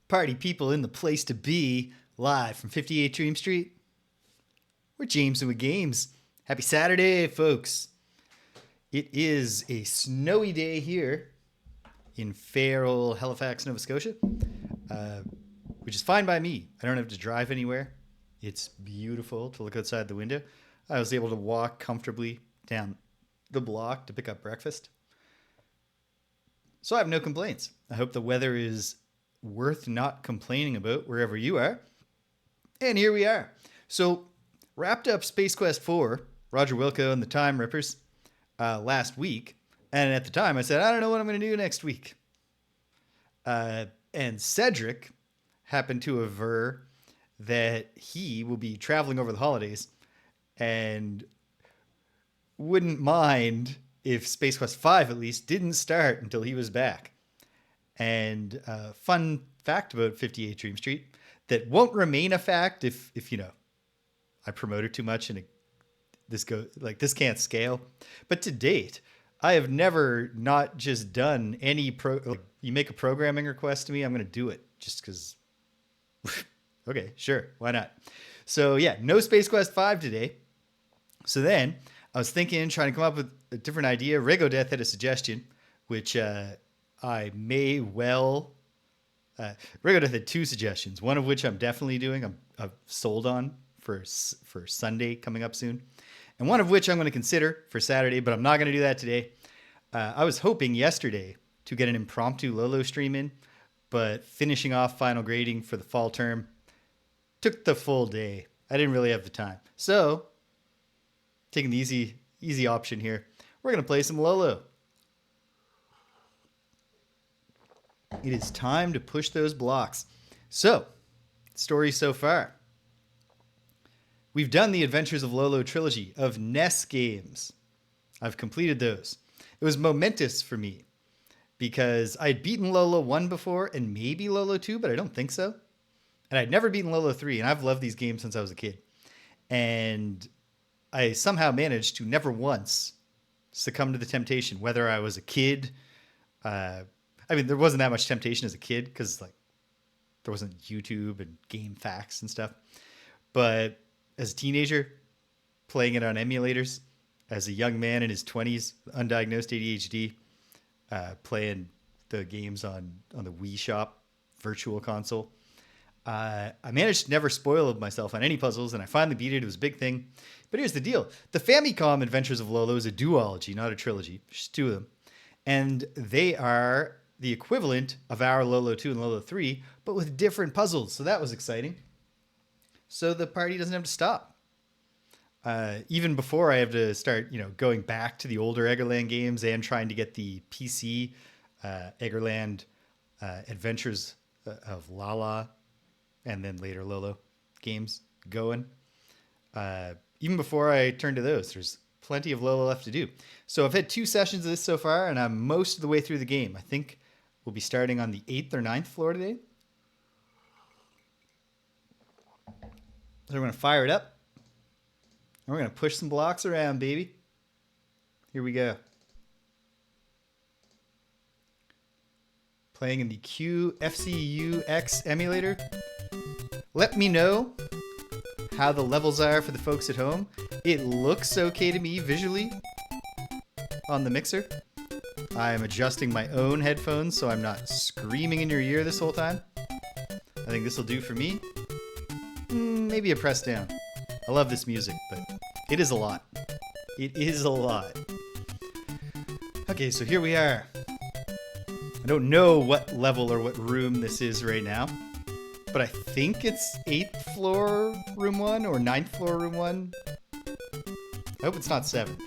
Party people in the place to be, live from 58 Dream Street. We're James and with Games. Happy Saturday, folks. It is a snowy day here in fair old Halifax, Nova Scotia, which is fine by me. I don't have to drive anywhere. It's beautiful to look outside the window. I was able to walk comfortably down the block to pick up breakfast. So I have no complaints. I hope the weather is worth not complaining about wherever you are. And here we are. So wrapped up Space Quest 4, Roger Wilco and the Time Rippers, last week. And at the time I said, I don't know what I'm going to do next week. And Cedric happened to aver that he will be traveling over the holidays and wouldn't mind if Space Quest 5 at least didn't start until he was back. And fun fact about 58 Dream Street that won't remain a fact if you know, I promote it too much and this can't scale. But to date, I have never not just done any you make a programming request to me, I'm going to do it just because. Okay, sure, why not? So yeah, no Space Quest 5 today. So then I was thinking, trying to come up with a different idea. Regodeath had a suggestion, which I may well. Regodeath had two suggestions, one of which I'm definitely doing. I'm sold on for Sunday coming up soon, and one of which I'm going to consider for Saturday, but I'm not going to do that today. I was hoping yesterday to get an impromptu Lolo stream in, but finishing off final grading for the fall term took the full day. I didn't really have the time, so taking the easy option here. We're going to play some Lolo. It is time to push those blocks. So, story so far. We've done the Adventures of Lolo trilogy of NES games. I've completed those. It was momentous for me because I had beaten Lolo 1 before and maybe Lolo 2, but I don't think so. And I'd never beaten Lolo 3, and I've loved these games since I was a kid. And I somehow managed to never once succumb to the temptation, whether I was a kid. I mean, there wasn't that much temptation as a kid because there wasn't YouTube and game facts and stuff. But as a teenager, playing it on emulators, as a young man in his 20s, undiagnosed ADHD, playing the games on the Wii Shop virtual console, I managed to never spoil myself on any puzzles, and I finally beat it. It was a big thing. But here's the deal. The Famicom Adventures of Lolo is a duology, not a trilogy. There's two of them. And they are the equivalent of our Lolo 2 and Lolo 3, but with different puzzles. So that was exciting. So the party doesn't have to stop. Even before I have to start, going back to the older Eggerland games and trying to get the PC Eggerland Adventures of Lala and then later Lolo games going. Even before I turn to those, there's plenty of Lolo left to do. So I've had 2 sessions of this so far, and I'm most of the way through the game. I think we'll be starting on the 8th or 9th floor today. So we're going to fire it up. And we're going to push some blocks around, baby. Here we go. Playing in the QFCUX emulator. Let me know how the levels are for the folks at home. It looks okay to me visually on the mixer. I'm adjusting my own headphones so I'm not screaming in your ear this whole time. I think this will do for me. Maybe a press down. I love this music, but it is a lot. It is a lot. Okay, so here we are. I don't know what level or what room this is right now, but I think it's 8th floor room 1 or 9th floor room 1. I hope it's not 7th.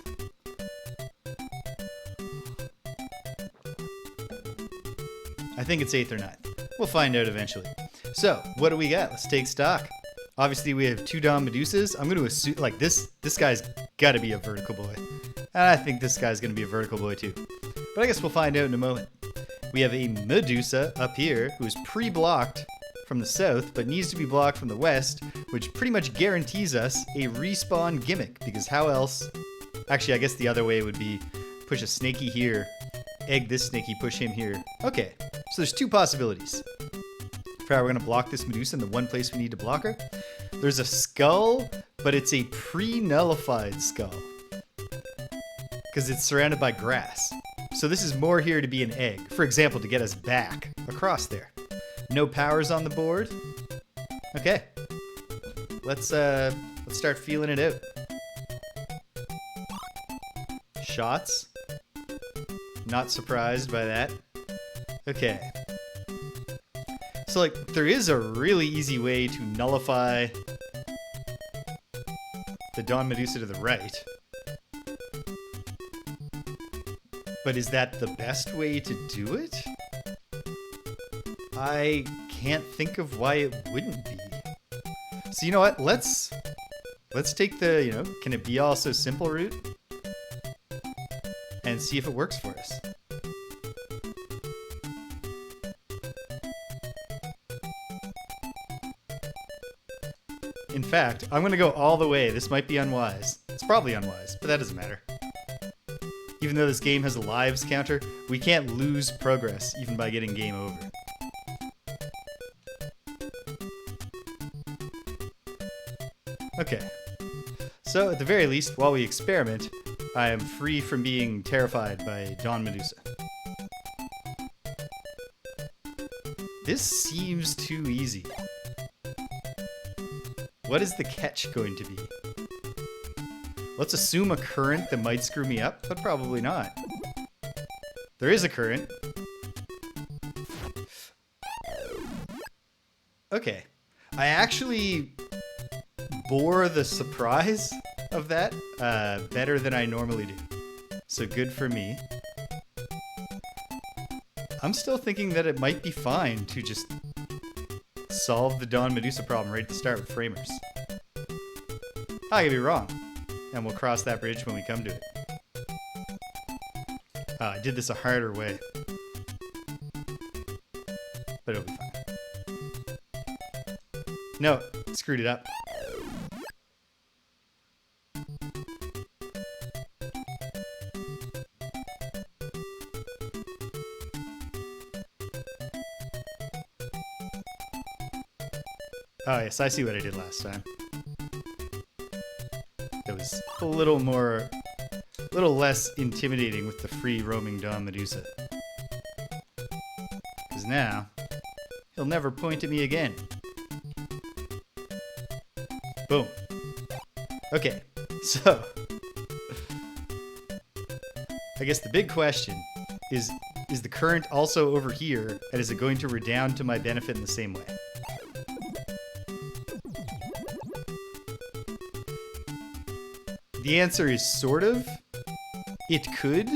I think it's 8th or 9th. We'll find out eventually. So, what do we got? Let's take stock. Obviously, we have 2 Dons Medusas. I'm going to assume, this guy's got to be a vertical boy. And I think this guy's going to be a vertical boy too. But I guess we'll find out in a moment. We have a Medusa up here who is pre-blocked from the south, but needs to be blocked from the west, which pretty much guarantees us a respawn gimmick, because how else? Actually, I guess the other way would be push a snaky here, egg this snaky, push him here. Okay, so there's 2 possibilities for how we're going to block this Medusa in the one place we need to block her. There's a skull, but it's a pre-nullified skull because it's surrounded by grass. So this is more here to be an egg, for example, to get us back across there. No powers on the board. Okay, let's start feeling it out. Shots. Not surprised by that. Okay. So, like, there is a really easy way to nullify the Dons Medusa to the right. But is that the best way to do it? I can't think of why it wouldn't be. So, you know what? Let's take the, can it be all so simple route? And see if it works for us. In fact, I'm going to go all the way. This might be unwise. It's probably unwise, but that doesn't matter. Even though this game has a lives counter, we can't lose progress even by getting game over. Okay. So, at the very least, while we experiment, I am free from being terrified by Dons Medusa. This seems too easy. What is the catch going to be? Let's assume a current that might screw me up, but probably not. There is a current. Okay. I actually bore the surprise of that better than I normally do. So good for me. I'm still thinking that it might be fine to just solve the Dons Medusa problem right at the start with framers. I could be wrong, and we'll cross that bridge when we come to it. I did this a harder way, but it'll be fine. No, screwed it up. Oh yes, I see what I did last time. It was a little less intimidating with the free roaming Dons Medusa. Because now, he'll never point at me again. Boom. Okay, so I guess the big question is the current also over here, and is it going to redound to my benefit in the same way? The answer is sort of. It could.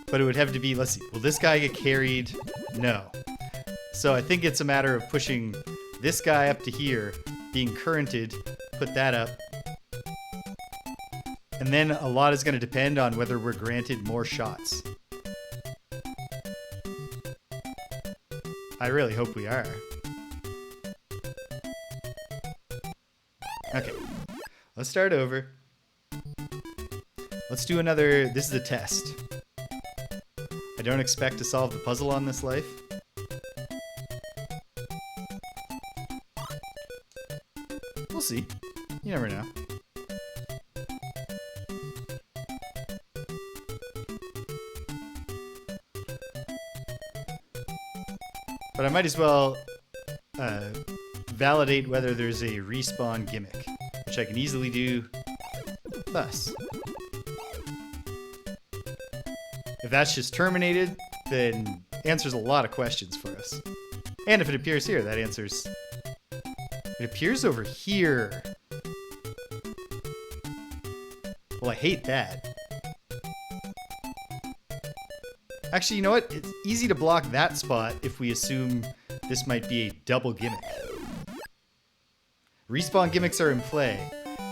But it would have to be, let's see, will this guy get carried? No. So I think it's a matter of pushing this guy up to here, being currented, put that up. And then a lot is going to depend on whether we're granted more shots. I really hope we are. Okay. Let's start over. Let's do another. This is a test. I don't expect to solve the puzzle on this life. We'll see. You never know. But I might as well validate whether there's a respawn gimmick, which I can easily do thus. If that's just terminated, then answers a lot of questions for us. And if it appears here, that answers... It appears over here. Well, I hate that. Actually, you know what? It's easy to block that spot if we assume this might be a double gimmick. Respawn gimmicks are in play,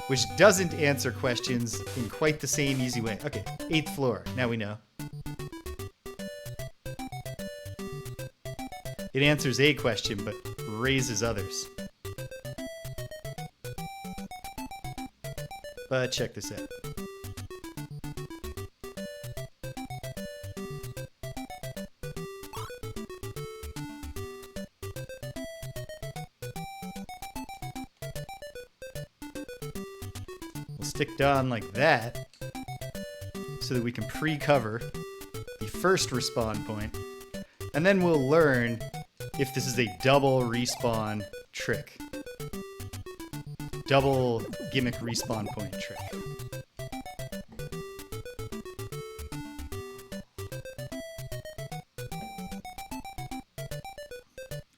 which doesn't answer questions in quite the same easy way. Okay, 8th floor. Now we know. It answers a question, but raises others. But check this out. sticked on like that so that we can pre-cover the first respawn point. And then we'll learn if this is a double respawn trick. Double gimmick respawn point trick.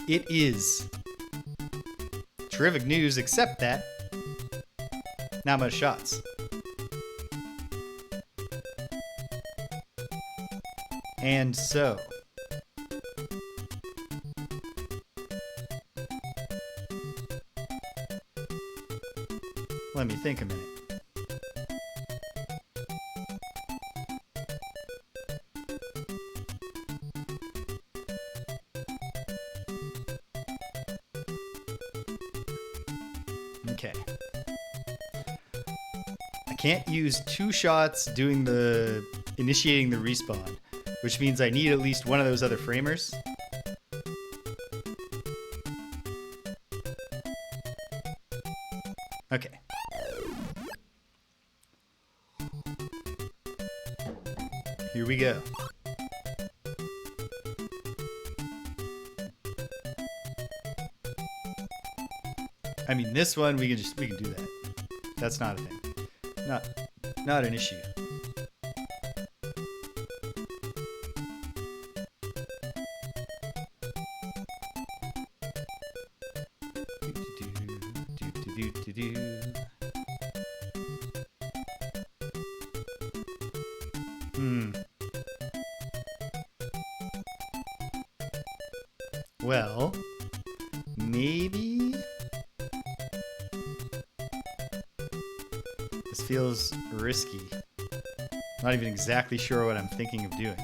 It is. Terrific news, except that not much shots. And so let me think a minute. Okay. I can't use 2 shots doing the initiating the respawn, which means I need at least one of those other framers. Okay. Here we go. I mean, this one we can do that. That's not a thing. Not an issue. Well, maybe this feels risky. Not even exactly sure what I'm thinking of doing.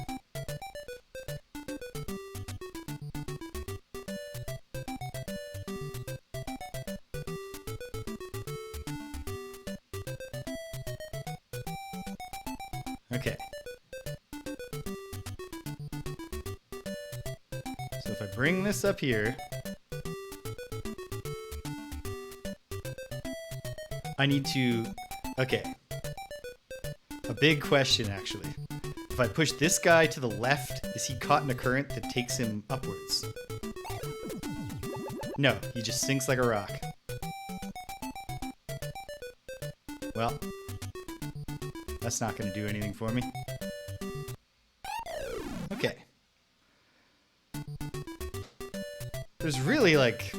Okay. So if I bring this up here, I need to... Okay. A big question, actually. If I push this guy to the left, is he caught in a current that takes him upwards? No, he just sinks like a rock. Well, that's not going to do anything for me. Okay. There's really, like,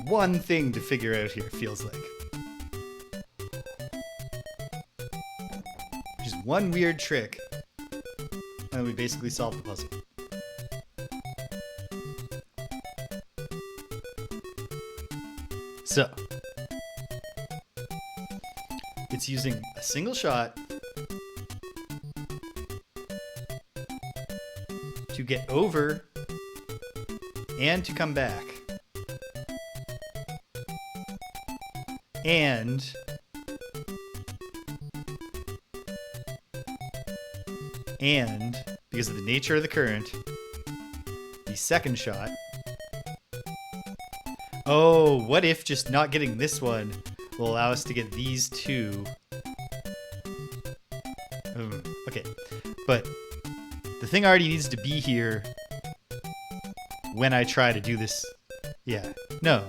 one thing to figure out here, it feels like. Just one weird trick, and then we basically solve the puzzle. So, it's using a single shot to get over and to come back. And because of the nature of the current, the second shot. Oh, what if just not getting this one will allow us to get these two? Okay, but the thing already needs to be here when I try to do this. Yeah, no.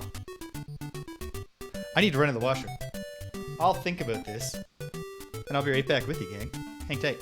I need to run to the washroom. I'll think about this, and I'll be right back with you, gang. Hang tight.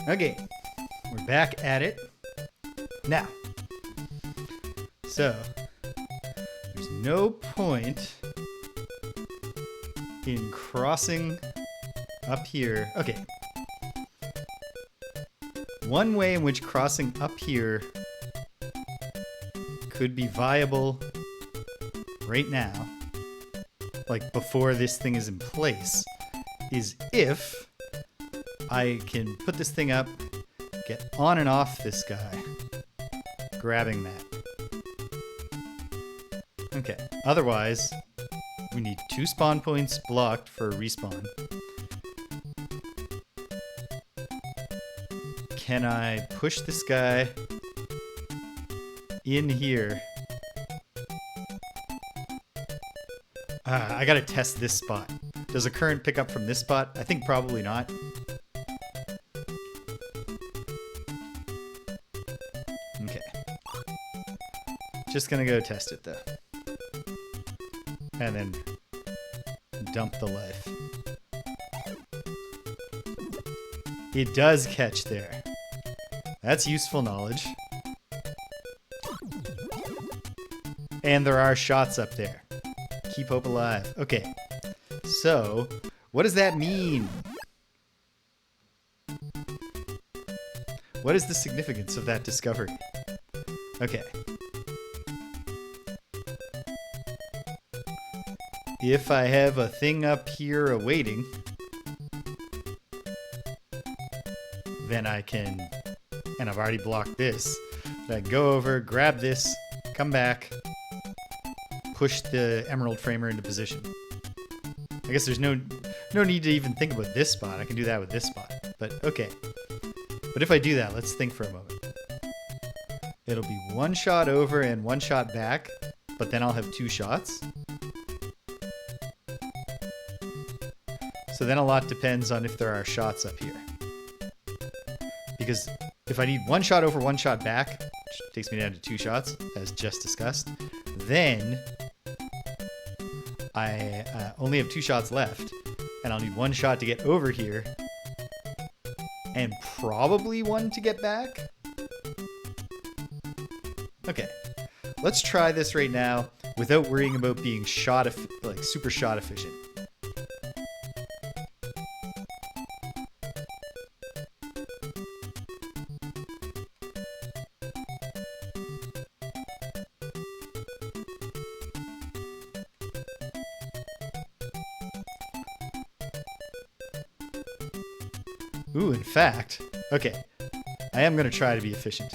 Okay, we're back at it. Now, so there's no point in crossing up here. Okay. One way in which crossing up here could be viable right now, like before this thing is in place, is if I can put this thing up, get on and off this guy, grabbing that. Okay, otherwise, we need 2 spawn points blocked for a respawn. Can I push this guy in here? I gotta test this spot. Does a current pick up from this spot? I think probably not. Okay. Just gonna go test it though. And then dump the life. It does catch there. That's useful knowledge. And there are shots up there. Keep hope alive. Okay. So, what does that mean? What is the significance of that discovery? Okay. If I have a thing up here awaiting, then I can, and I've already blocked this, then I go over, grab this, come back, push the emerald framer into position. I guess there's no need to even think about this spot. I can do that with this spot, but okay. But if I do that, let's think for a moment. It'll be 1 shot over and 1 shot back, but then I'll have 2 shots. So then a lot depends on if there are shots up here. Because if I need 1 shot over, 1 shot back, which takes me down to 2 shots, as just discussed, then I only have 2 shots left, and I'll need 1 shot to get over here, and probably 1 to get back. Okay, let's try this right now without worrying about being super shot efficient. Ooh, in fact, okay, I am going to try to be efficient.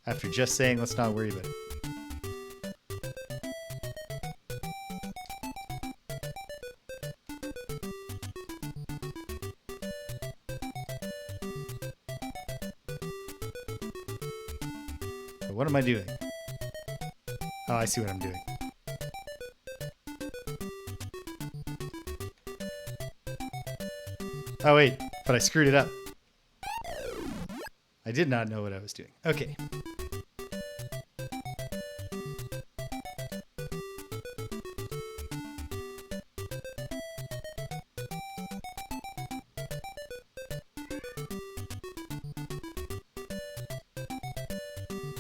After just saying, let's not worry about it. So what am I doing? Oh, I see what I'm doing. Oh, wait, but I screwed it up. I did not know what I was doing. Okay.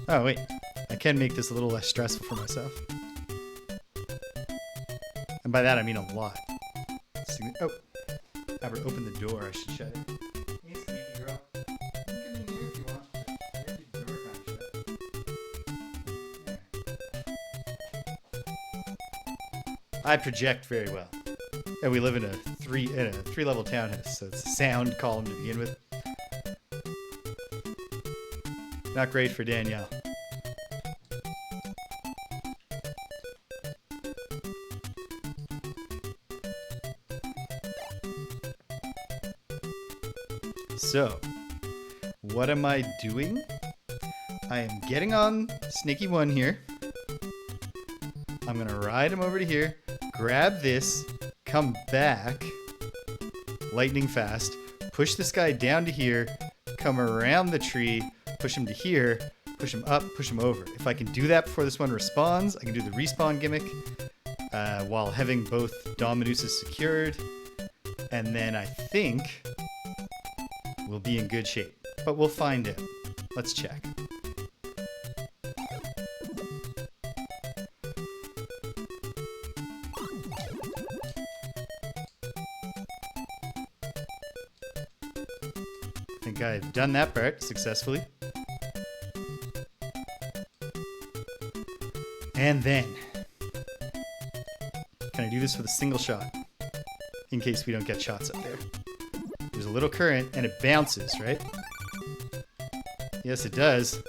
Oh, wait. I can make this a little less stressful for myself. And by that, I mean a lot. Oh. Albert, open the door. I should shut it. Hey, sneaky girl. You can come in here if you want. Keep the door kind of shut. I project very well. And we live in a three-level townhouse, so it's a sound column to begin with. Not great for Danielle. So, what am I doing? I am getting on Sneaky 1 here. I'm going to ride him over to here, grab this, come back, lightning fast, push this guy down to here, come around the tree, push him to here, push him up, push him over. If I can do that before this one respawns, I can do the respawn gimmick while having both Dons Medusa secured. And then I think we'll be in good shape. but we'll find out. Let's check. I think I've done that part successfully. And then, can I do this with a single shot? In case we don't get shots up there. There's a little current and it bounces, right? Yes, it does.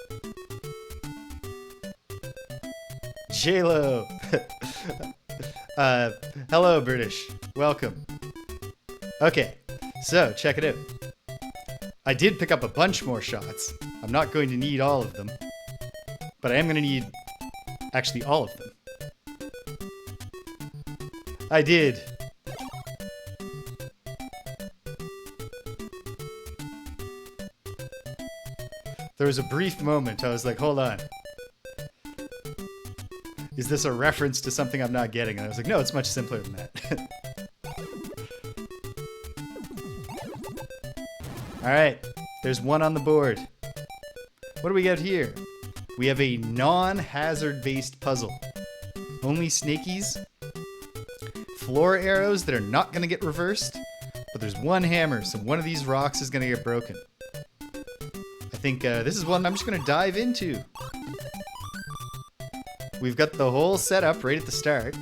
J-Lo! Hello, British. Welcome. Okay, so check it out. I did pick up a bunch more shots. I'm not going to need all of them. But I am going to need actually all of them. I did. There was a brief moment I was like, hold on. Is this a reference to something I'm not getting? And I was like, no, it's much simpler than that. Alright, there's one on the board. What do we got here? We have a non-hazard based puzzle. Only snakies. Floor arrows that are not going to get reversed. But there's one hammer, so one of these rocks is going to get broken. I think this is one I'm just going to dive into. We've got the whole setup right at the start.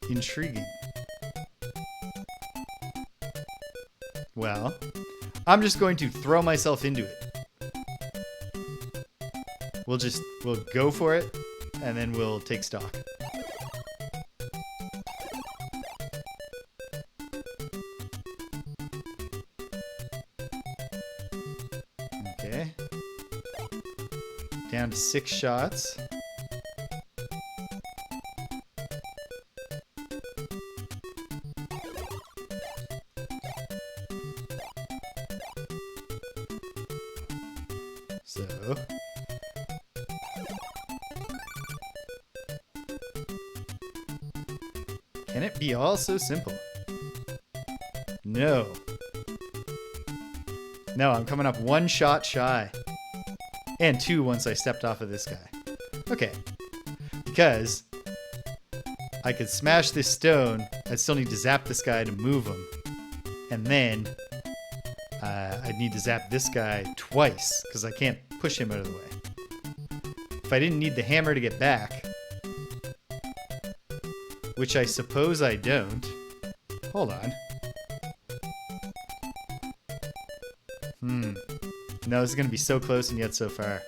Intriguing. Well, I'm just going to throw myself into it. We'll go for it, and then we'll take stock. Okay. Down to 6 shots. So, can it be all so simple? No. No, I'm coming up 1 shot shy. And 2 once I stepped off of this guy. Okay. Because I could smash this stone. I'd still need to zap this guy to move him. And then I'd need to zap this guy twice, because I can't push him out of the way. If I didn't need the hammer to get back, which I suppose I don't. Hold on. No, this is going to be so close and yet so far.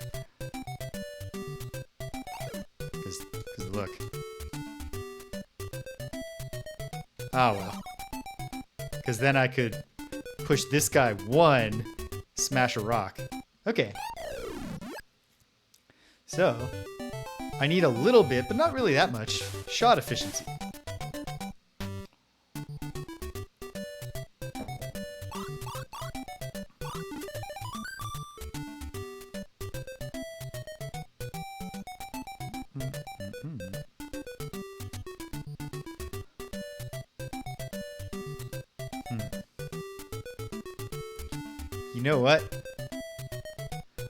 Because look. Oh, well. Because then I could push this guy 1, smash a rock. Okay. So, I need a little bit, but not really that much, shot efficiency. You know what?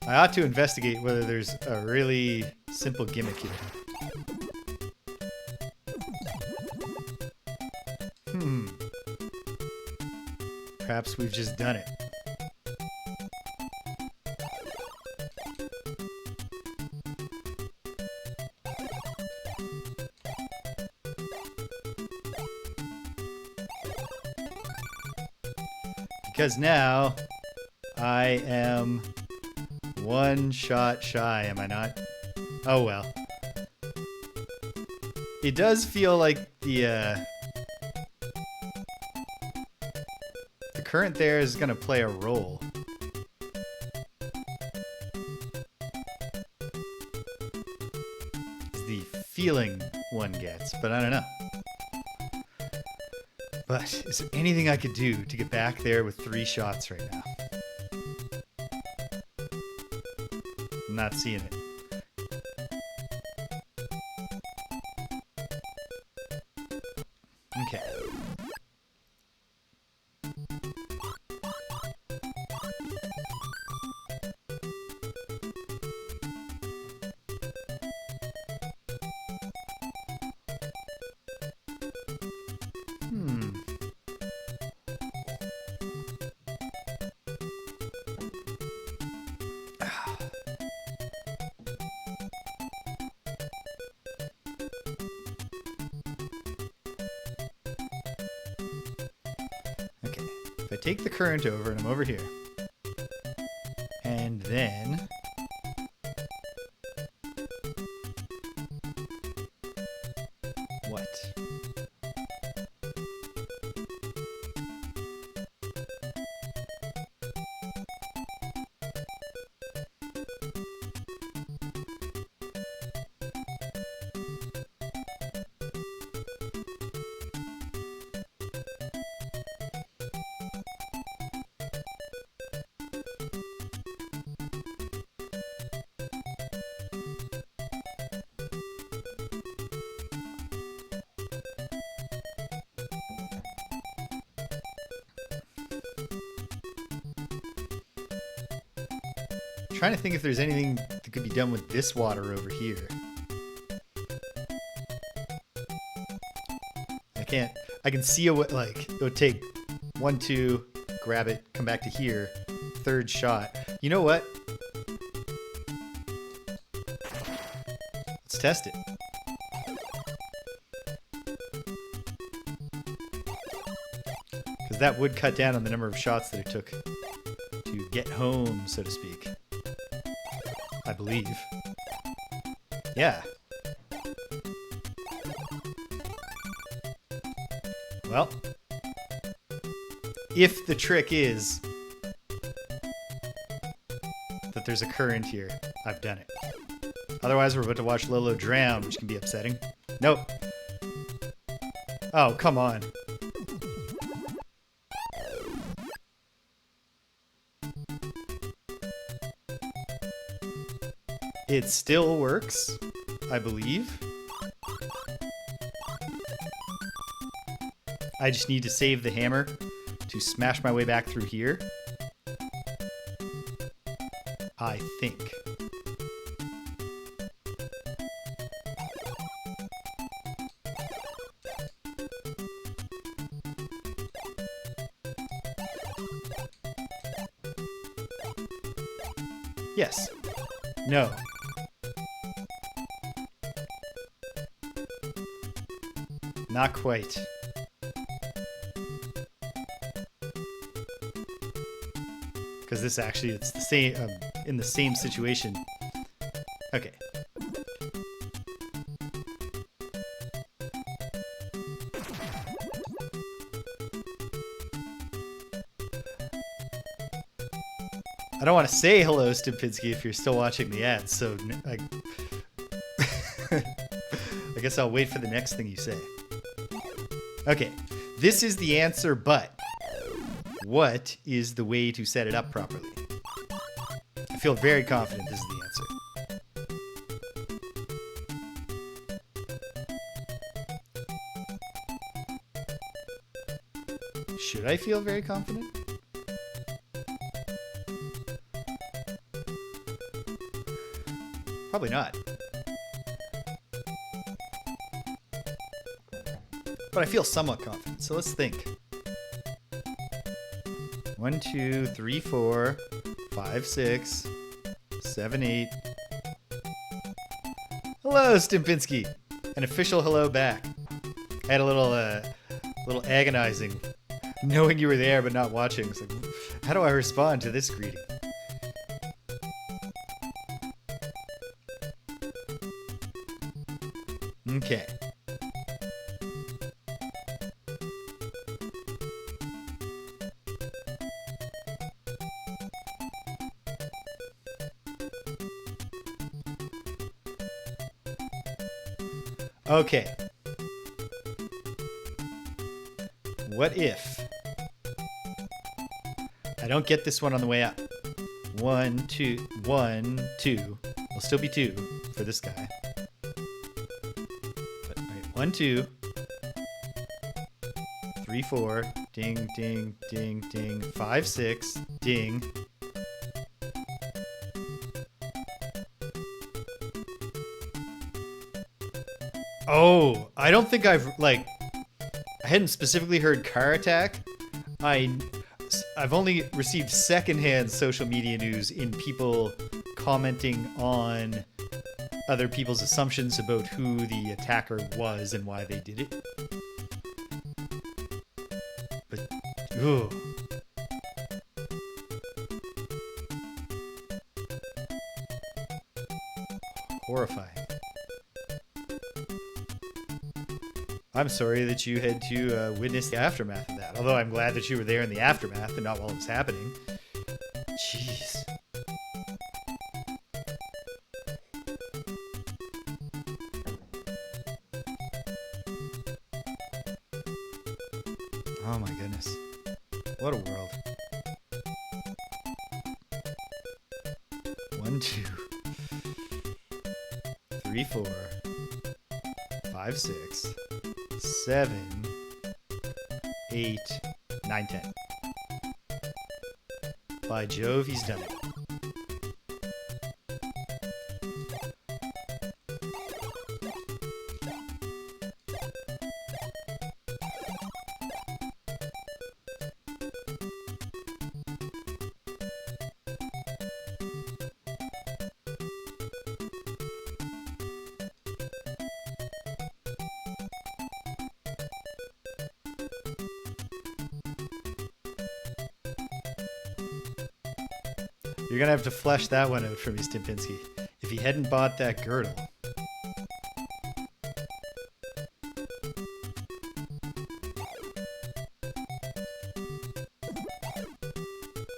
I ought to investigate whether there's a really simple gimmick here. Perhaps we've just done it. Because now I am 1 shot shy, am I not? Oh well. It does feel like the current there is going to play a role. It's the feeling one gets, but I don't know. But is there anything I could do to get back there with 3 shots right now? I'm not seeing it. Okay. I take the current over and I'm over here, and then what? Trying to think if there's anything that could be done with this water over here. I can see what, like, it would take 1, 2, grab it, come back to here, third shot. You know what? Let's test it. Because that would cut down on the number of shots that it took to get home, so to speak. I believe. Yeah. Well, if the trick is that there's a current here, I've done it. Otherwise, we're about to watch Lolo drown, which can be upsetting. Nope. Oh, come on. It still works, I believe. I just need to save the hammer to smash my way back through here. I think. Yes. No. Not quite. Because this actually, it's the same, in the same situation. Okay. I don't want to say hello, Stimpinski, if you're still watching the ads, so I guess I'll wait for the next thing you say. Okay, this is the answer, but what is the way to set it up properly? I feel very confident this is the answer. Should I feel very confident? Probably not. But I feel somewhat confident, so let's think. 1, 2, 3, 4, 5, 6, 7, 8. Hello, Stimpinski! An official hello back. I had a little agonizing, knowing you were there but not watching. It's like, how do I respond to this greeting? Okay. Okay. What if I don't get this one on the way up? 1, 2, 1, 2. Will still be 2 for this guy. But, right, 1, 2, 3, 4. Ding, ding, ding, ding. 5, 6. Ding. Oh, I don't think I hadn't specifically heard car attack. I've only received secondhand social media news in people commenting on other people's assumptions about who the attacker was and why they did it. But, ooh, horrifying. I'm sorry that you had to witness the aftermath of that. Although I'm glad that you were there in the aftermath and not while it was happening. Jeez. Oh my goodness. What a world. 1, 2, 3, 4, 5, 6, 7, 8, 9, 10. By Jove, he's done it. You're gonna have to flesh that one out for me, Stimpinski. If he hadn't bought that girdle.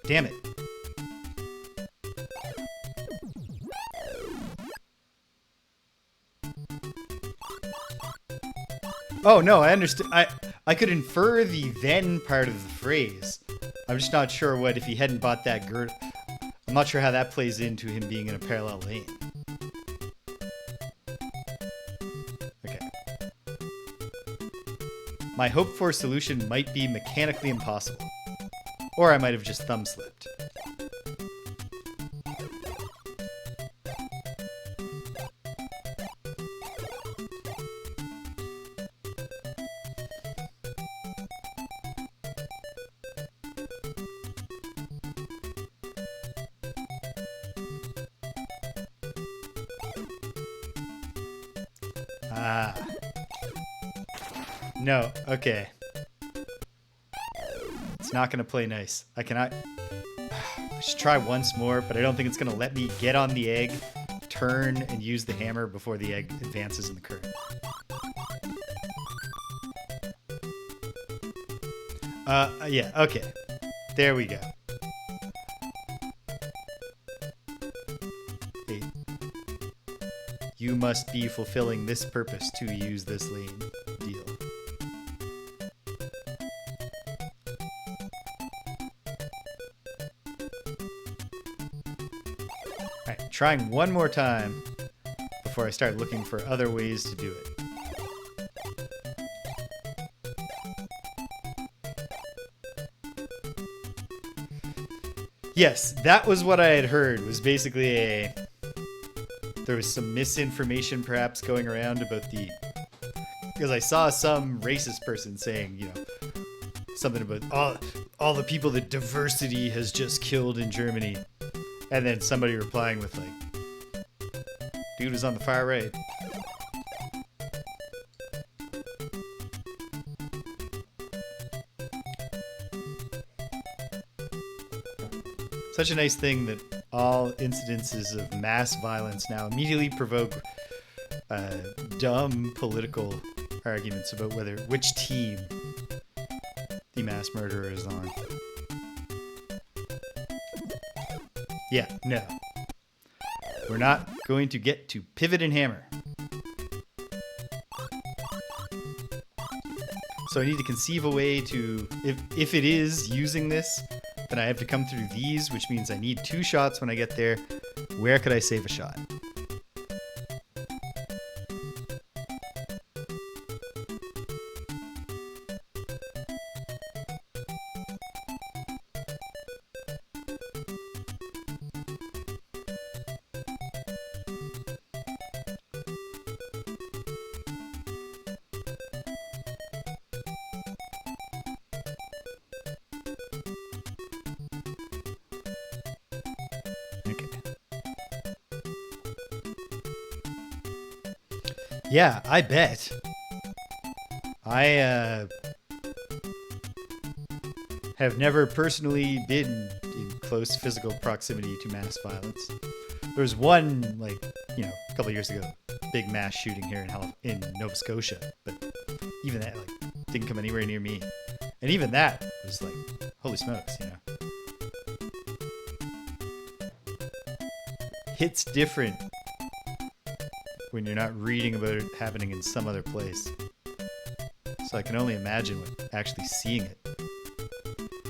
Damn it. Oh no, I understood. I could infer the then part of the phrase. I'm just not sure what if he hadn't bought that girdle. I'm not sure how that plays into him being in a parallel lane. Okay. My hoped-for solution might be mechanically impossible. Or I might have just thumb-slipped. Ah. No, okay. It's not going to play nice. I cannot... I should try once more, but I don't think it's going to let me get on the egg, turn, and use the hammer before the egg advances in the current. Yeah, okay. There we go. Hey. You must be fulfilling this purpose to use this lane. Deal. Alright, trying one more time before I start looking for other ways to do it. Yes, that was what I had heard, was basically there was some misinformation perhaps going around about the... Because I saw some racist person saying, you know, something about all the people that diversity has just killed in Germany. And then somebody replying with like, dude was on the far right. Such a nice thing that all incidences of mass violence now immediately provoke dumb political arguments about which team the mass murderer is on. Yeah, no. We're not going to get to pivot and hammer. So I need to conceive a way to, if it is using this, then I have to come through these, which means I need 2 shots when I get there. Where could I save a shot? Yeah, I bet. I have never personally been in close physical proximity to mass violence, There was one, like, a couple years ago, big mass shooting here in Nova Scotia, but even that, like, didn't come anywhere near me. And even that was like, holy smokes, Hits different when you're not reading about it happening in some other place. So I can only imagine what actually seeing it.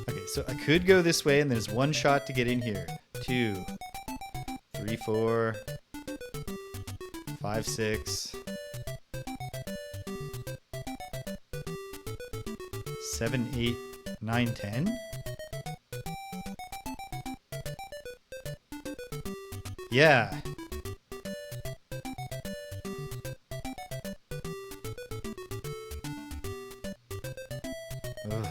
Okay, so I could go this way, and there's one shot to get in here. 2, 3, 4, 5, 6, 7, 8, 9, 10. Yeah. Ugh.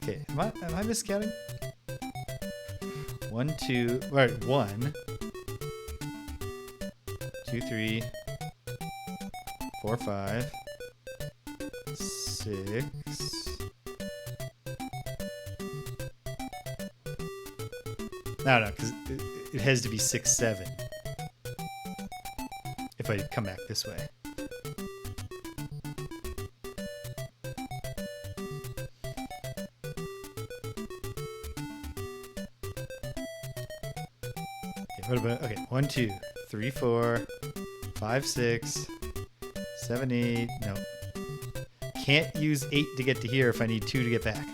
Okay, am I miscounting? 1, 2, right, 1, 2, 3, 4, 5, 6. No, because it has to be 6, 7. If I come back this way. Okay, what about, okay, 1, 2, 3, 4, 5, 6, 7, 8. No. Can't use 8 to get to here if I need 2 to get back.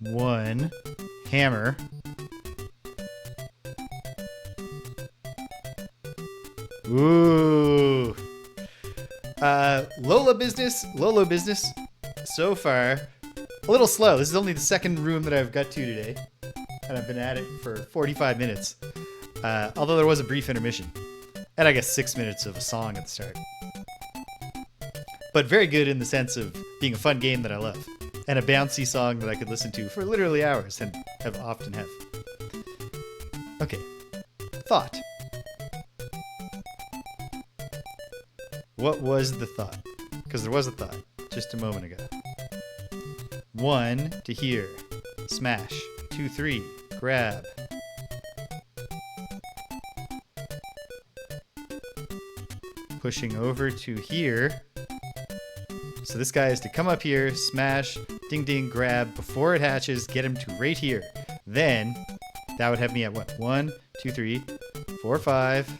One hammer. Ooh. Lolo business. So far, a little slow. This is only the second room that I've got to today, and I've been at it for 45 minutes. Although there was a brief intermission, and I guess 6 minutes of a song at the start. But very good in the sense of being a fun game that I love. And a bouncy song that I could listen to for literally hours, and often have. Okay. Thought. What was the thought? Because there was a thought just a moment ago. 1 to here. Smash. 2, 3. Grab. Pushing over to here. So this guy has to come up here, smash, ding ding, grab, before it hatches, get him to right here. Then, that would have me at what? 1, 2, 3, 4, 5,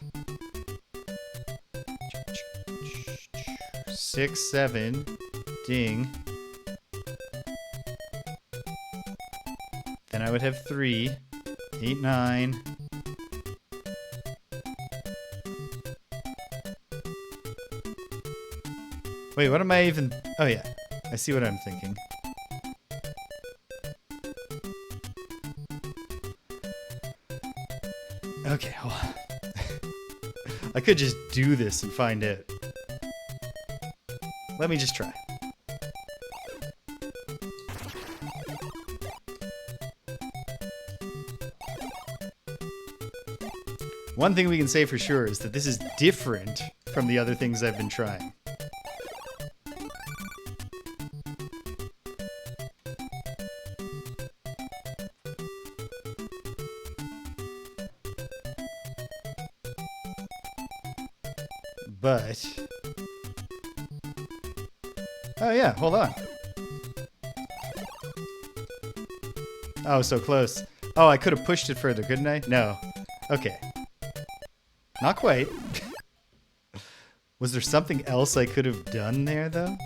6, 7, ding. Then I would have 3, 8, 9. Wait, what am I even... Oh, yeah. I see what I'm thinking. Okay, well... I could just do this and find out. Let me just try. One thing we can say for sure is that this is different from the other things I've been trying. But... Oh yeah, hold on. Oh, so close. Oh, I could have pushed it further, couldn't I? No. Okay. Not quite. Was there something else I could have done there, though?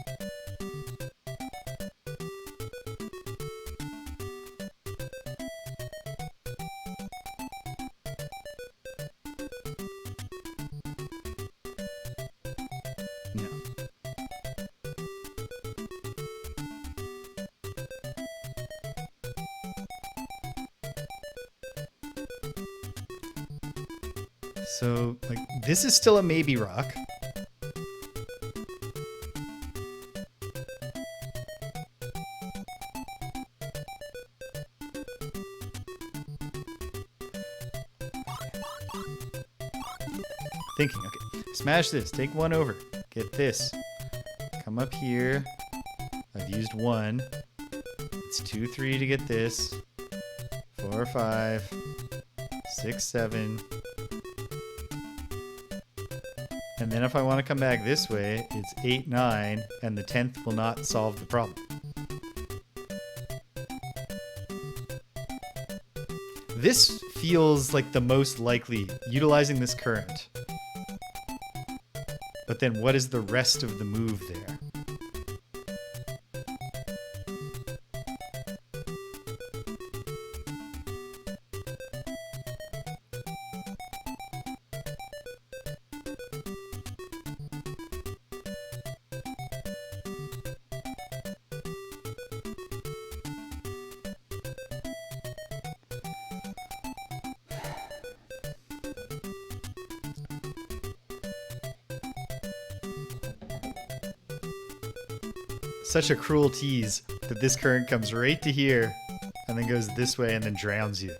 No. So, like, this is still a maybe rock. thinking. Okay, smash this. Take one over. Get this. Come up here. I've used one. It's 2, 3 to get this. 4, 5, 6, 7. And then if I want to come back this way, it's 8, 9, and the 10th will not solve the problem. This feels like the most likely, utilizing this current. But then what is the rest of the move there? Such a cruel tease that this current comes right to here and then goes this way and then drowns you,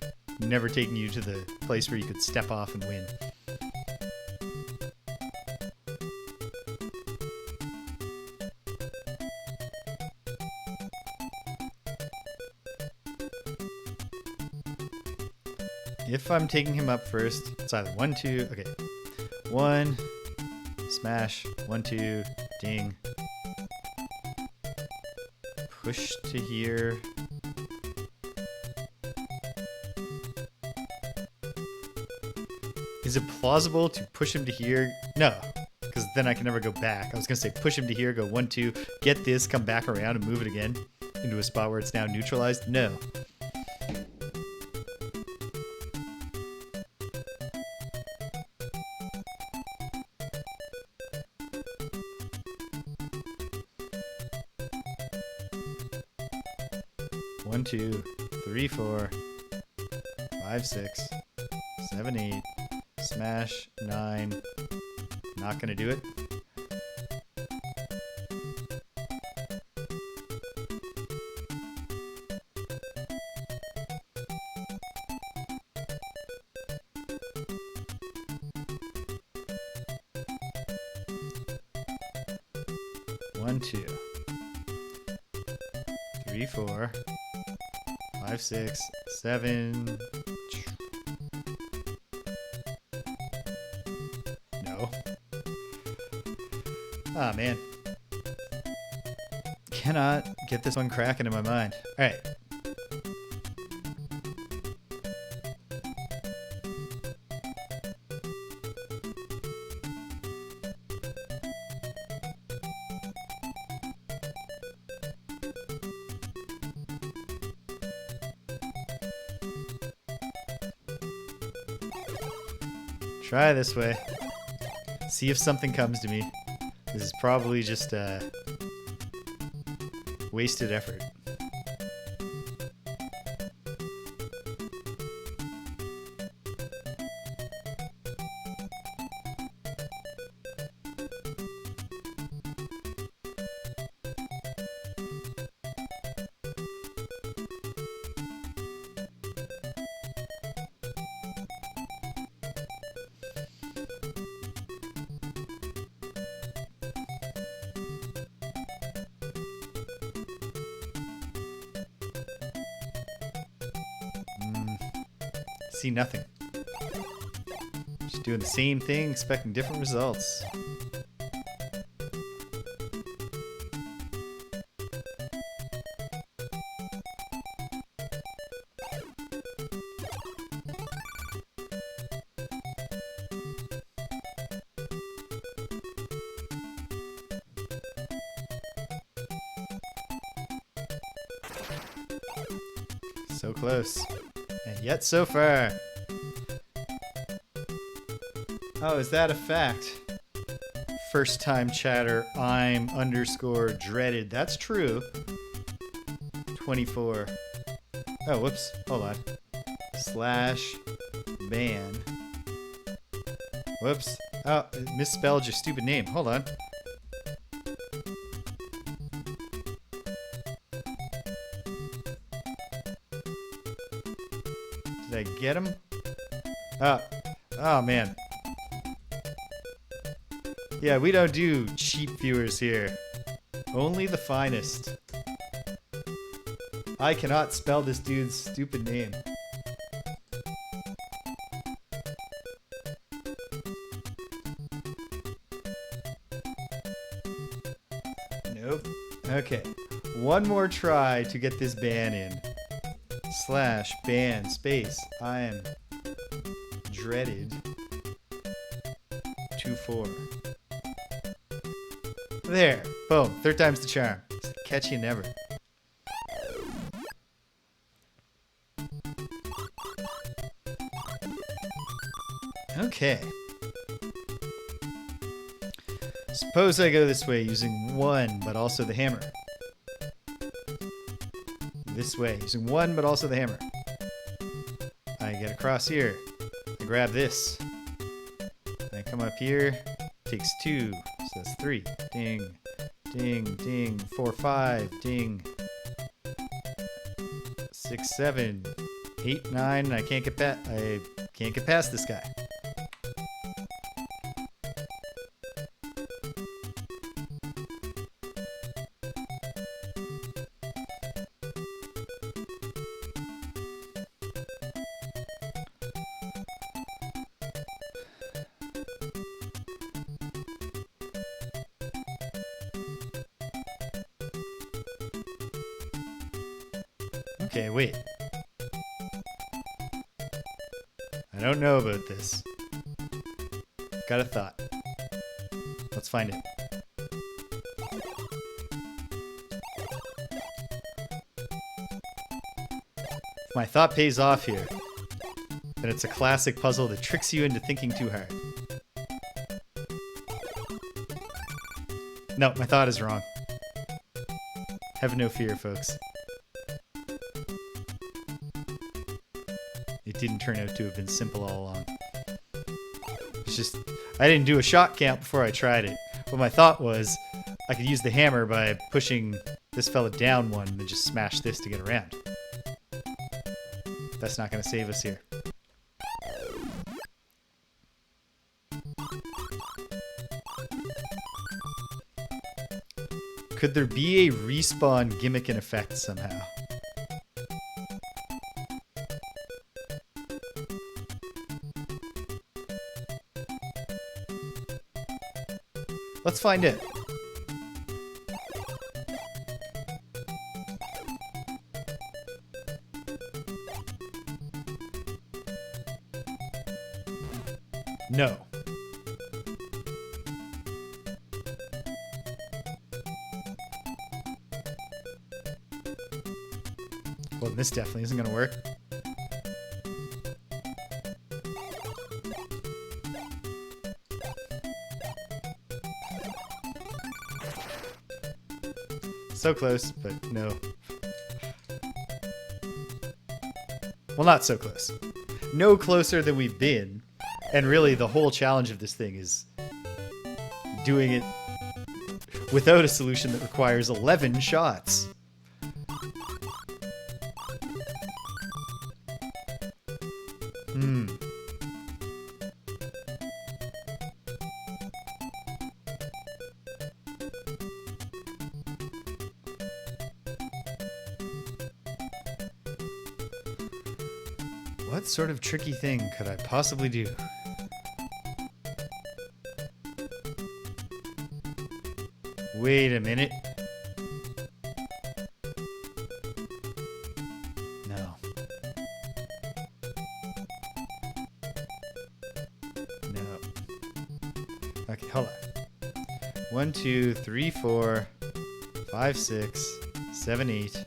never taking you to the place where you could step off and win. If I'm taking him up first, it's either 1, 2, okay. 1, smash, 1, 2, ding. Push to here. Is it plausible to push him to here? No, because then I can never go back. I was going to say push him to here, go 1, 2, get this, come back around and move it again into a spot where it's now neutralized. No. One, 2, 3, 4, 5, 6, 7, 8, smash, 9. Not gonna do it. One, 2, 3, 4, 5, 6, 7. No. Ah, man. Cannot get this one cracking in my mind. All right. Try this way. See if something comes to me. This is probably just wasted effort. See nothing. Just doing the same thing, expecting different results. So close. And yet so far. Oh, is that a fact? First time chatter, I'm _ dreaded. That's true. 24. Oh, whoops. Hold on. / ban. Whoops. Oh, it misspelled your stupid name. Hold on. Did I get him? Oh man. Yeah, we don't do cheap viewers here. Only the finest. I cannot spell this dude's stupid name. Nope. Okay. One more try to get this ban in. / ban space. I am dreaded. 2-4. There. Boom. Third time's the charm. Catch you never. Okay. Suppose I go this way using 1, but also the hammer. This way using 1, but also the hammer. I get across here. I grab this. I come up here. Takes 2. So that's 3. Ding. Ding. Ding. 4, 5. Ding. 6, 7. 8, 9. I can't get past this guy. Okay, wait. I don't know about this. Got a thought. Let's find it. If my thought pays off here, then it's a classic puzzle that tricks you into thinking too hard. No, my thought is wrong. Have no fear, folks. It didn't turn out to have been simple all along. It's just, I didn't do a shot count before I tried it. What my thought was, I could use the hammer by pushing this fella down 1 and then just smash this to get around. That's not going to save us here. Could there be a respawn gimmick in effect somehow? Let's find it. No. Well, this definitely isn't going to work. So close, but no. Well, not so close. No closer than we've been. And really, the whole challenge of this thing is doing it without a solution that requires 11 shots. What sort of tricky thing could I possibly do? Wait a minute. No. No. Okay, hold on. 1, 2, 3, 4, 5, 6, 7, 8.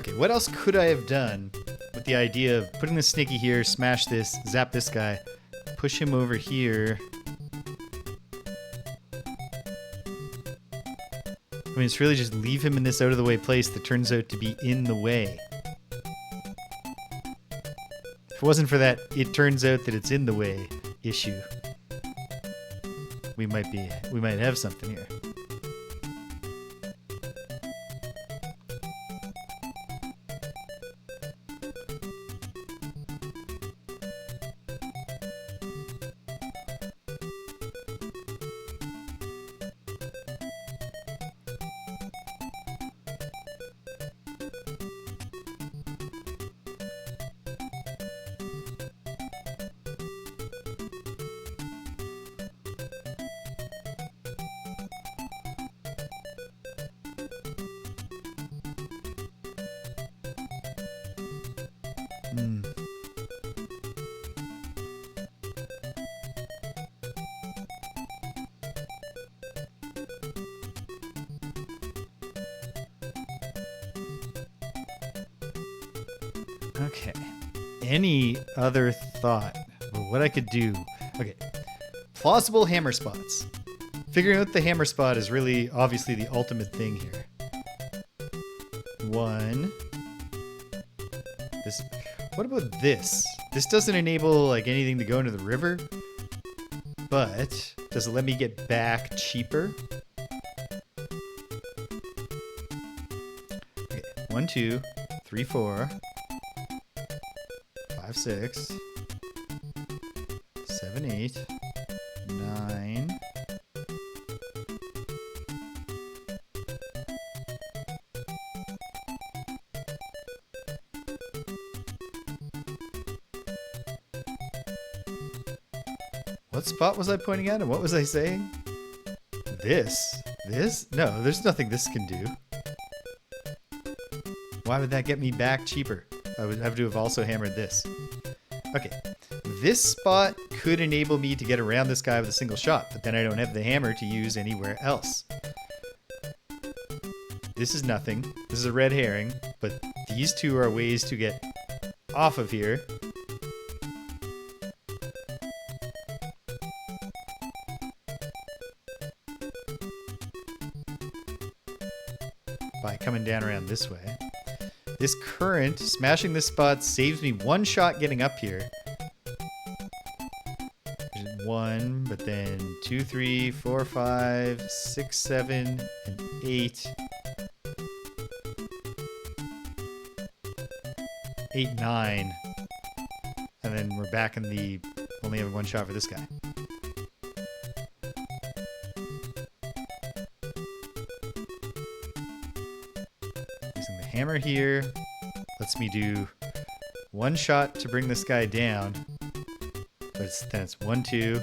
Okay, what else could I have done with the idea of putting the Snicky here, smash this, zap this guy, push him over here? I mean, it's really just leave him in this out-of-the-way place that turns out to be in the way. If it wasn't for that, it turns out that it's in the way issue, we might have something here. Okay. Any other thought about what I could do? Okay. Plausible hammer spots. Figuring out the hammer spot is really obviously the ultimate thing here. One. This. What about this? This doesn't enable like anything to go into the river, but does it let me get back cheaper? Okay. 1, 2, 3, 4, 5, 6, 7, 8, 9. What spot was I pointing at and what was I saying? This? This? No, there's nothing this can do. Why would that get me back cheaper? I would have to have also hammered this. Okay, this spot could enable me to get around this guy with a single shot, but then I don't have the hammer to use anywhere else. This is nothing. This is a red herring, but these two are ways to get off of here. By coming down around this way. This current, smashing this spot, saves me one shot getting up here. 1, but then 2, 3, 4, 5, 6, 7, and 8. 8, 9. And then we're back in the only having one shot for this guy. Using the hammer here lets me do one shot to bring this guy down. But then it's 1, 2,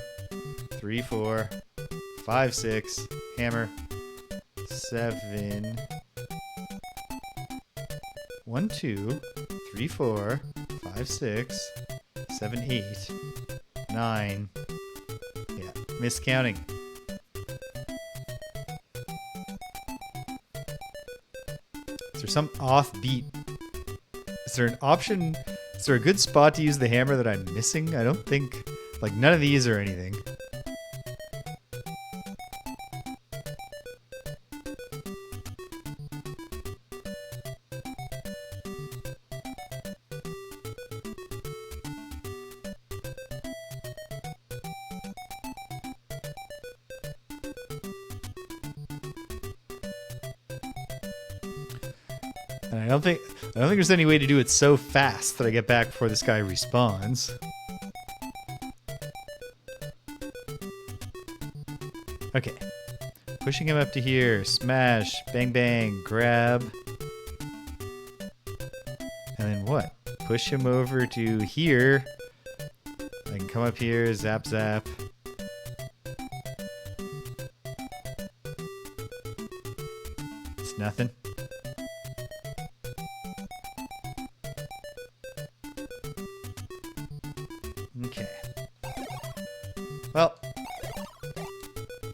3, 4, 5, 6, hammer, 7. 1, 2, 3, 4, 5, 6, 7, 8, 9. Yeah, miscounting. Is there some offbeat? Is there an option? Is there a good spot to use the hammer that I'm missing? I don't think, like, none of these are anything. And I don't think there's any way to do it so fast that I get back before this guy respawns. Okay. Pushing him up to here. Smash. Bang bang. Grab. And then what? Push him over to here. I can come up here. Zap zap. It's nothing. Okay. Well,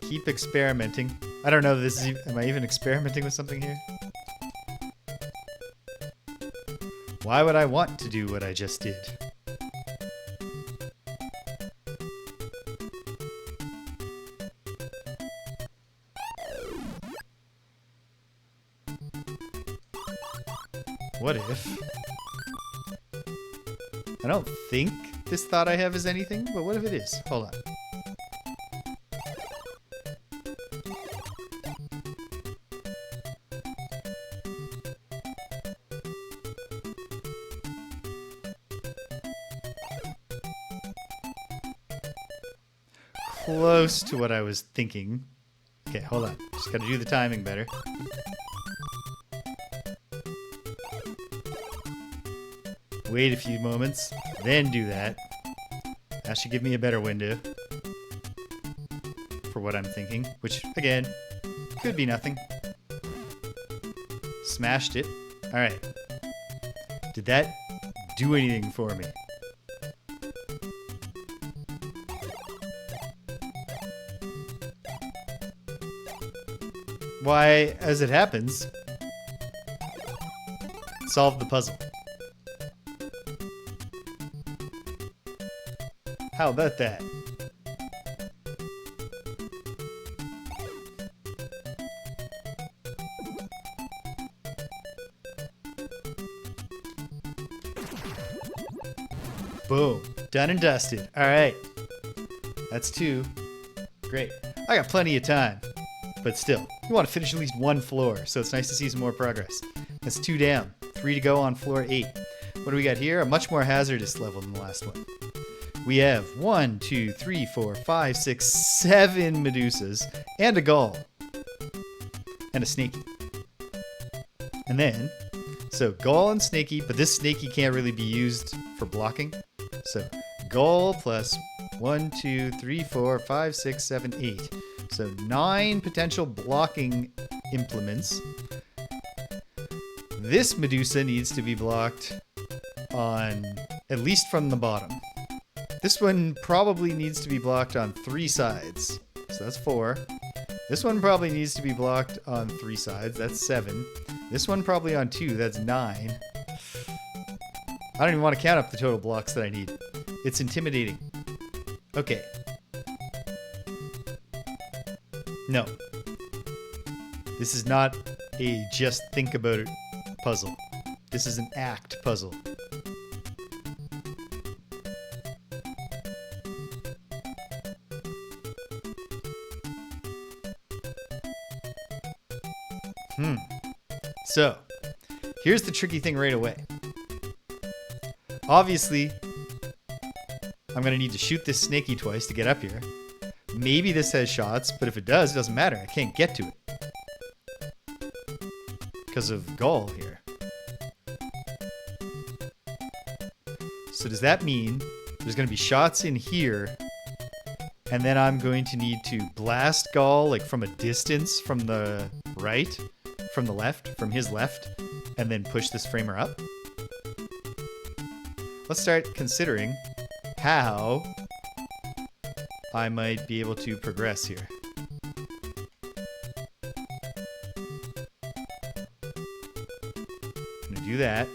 keep experimenting. I don't know if this is... Am I even experimenting with something here? Why would I want to do what I just did? What if... I don't think this thought I have is anything, but what if it is? Hold on. Close to what I was thinking. Okay, hold on. Just gotta do the timing better. Wait a few moments, then do that. That should give me a better window for what I'm thinking, which, again, could be nothing. Smashed it. Alright. Did that do anything for me? Why, as it happens, solve the puzzle. How about that? Boom. Done and dusted. Alright. That's 2. Great. I got plenty of time. But still, you want to finish at least 1 floor, so it's nice to see some more progress. That's 2 down. 3 to go on floor 8. What do we got here? A much more hazardous level than the last one. We have 1, 2, 3, 4, 5, 6, 7 Medusas, and a Gull. And a Snaky. And then, so Gull and Snaky, but this Snaky can't really be used for blocking. So, Gull plus 1, 2, 3, 4, 5, 6, 7, 8. So 9 potential blocking implements. This Medusa needs to be blocked on, at least from the bottom. This one probably needs to be blocked on 3 sides. So that's 4. This one probably needs to be blocked on 3 sides. That's 7. This one probably on 2. That's 9. I don't even want to count up the total blocks that I need. It's intimidating. Okay. No. This is not a just think about it puzzle. This is an act puzzle. So, here's the tricky thing right away. Obviously, I'm going to need to shoot this Snaky twice to get up here. Maybe this has shots, but if it does, it doesn't matter. I can't get to it. Because of Gull here. So does that mean there's going to be shots in here, and then I'm going to need to blast Gull like from a distance from the right, from the left, from his left, and then push this framer up? Let's start considering how I might be able to progress here. I'm gonna do that.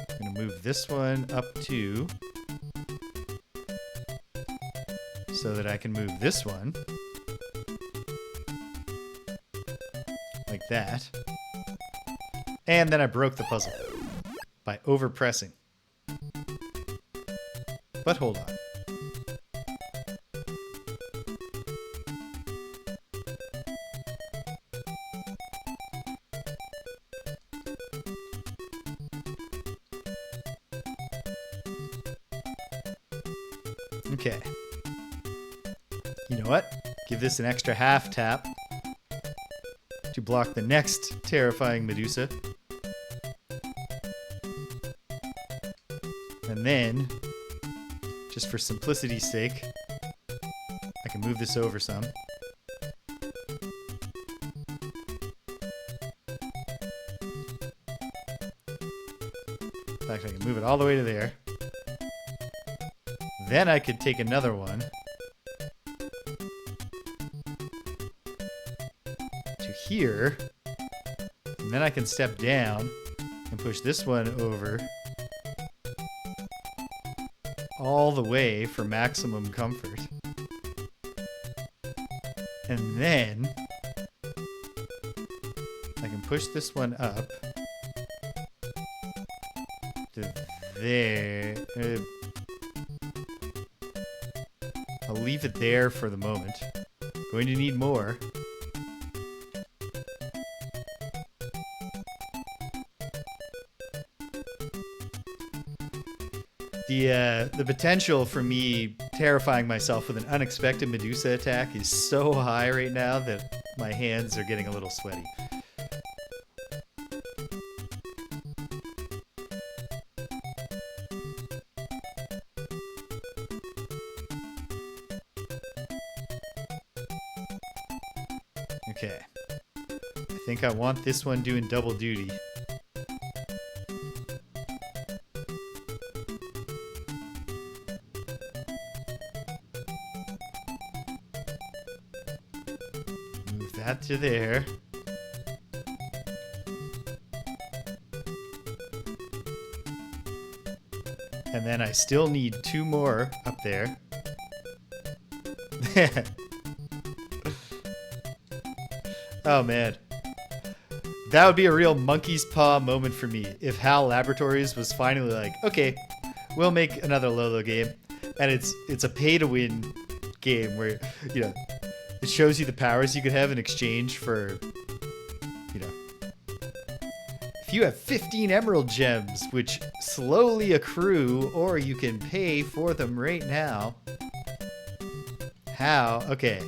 I'm gonna move this one up 2 so that I can move this one like that. And then I broke the puzzle by overpressing. But hold on. Okay. You know what? Give this an extra half tap to block the next terrifying Medusa. And then, just for simplicity's sake, I can move this over some. In fact, I can move it all the way to there. Then I could take another one to here And then I can step down and push this one over all the way for maximum comfort. And then I can push this one up to there. I'll leave it there for the moment. Going to need more. The potential for me terrifying myself with an unexpected Medusa attack is so high right now that my hands are getting a little sweaty. Okay. I think I want this one doing double duty. Move that to there. And then I still need 2 more up there. Oh man. That would be a real monkey's paw moment for me if HAL Laboratories was finally like, okay, we'll make another Lolo game. And it's a pay-to-win game where, you know, it shows you the powers you could have in exchange for, you know, if you have 15 emerald gems, which slowly accrue, or you can pay for them right now. How? Okay.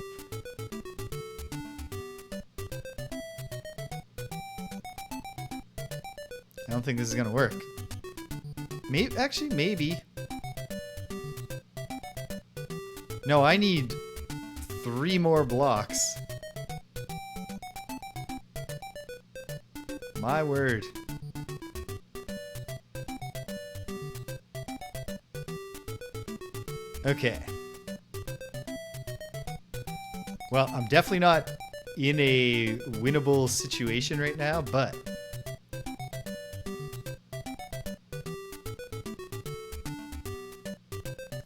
I don't think this is gonna work. Maybe, actually, maybe. No, I need 3 more blocks. My word. Okay. Well, I'm definitely not in a winnable situation right now, but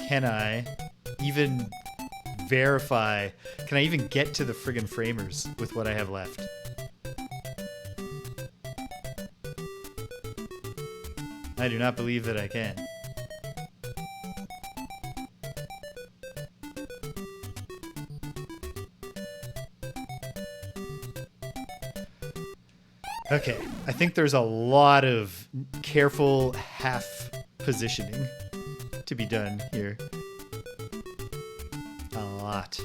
can I even verify? Can I even get to the friggin' framers with what I have left? I do not believe that I can. Okay, I think there's a lot of careful half positioning to be done here. A lot.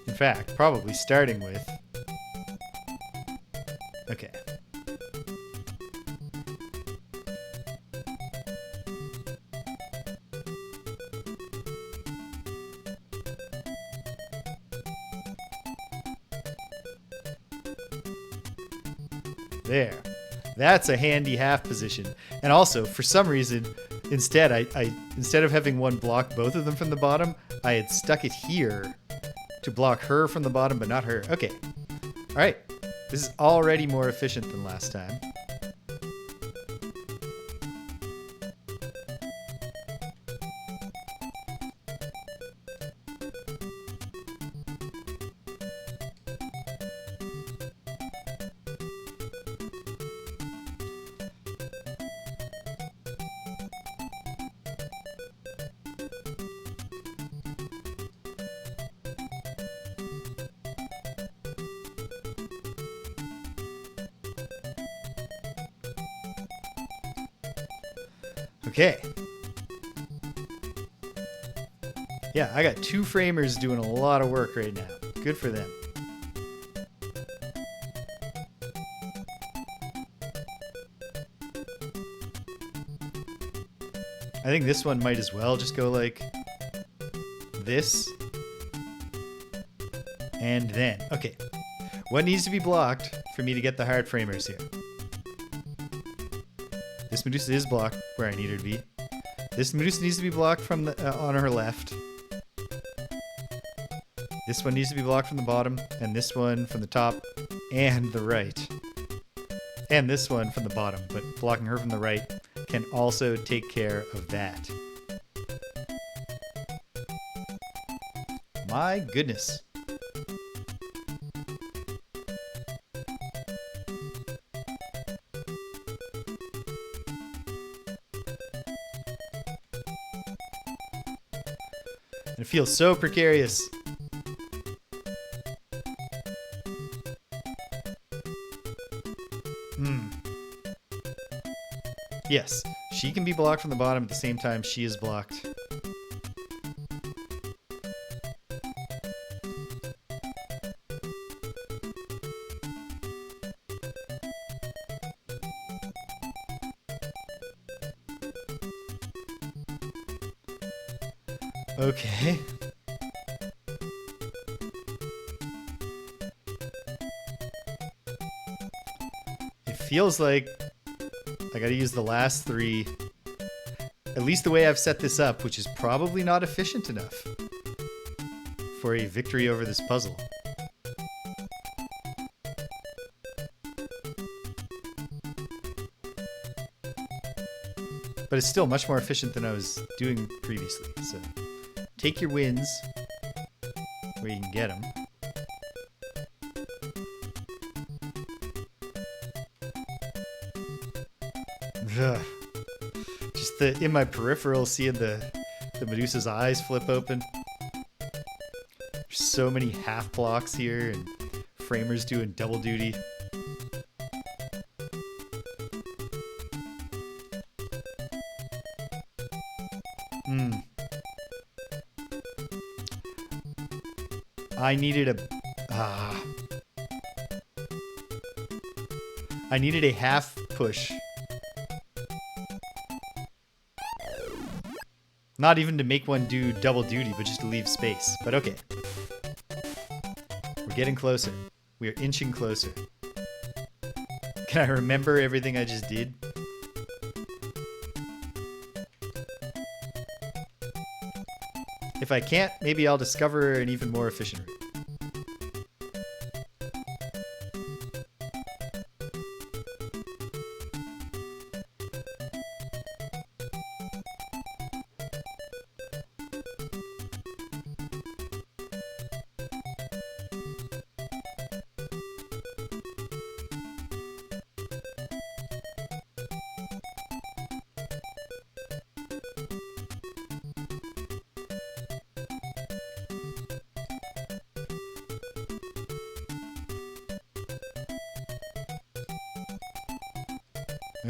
In fact, probably starting with... Okay. There. That's a handy half position. And also, for some reason, instead, I instead of having one block both of them from the bottom, I had stuck it here to block her from the bottom, but not her. Okay. All right. This is already more efficient than last time. Okay. Yeah, I got 2 framers doing a lot of work right now. Good for them. I think this one might as well just go like this. And then, okay. What needs to be blocked for me to get the hard framers here? This Medusa is blocked where I need her to be. This Medusa needs to be blocked from the on her left. This one needs to be blocked from the bottom, and this one from the top and the right. And this one from the bottom, but blocking her from the right can also take care of that. My goodness. It feels so precarious. Yes, she can be blocked from the bottom at the same time she is blocked. Okay. It feels like I gotta use the last three, at least the way I've set this up, which is probably not efficient enough for a victory over this puzzle. But it's still much more efficient than I was doing previously, so take your wins where you can get them. Ugh. Just in my peripheral, seeing the Medusa's eyes flip open. There's so many half blocks here, and framers doing double duty. I needed a half push. Not even to make one do double duty, but just to leave space. But okay. We're getting closer. We are inching closer. Can I remember everything I just did? If I can't, maybe I'll discover an even more efficient route.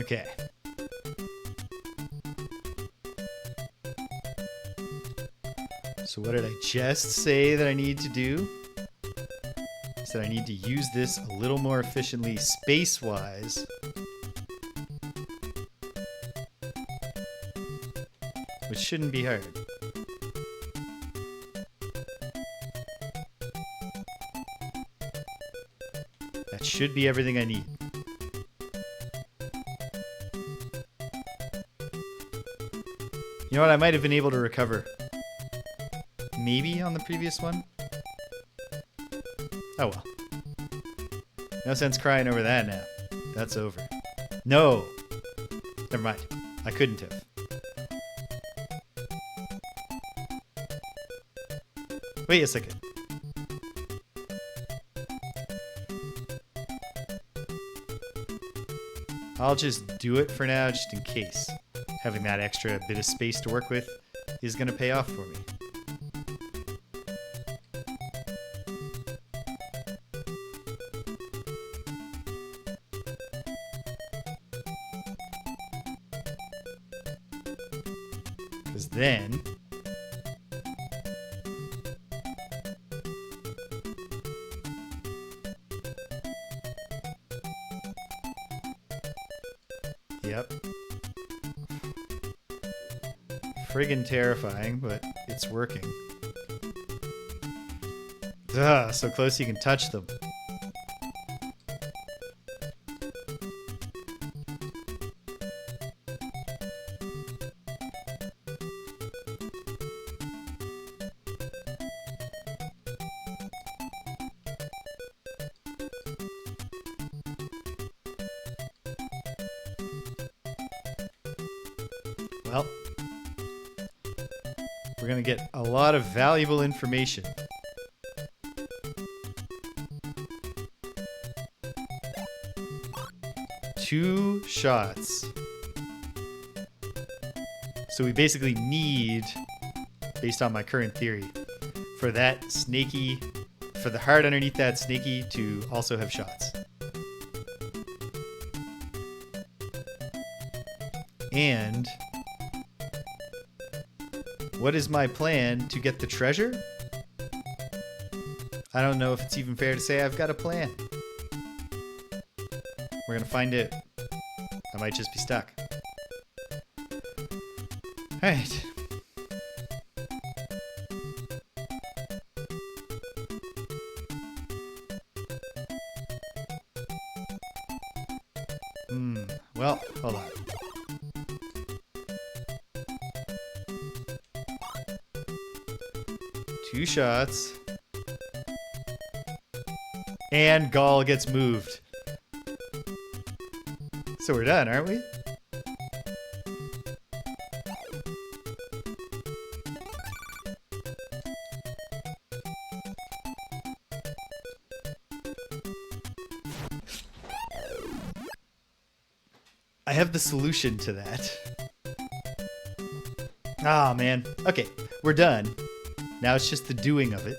Okay. So what did I just say that I need to do? I said I need to use this a little more efficiently space-wise. Which shouldn't be hard. That should be everything I need. You know what? I might have been able to recover. Maybe on the previous one? Oh well. No sense crying over that now. That's over. No! Never mind. I couldn't have. Wait a second. I'll just do it for now, just in case. Having that extra bit of space to work with is going to pay off for me. Because then... Yep. Friggin' terrifying, but it's working. Ugh, so close you can touch them. Well, we're going to get a lot of valuable information. Two shots. So we basically need, based on my current theory, for that snaky, for the heart underneath that snaky to also have shots. And what is my plan to get the treasure? I don't know if it's even fair to say I've got a plan. We're gonna find it. I might just be stuck. Alright. Well, hold on. Two shots. And Gall gets moved. So we're done, aren't we? I have the solution to that. Ah, man. Okay, we're done. Now it's just the doing of it.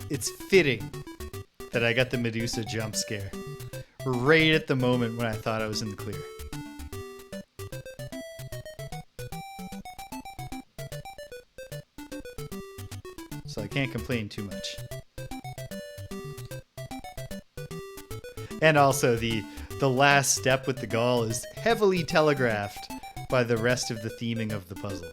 It's fitting that I got the Medusa jump scare right at the moment when I thought I was in the clear. So I can't complain too much. And also the last step with the Gall is heavily telegraphed by the rest of the theming of the puzzle.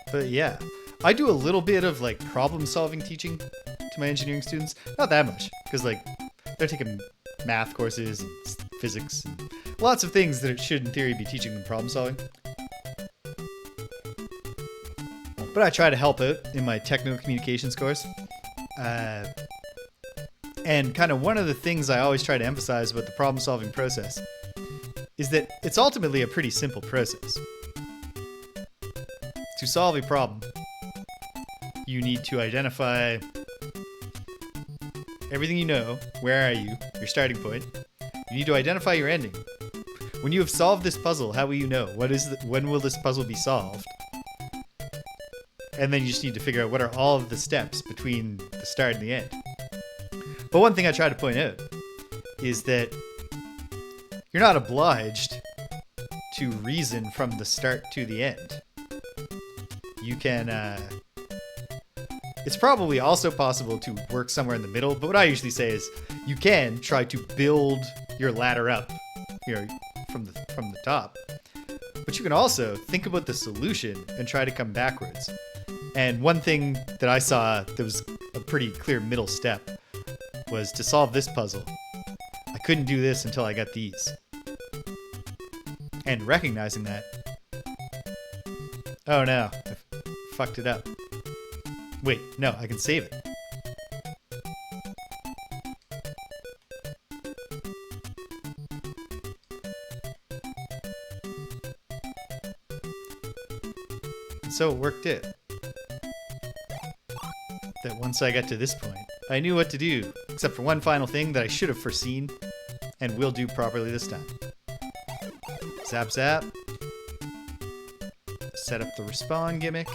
But yeah, I do a little bit of like problem solving teaching to my engineering students. Not that much, because like they're taking math courses and physics and lots of things that it should in theory be teaching them problem solving. But I try to help out in my technical communications course. And kind of one of the things I always try to emphasize about the problem solving process is that it's ultimately a pretty simple process. To solve a problem, you need to identify everything you know. Where are you? Your starting point. You need to identify your ending. When you have solved this puzzle, how will you know? When will this puzzle be solved? And then you just need to figure out what are all of the steps between the start and the end. But one thing I try to point out is that you're not obliged to reason from the start to the end. You can, it's probably also possible to work somewhere in the middle, but what I usually say is you can try to build your ladder up, from the top. But you can also think about the solution and try to come backwards. And one thing that I saw that was a pretty clear middle step was to solve this puzzle. I couldn't do this until I got these. And recognizing that, oh no, fucked it up. Wait, no, I can save it. And so it worked it. that once I got to this point, I knew what to do, except for one final thing that I should have foreseen and will do properly this time. Zap zap. Set up the respawn gimmick.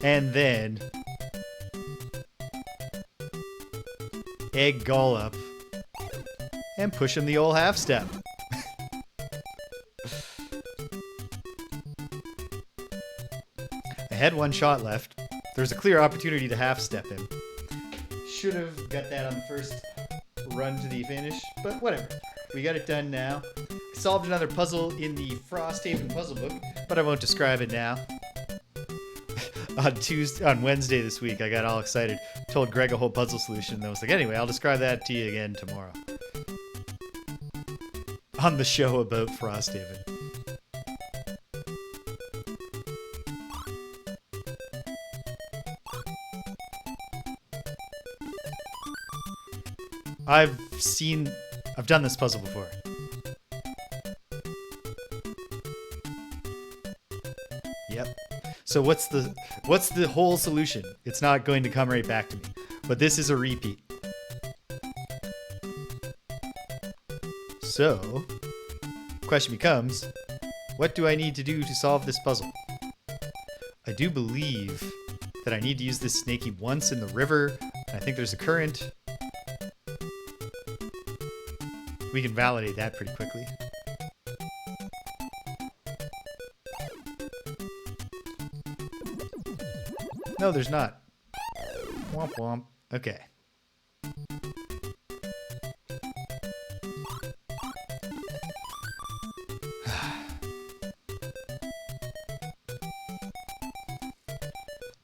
And then egg Gull up and push him the old half step. I had one shot left. There's a clear opportunity to half step him. Should have got that on the first run to the finish, but whatever. We got it done now. I solved another puzzle in the Frosthaven puzzle book, but I won't describe it now. On Wednesday this week, I got all excited, told Greg a whole puzzle solution, and I was like, anyway, I'll describe that to you again tomorrow. On the show about Frosthaven. I've done this puzzle before. Yep. So what's the whole solution? It's not going to come right back to me, but this is a repeat. So, the question becomes, what do I need to do to solve this puzzle? I do believe that I need to use this snaky once in the river, and I think there's a current. We can validate that pretty quickly. No, there's not. Womp womp. Okay.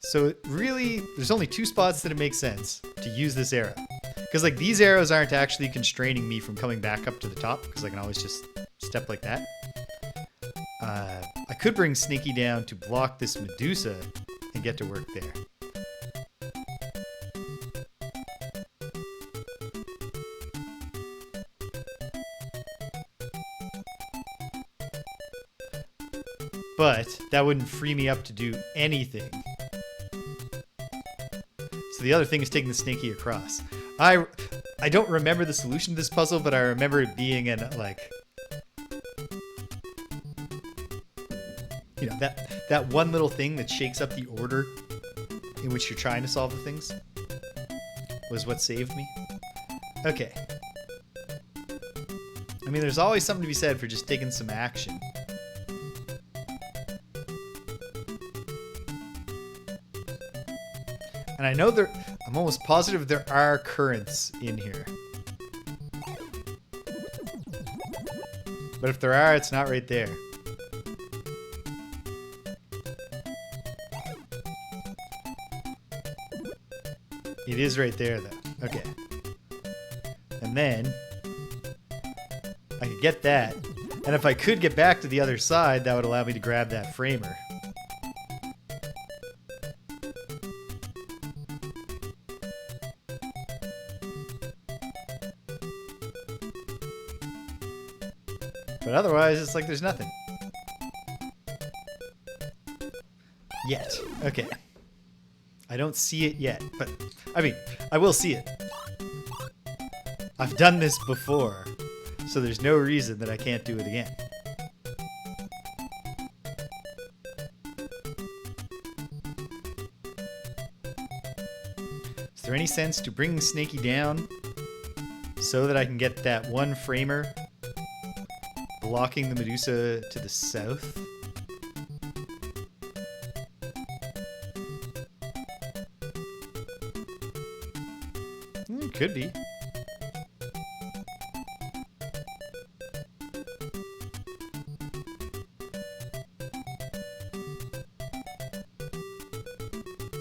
So really, there's only two spots that it makes sense to use this arrow. Because like these arrows aren't actually constraining me from coming back up to the top, because I can always just step like that. I could bring Sneaky down to block this Medusa and get to work there. But that wouldn't free me up to do anything. So the other thing is taking the Snaky across. I don't remember the solution to this puzzle, but I remember it being in like, you know, that one little thing that shakes up the order in which you're trying to solve the things was what saved me. Okay. I mean, there's always something to be said for just taking some action. And I know I'm almost positive there are currents in here. But if there are, it's not right there. It is right there, though. Okay. And then I could get that. And if I could get back to the other side, that would allow me to grab that framer. But otherwise, it's like there's nothing. Yet. Okay. I don't see it yet, but I mean, I will see it. I've done this before, so there's no reason that I can't do it again. Is there any sense to bringing Snaky down so that I can get that one framer blocking the Medusa to the south? It could be.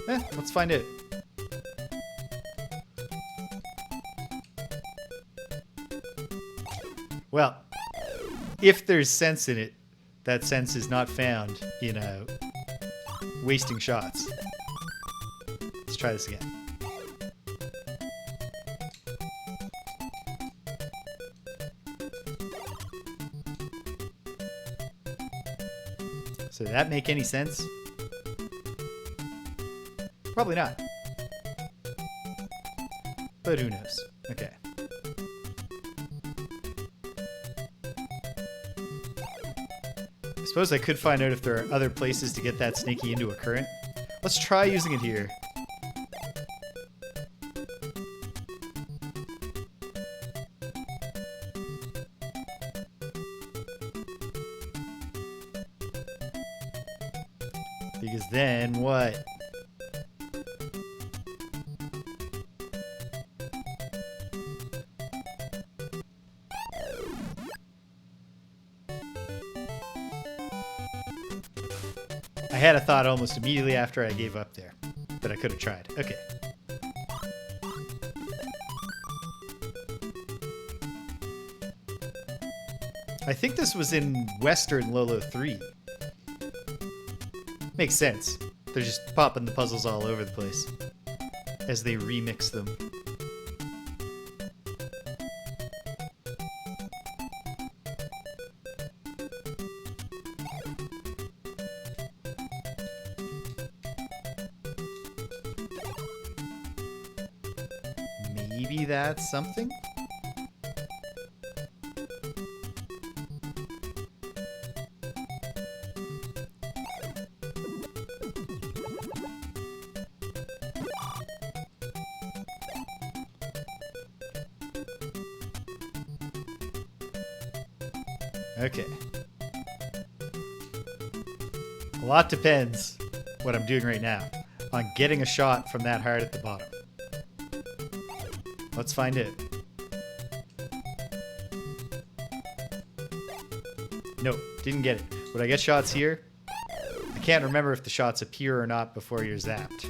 Let's find it. Well, if there's sense in it, that sense is not found in wasting shots. Let's try this again. So did that make any sense? Probably not. But who knows? Okay. I suppose I could find out if there are other places to get that snaky into a current. Let's try using it here. Because then what? I had a thought almost immediately after I gave up there, but I could have tried. Okay. I think this was in Western Lolo 3. Makes sense. They're just popping the puzzles all over the place as they remix them. Maybe that's something? Okay. A lot depends, what I'm doing right now, on getting a shot from that heart at the bottom. Let's find it. Nope, didn't get it. Would I get shots here? I can't remember if the shots appear or not before you're zapped.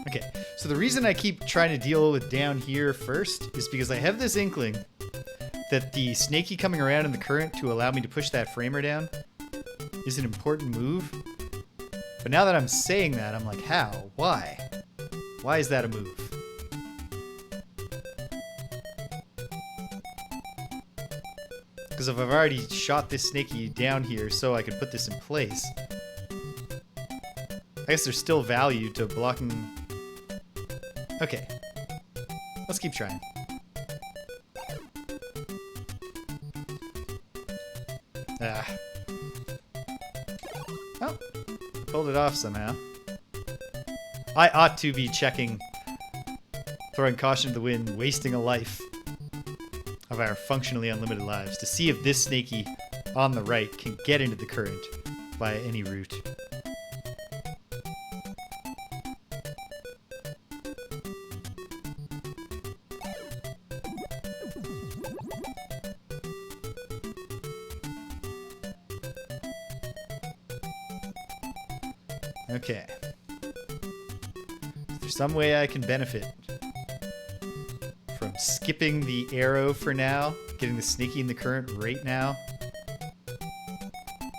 Okay, so the reason I keep trying to deal with down here first is because I have this inkling that the snaky coming around in the current to allow me to push that framer down is an important move. But now that I'm saying that, I'm like, how? Why? Why is that a move? Because if I've already shot this snaky down here so I could put this in place, I guess there's still value to blocking. Okay, let's keep trying. Oh, pulled it off somehow. I ought to be checking, throwing caution to the wind, wasting a life of our functionally unlimited lives to see if this snaky on the right can get into the current by any route. Okay. Is there some way I can benefit from skipping the arrow for now? Getting the sneaky in the current right now?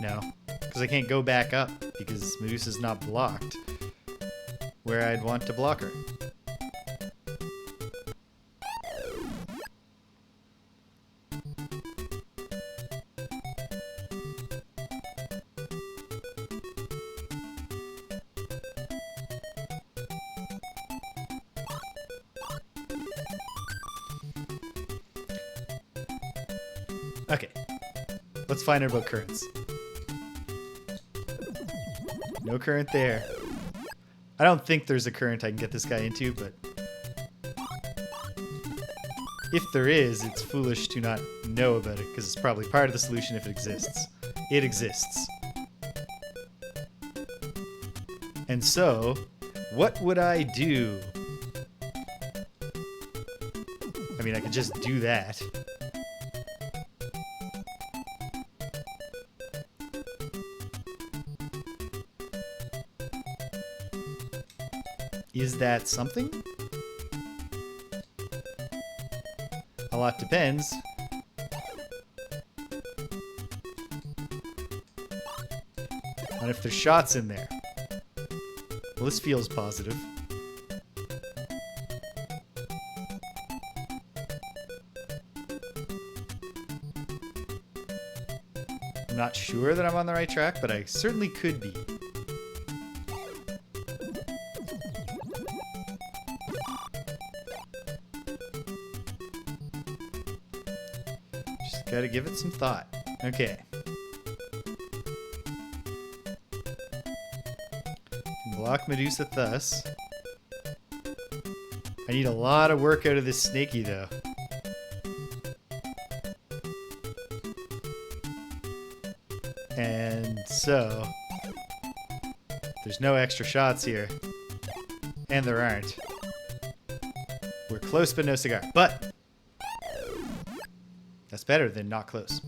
No. Because I can't go back up because Medusa's not blocked where I'd want to block her. Okay, let's find out about currents. No current there. I don't think there's a current I can get this guy into, but if there is, it's foolish to not know about it, because it's probably part of the solution if it exists. It exists. And so, what would I do I mean, I could just do that. Is that something? A lot depends. On if there's shots in there. Well, this feels positive. I'm not sure that I'm on the right track, but I certainly could be. Just gotta give it some thought. Okay. Block Medusa thus. I need a lot of work out of this snaky, though. And so, there's no extra shots here. And there aren't. We're close, but no cigar. But that's better than not close.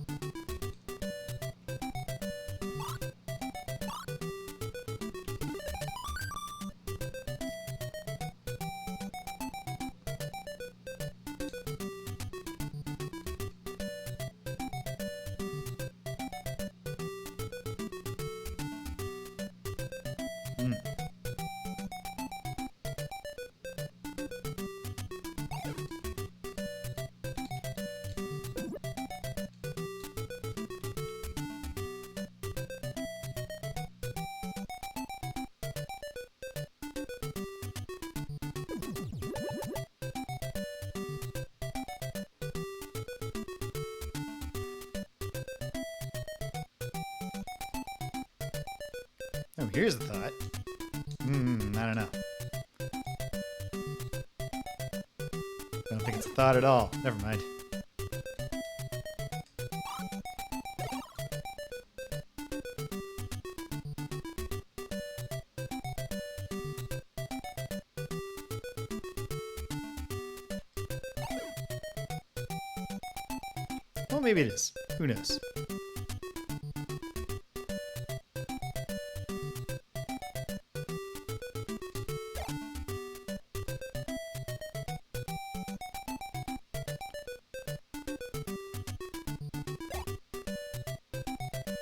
Oh, here's the thought. I don't know. I don't think it's a thought at all. Never mind. Well, maybe it is. Who knows?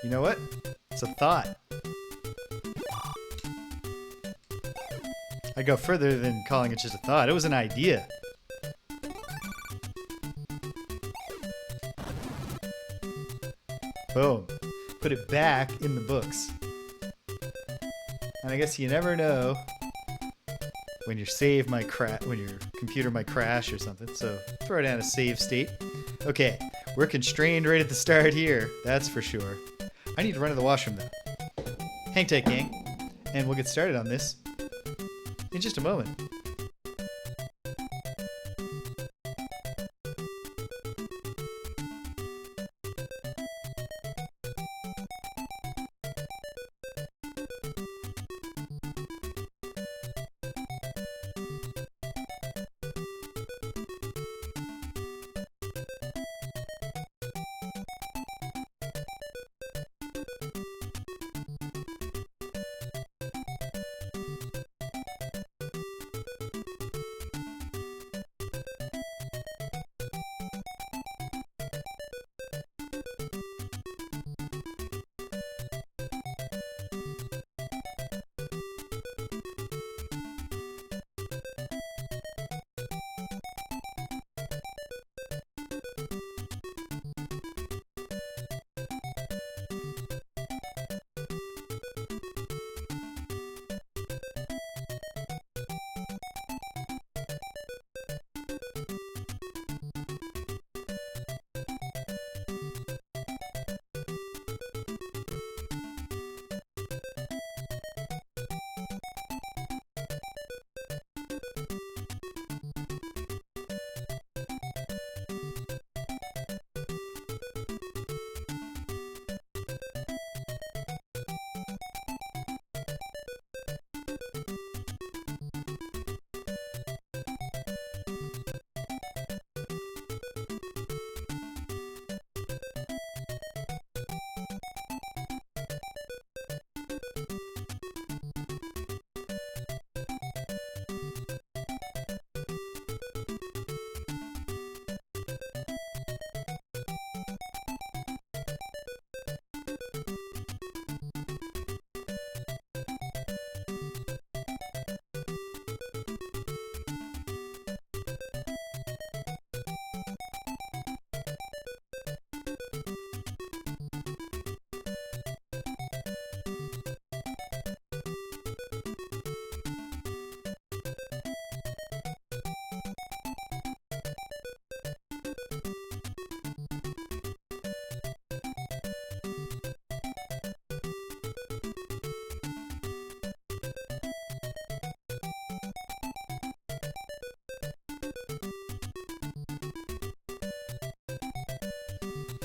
You know what? It's a thought. I'd go further than calling it just a thought. It was an idea. Boom. Put it back in the books. And I guess you never know when your when your computer might crash or something. So throw down a save state. Okay, we're constrained right at the start here. That's for sure. I need to run to the washroom though. Hang tight, gang. And we'll get started on this in just a moment.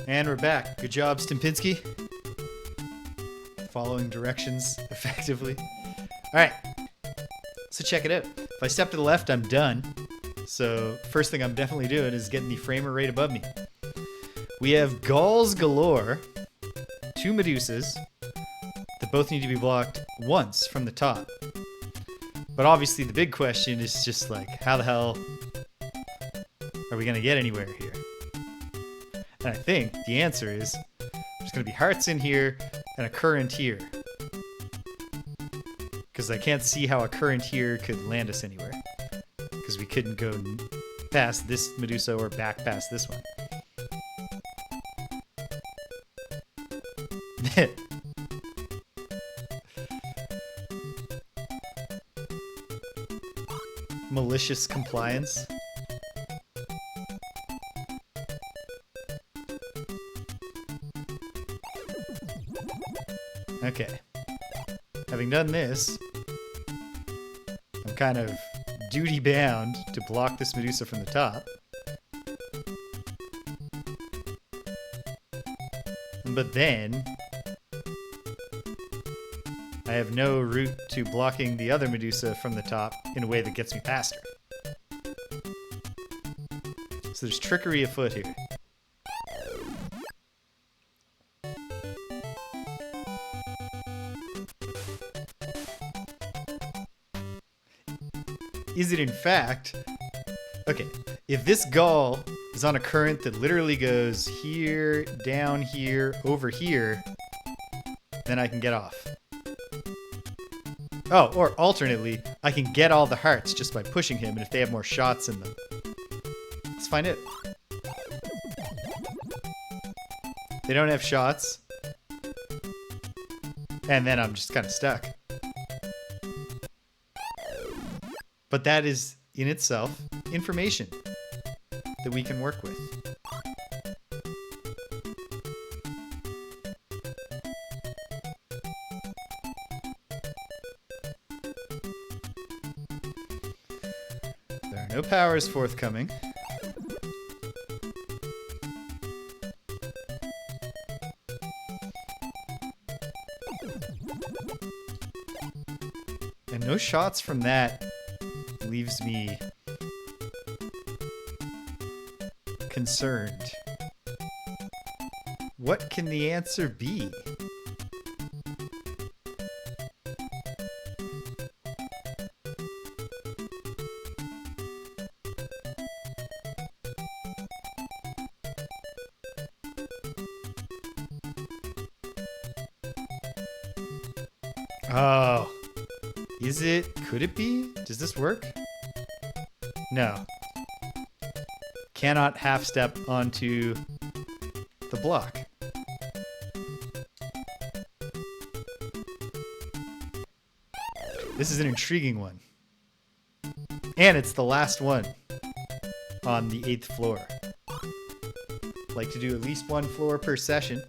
And we're back. Good job, Stimpinski. Following directions effectively. Alright. So check it out. If I step to the left, I'm done. So first thing I'm definitely doing is getting the framer right above me. We have Galls galore. 2 Medusas. That both need to be blocked once from the top. But obviously the big question is just like, how the hell are we going to get anywhere here? And I think the answer is there's going to be hearts in here and a current here. Because I can't see how a current here could land us anywhere. Because we couldn't go past this Medusa or back past this one. Malicious compliance. Okay. Having done this, I'm kind of duty bound to block this Medusa from the top. But then I have no route to blocking the other Medusa from the top in a way that gets me past her. So there's trickery afoot here. Is it in fact... Okay, if this Gall is on a current that literally goes here, down here, over here, then I can get off. Oh, or alternately, I can get all the hearts just by pushing him, and if they have more shots in them. Let's find it. They don't have shots. And then I'm just kind of stuck. But that is, in itself, information that we can work with. There are no powers forthcoming. And no shots from that leaves me concerned. What can the answer be? Oh. Is it? Could it be? Does this work? No. Cannot half step onto the block. This is an intriguing one. And it's the last one on the 8th floor. Like to do at least one floor per session.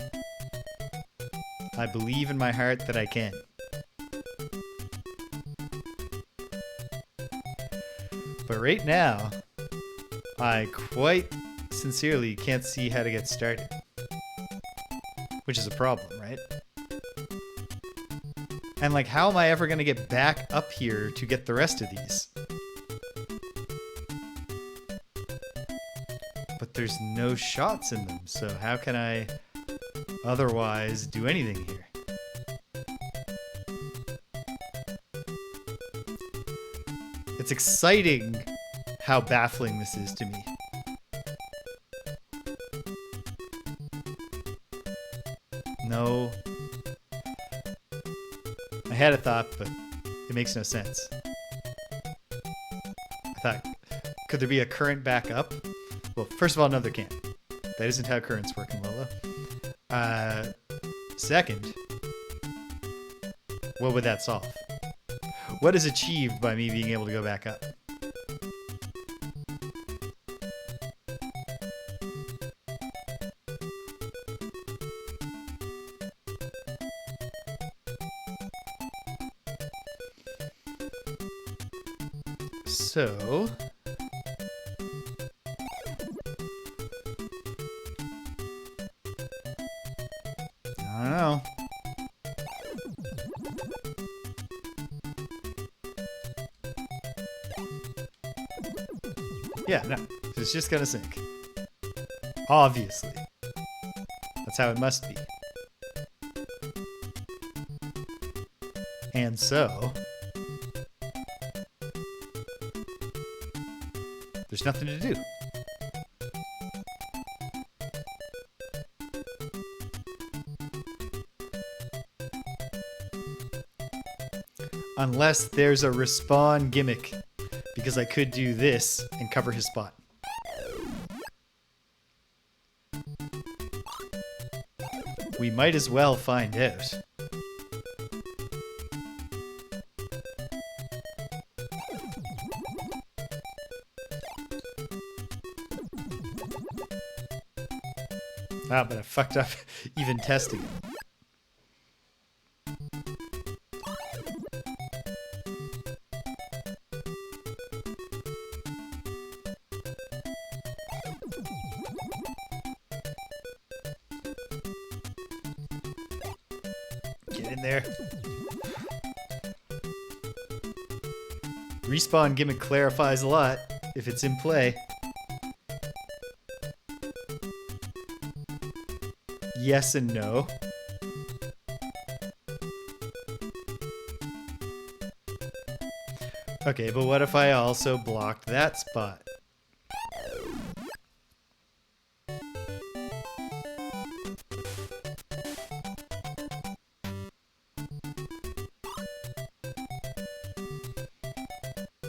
I believe in my heart that I can. But right now, I quite sincerely can't see how to get started. Which is a problem, right? And like, how am I ever going to get back up here to get the rest of these? But there's no shots in them, so how can I otherwise do anything here? It's exciting how baffling this is to me. No. I had a thought, but it makes no sense. I thought, could there be a current back up? Well, first of all, no, there can't. That isn't how currents work in Lolo. Second, what would that solve? What is achieved by me being able to go back up? So... Yeah, no. It's just gonna sink. Obviously. That's how it must be. And so... there's nothing to do. Unless there's a respawn gimmick, because I could do this and cover his spot. We might as well find out. Ah, but I fucked up even testing it. Get in there. Respawn gimmick clarifies a lot if it's in play. Yes and no. Okay, but what if I also blocked that spot?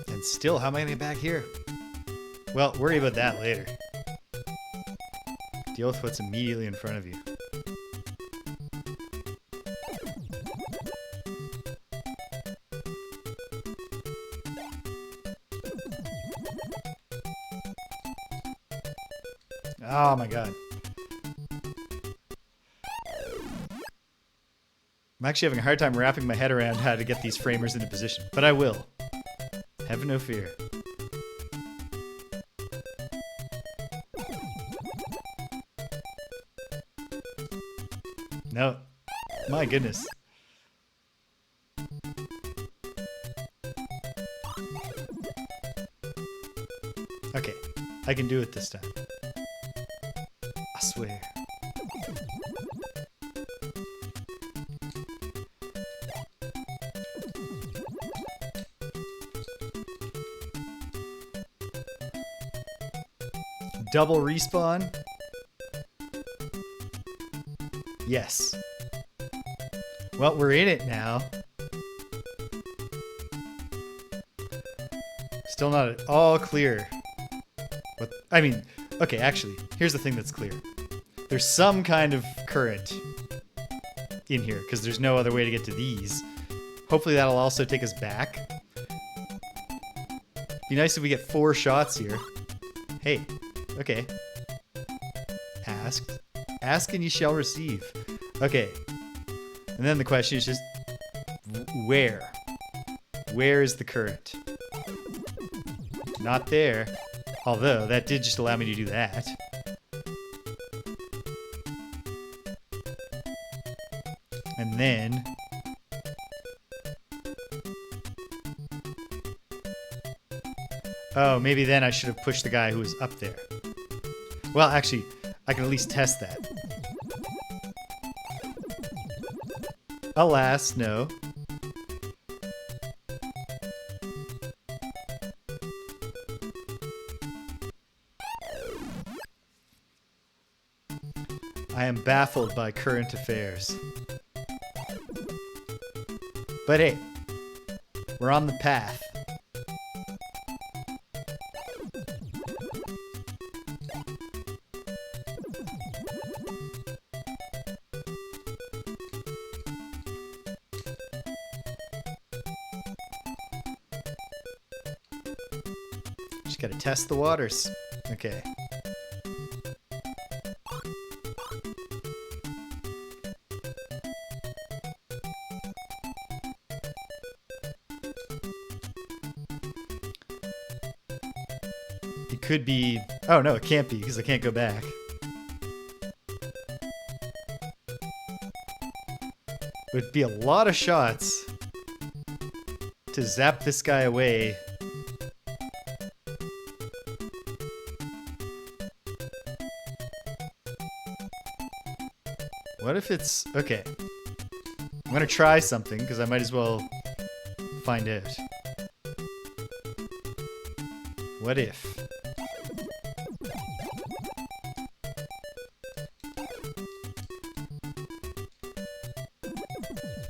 And still, how am I gonna get back here? Well, worry about that later. Deal with what's immediately in front of you. Oh my god. I'm actually having a hard time wrapping my head around how to get these framers into position, but I will. Have no fear. No. My goodness. Okay. I can do it this time. I swear. Double respawn? Yes. Well, we're in it now. Still not at all clear. What? I mean, okay, actually, here's the thing that's clear. There's some kind of current in here, because there's no other way to get to these. Hopefully that'll also take us back. Be nice if we get 4 shots here. Hey, okay. Asked. Ask and you shall receive. Okay. And then the question is just, where? Where is the current? Not there. Although, that did just allow me to do that. And then... oh, maybe then I should have pushed the guy who was up there. Well, actually, I can at least test that. Alas, no. I am baffled by current affairs. But hey, we're on the path. Just gotta test the waters. Okay. It could be... oh no, it can't be, because I can't go back. It would be a lot of shots to zap this guy away What if it's... Okay. I'm going to try something, because I might as well find out. What if...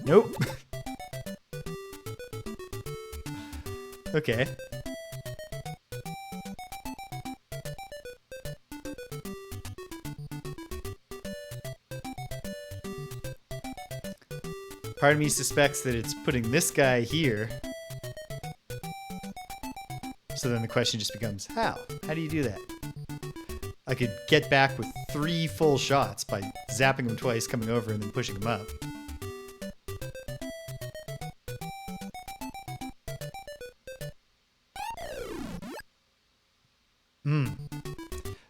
Nope. Okay. Part of me suspects that it's putting this guy here. So then the question just becomes, how? How do you do that? I could get back with 3 full shots by zapping him twice, coming over, and then pushing him up.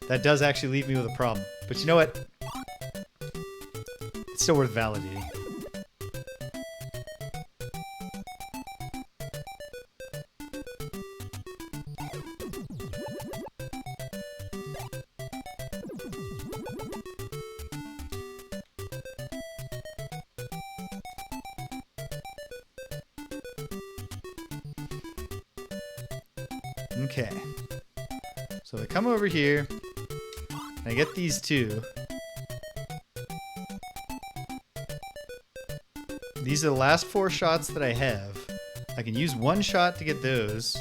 That does actually leave me with a problem. But you know what? It's still worth validating. Okay. So I come over here, and I get these 2. These are the last 4 shots that I have. I can use 1 shot to get those.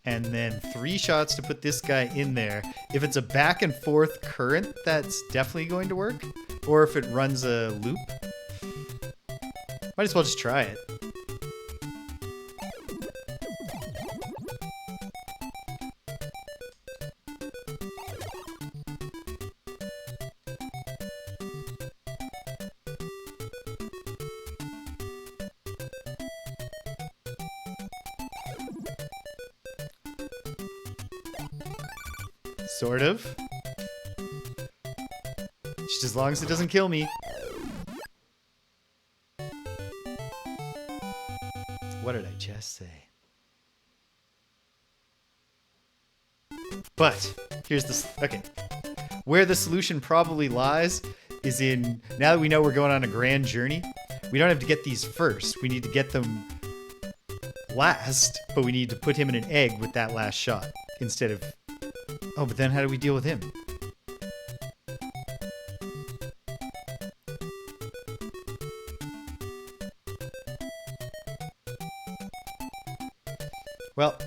And then 3 shots to put this guy in there. If it's a back and forth current, that's definitely going to work. Or if it runs a loop. Might as well just try it. Sort of. Just as long as it doesn't kill me. What did I just say? But, here's the... Okay. Where the solution probably lies is in... Now that we know we're going on a grand journey, we don't have to get these first. We need to get them last, but we need to put him in an egg with that last shot instead of... Oh, but then how do we deal with him? Well,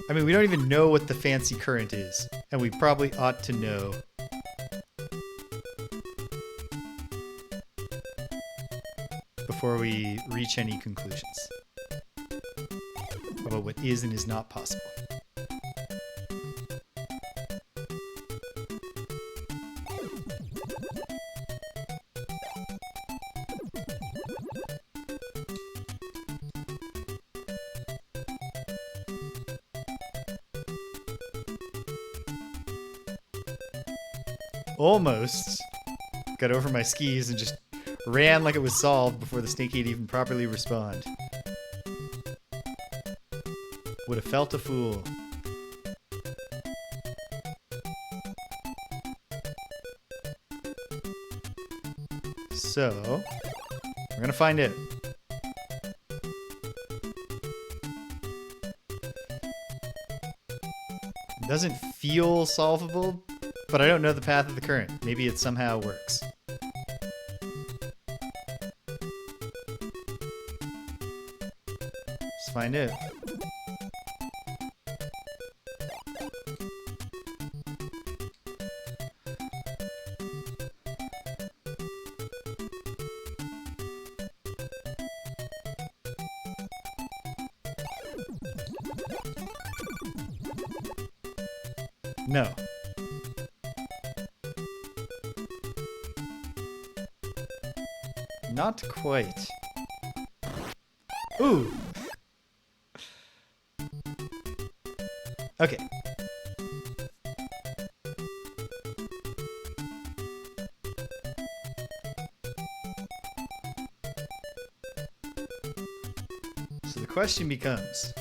I mean, we don't even know what the fancy current is, and we probably ought to know. Before we reach any conclusions about what is and is not possible. Almost got over my skis and just ran like it was solved before the snake he'd even properly respond. Would have felt a fool. So, we're gonna find it. It doesn't feel solvable, but I don't know the path of the current. Maybe it somehow works. Let's find out. No. Not quite. Ooh! Okay. So the question becomes...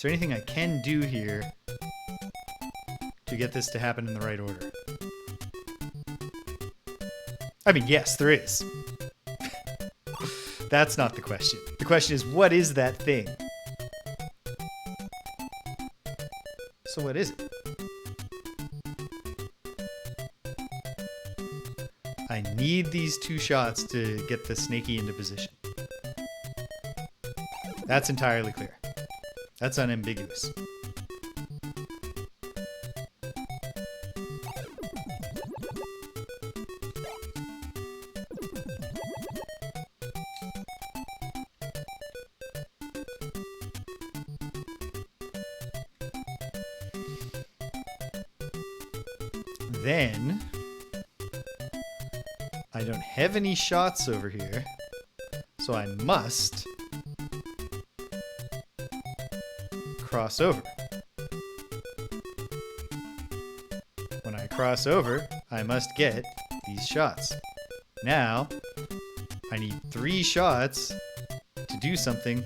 there anything I can do here to get this to happen in the right order? I mean, yes, there is. That's not the question. The question is, what is that thing? So what is it? I need these 2 shots to get the snaky into position. That's entirely clear. That's unambiguous. Then I don't have any shots over here, so I must cross over. When I cross over, I must get these shots. Now, I need 3 shots to do something.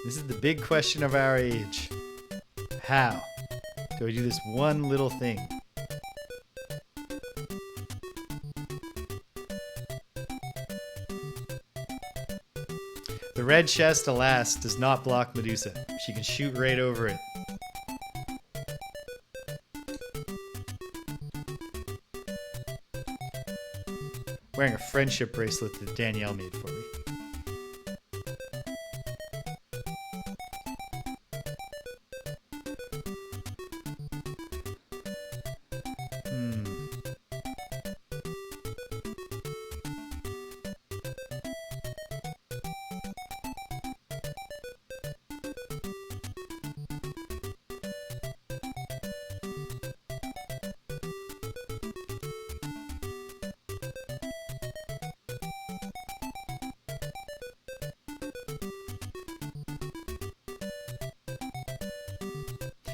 This is the big question of our age. How do I do this one little thing? The red chest, alas, does not block Medusa. She can shoot right over it. Wearing a friendship bracelet that Danielle made for me.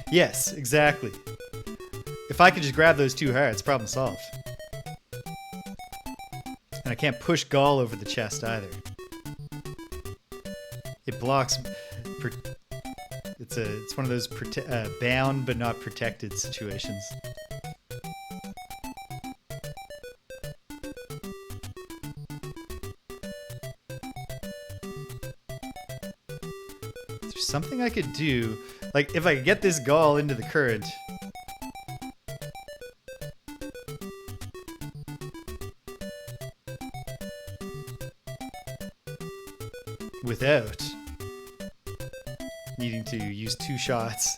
Yes, exactly. If I could just grab those 2 hearts, problem solved. And I can't push Gall over the chest either. It blocks. It's one of those bound but not protected situations. Is there something I could do? Like, if I could get this Gall into the current. Without needing to use 2 shots.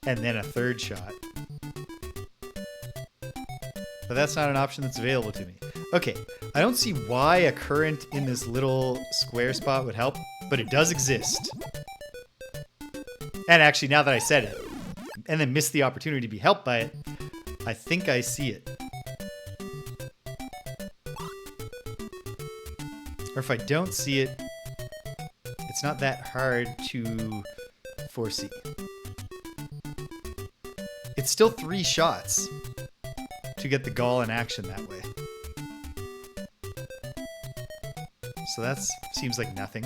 And then a 3rd shot. But that's not an option that's available to me. Okay, I don't see why a current in this little square spot would help, but it does exist. And actually, now that I said it, and then missed the opportunity to be helped by it, I think I see it. Or if I don't see it, it's not that hard to foresee. It's still 3 shots to get the Gall in action that way. So that seems like nothing.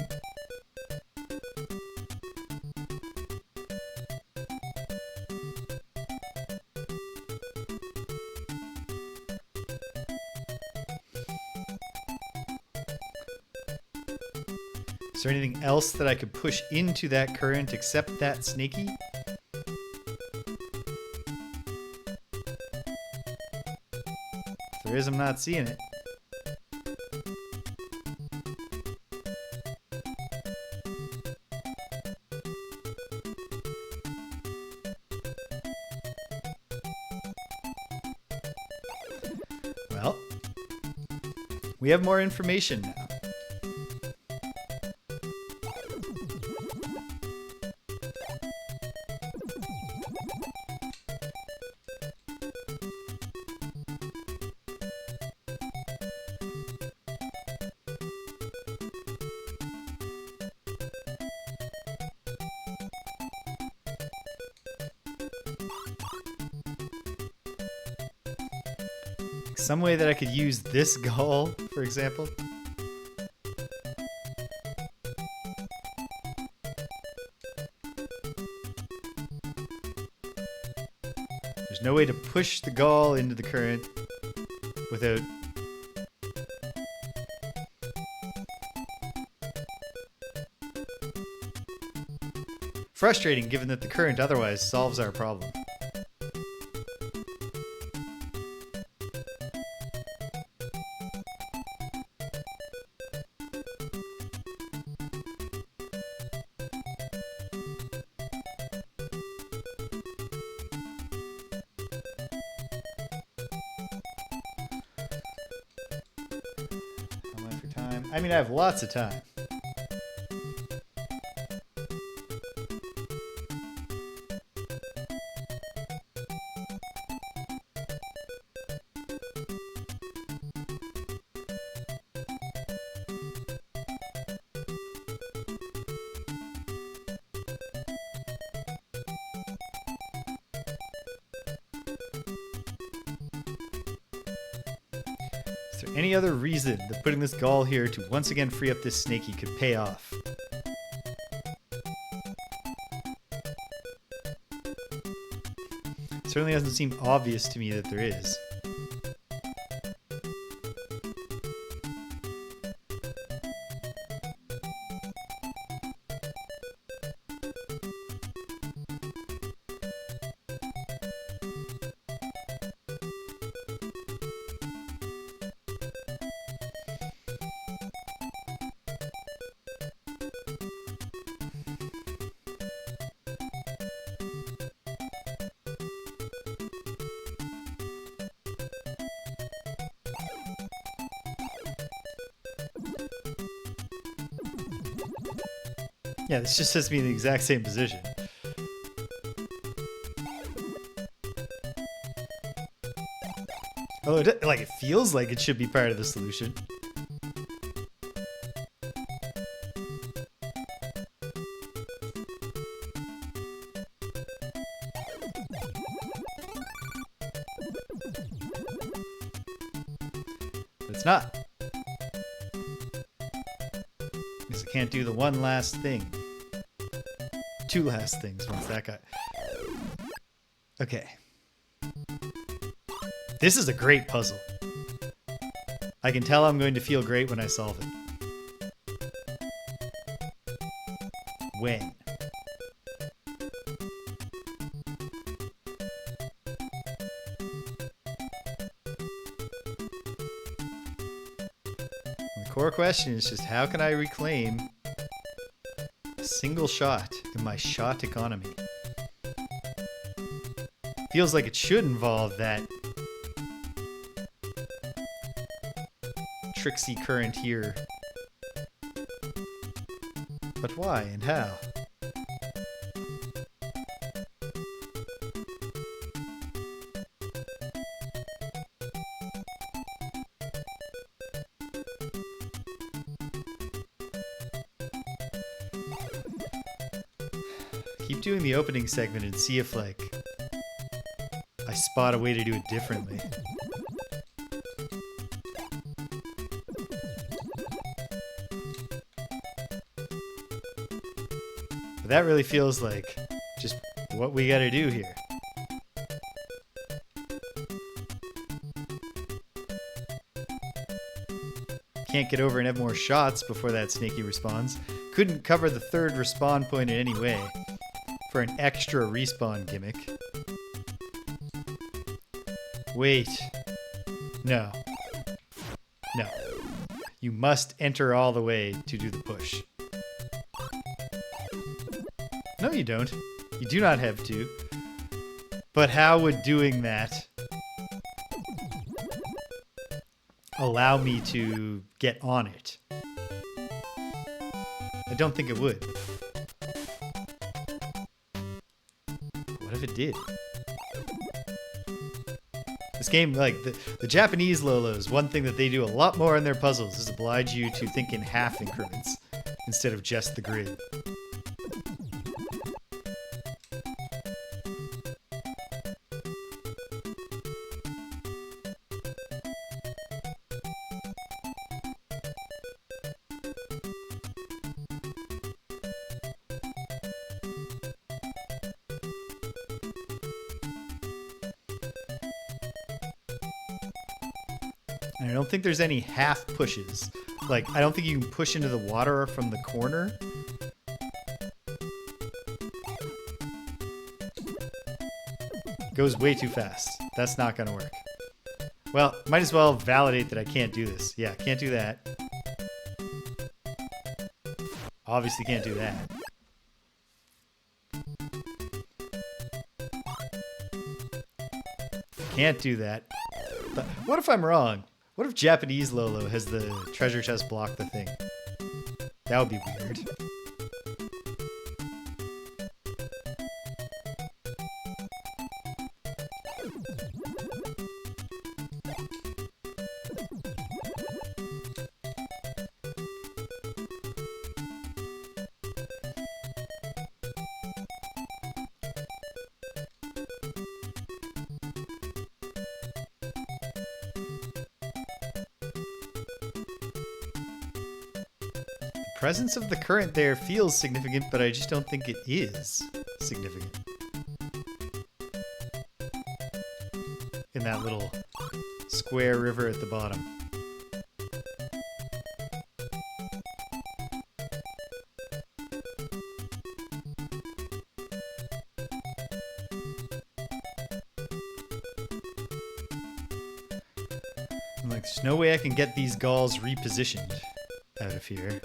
Is there anything else that I could push into that current except that snaky? If there is, I'm not seeing it. Well, we have more information now. Some way that I could use this gull, for example. There's no way to push the gull into the current without... Frustrating, given that the current otherwise solves our problem. I mean, I have lots of time. Is there any other reason that putting this gall here to once again free up this snaky could pay off? It certainly doesn't seem obvious to me that there is. Yeah, this just sets me in the exact same position. Although, it feels like it should be part of the solution. But it's not. Because I can't do the one last thing. Two last things once that got... Okay. This is a great puzzle. I can tell I'm going to feel great when I solve it. When? The core question is just how can I reclaim a single shot in my shot economy? Feels like it should involve that tricksy current here. But why and how? Keep doing the opening segment and see if, like, I spot a way to do it differently. But that really feels like just what we gotta do here. Can't get over and have more shots before that snaky responds. Couldn't cover the third respawn point in any way for an extra respawn gimmick. Wait. No. No. You must enter all the way to do the push. No, you don't. You do not have to. But how would doing that allow me to get on it. I don't think it would. What if it did? This game, like the Japanese Lolos, one thing that they do a lot more in their puzzles is oblige you to think in half increments instead of just the grid. And I don't think there's any half pushes. Like, I don't think you can push into the water from the corner. Goes way too fast. That's not gonna work. Well, might as well validate that I can't do this. Yeah, can't do that. Obviously can't do that. Can't do that. But what if I'm wrong? What if Japanese Lolo has the treasure chest block the thing? That would be weird. The presence of the current there feels significant, but I just don't think it is significant. In that little square river at the bottom. I'm like, there's no way I can get these galls repositioned out of here.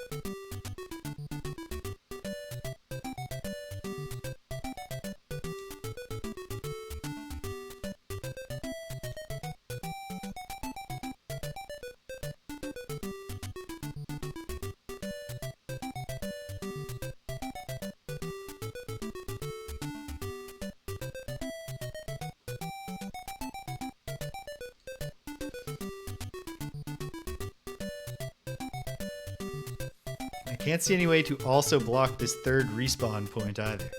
Can't see any way to also block this third respawn point either.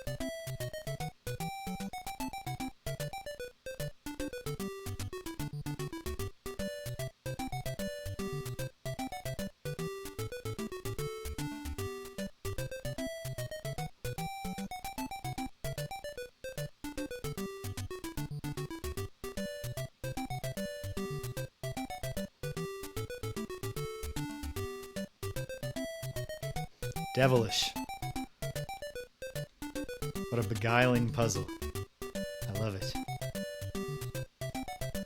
Devilish. What a beguiling puzzle. I love it.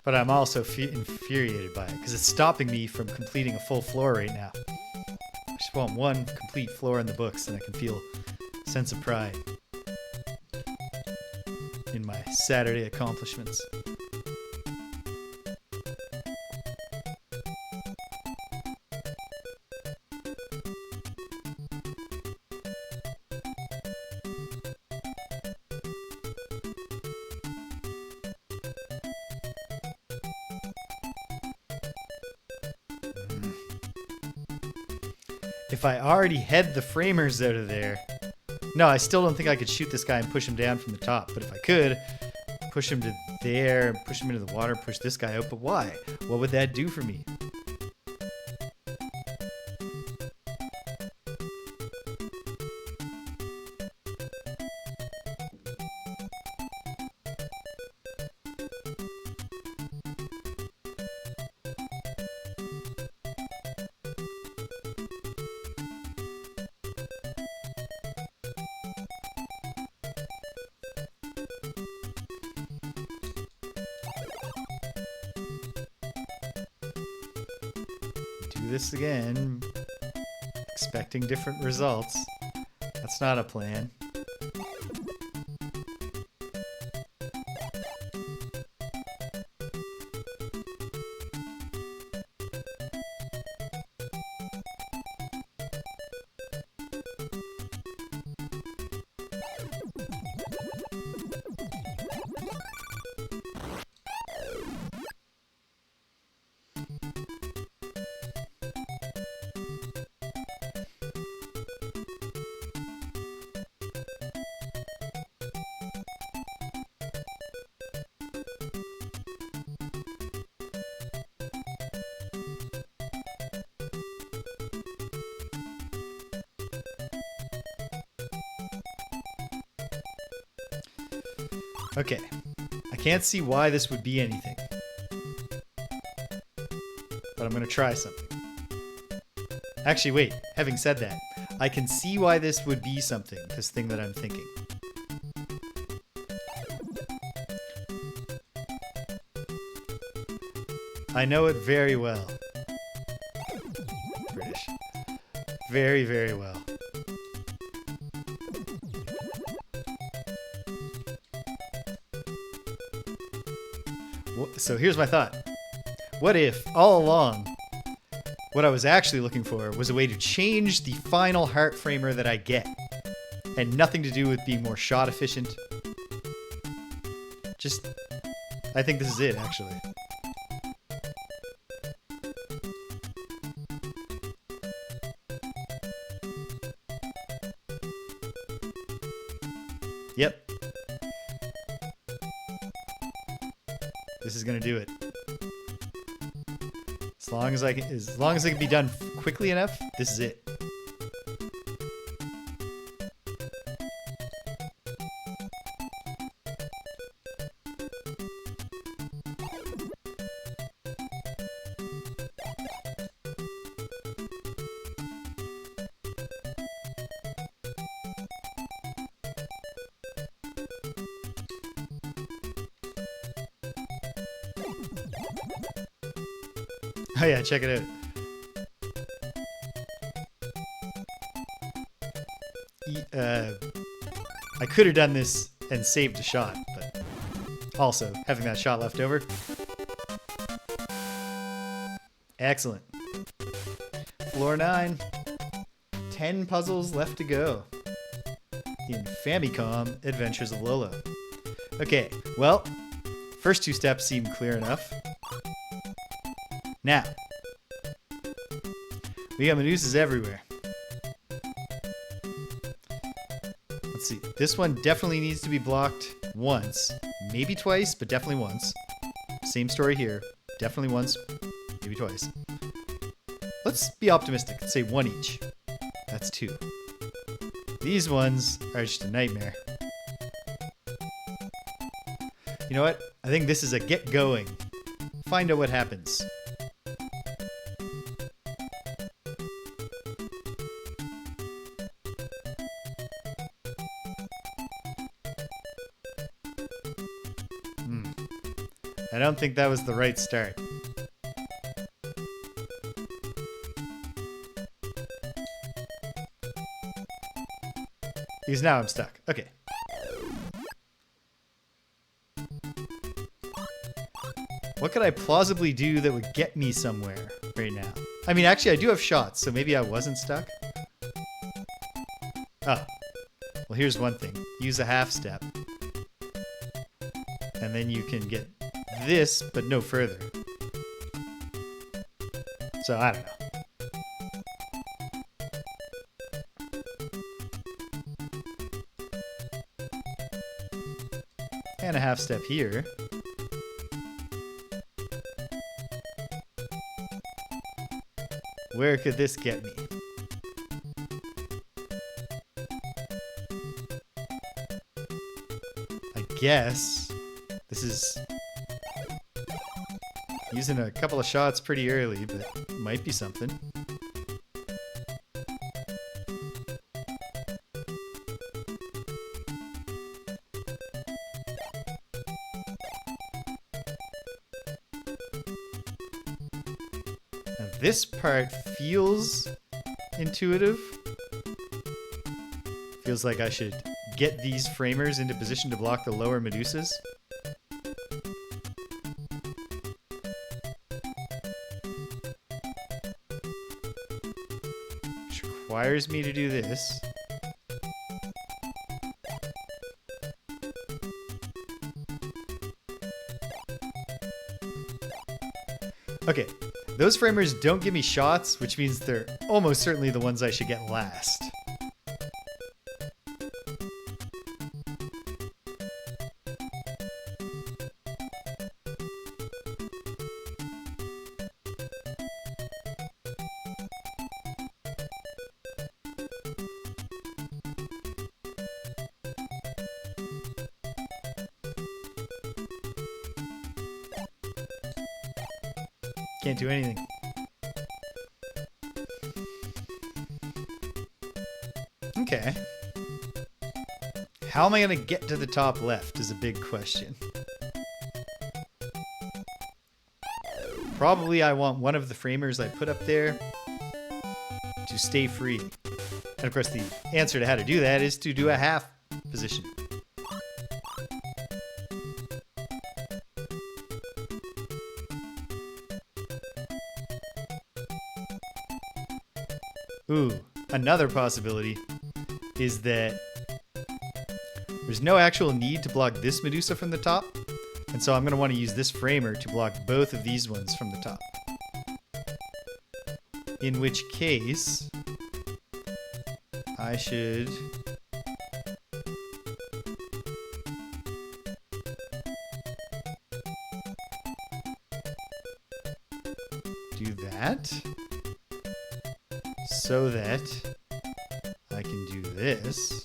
But I'm also infuriated by it, because it's stopping me from completing a full floor right now. I just want one complete floor in the books, and I can feel a sense of pride in my Saturday accomplishments. If I already had the framers out of there... No, I still don't think I could shoot this guy and push him down from the top. But if I could, push him to there, push him into the water, push this guy out. But why? What would that do for me? This again, expecting different results. That's not a plan. Okay. I can't see why this would be anything. But I'm going to try something. Actually, wait. Having said that, I can see why this would be something, this thing that I'm thinking. I know it very well. British. Very, very well. So here's my thought. What if, all along, what I was actually looking for was a way to change the final heart framer that I get, and nothing to do with being more shot efficient? Just, I think this is it, actually. Yep. This is gonna do it. As long as it can be done quickly enough, this is it. Oh yeah, check it out. I could have done this and saved a shot, but also having that shot left over. Excellent. Floor 9. 10 puzzles left to go in Famicom Adventures of Lolo. Okay, well, first 2 steps seem clear enough. Now, we got Medusas everywhere. Let's see. This one definitely needs to be blocked once. Maybe twice, but definitely once. Same story here. Definitely once, maybe twice. Let's be optimistic and say 1 each. That's 2. These ones are just a nightmare. You know what? I think this is a get going. Find out what happens. I don't think that was the right start. Because now I'm stuck. Okay. What could I plausibly do that would get me somewhere right now? I mean, actually, I do have shots, so maybe I wasn't stuck. Oh. Well, here's one thing. Use a half step. And then you can get this, but no further. So, I don't know. And a half step here. Where could this get me? I guess this is using a couple of shots pretty early, but might be something. Now this part feels intuitive. Feels like I should get these framers into position to block the lower Medusas. Requires me to do this. Okay, those framers don't give me shots, which means they're almost certainly the ones I should get last. Can't do anything. Okay. How am I going to get to the top left is a big question. Probably I want one of the framers I put up there to stay free. And of course the answer to how to do that is to do a half position. Ooh, another possibility is that there's no actual need to block this Medusa from the top, and so I'm going to want to use this framer to block both of these ones from the top. In which case, I should do that so that I can do this.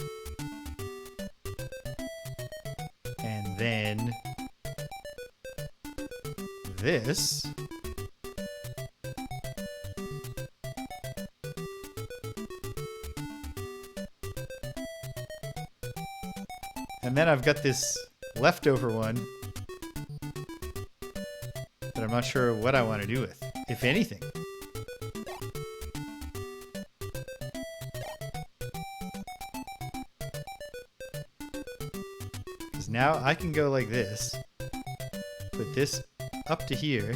And then this. And then I've got this leftover one that I'm not sure what I want to do with, if anything. Because now I can go like this, put this up to here,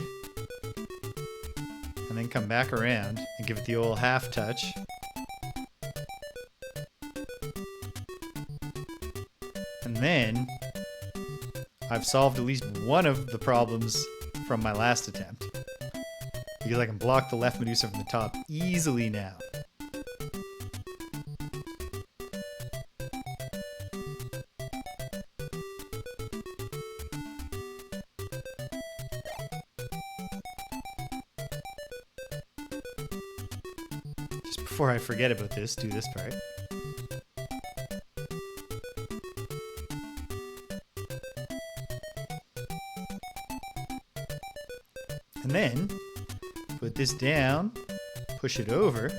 and then come back around and give it the old half touch. And then I've solved at least one of the problems from my last attempt, because I can block the left Medusa from the top easily now. Just before I forget about this, do this part. And then put this down, push it over.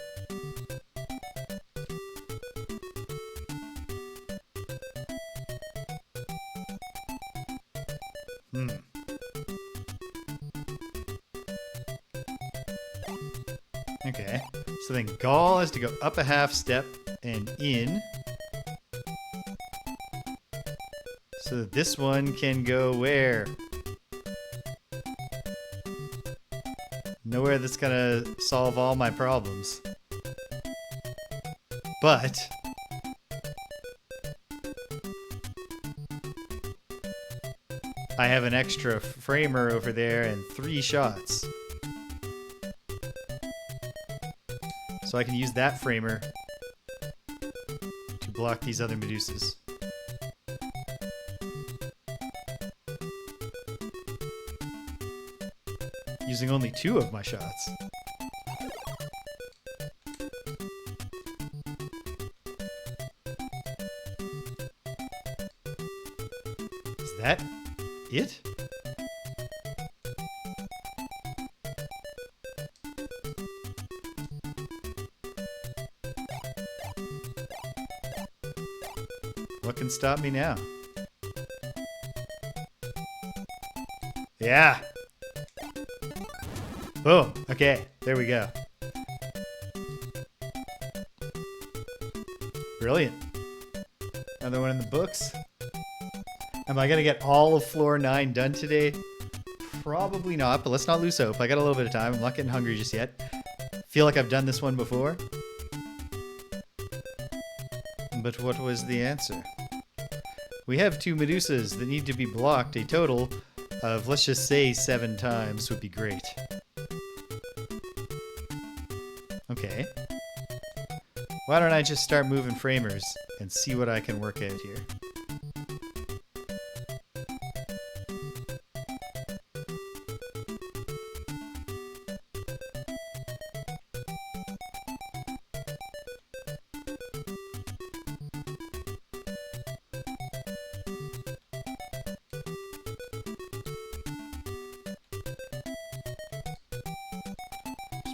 Okay, so then Gaul has to go up a half step and in, so that this one can go where? Nowhere that's gonna solve all my problems. But I have an extra framer over there and 3 shots. So I can use that framer to block these other Medusas. Using only 2 of my shots. Is that it? What can stop me now? Yeah! Boom. Okay, there we go. Brilliant. Another one in the books. Am I going to get all of floor 9 done today? Probably not, but let's not lose hope. I got a little bit of time. I'm not getting hungry just yet. Feel like I've done this one before. But what was the answer? We have 2 Medusas that need to be blocked. A total of, let's just say, 7 times would be great. Okay. Why don't I just start moving framers and see what I can work out here?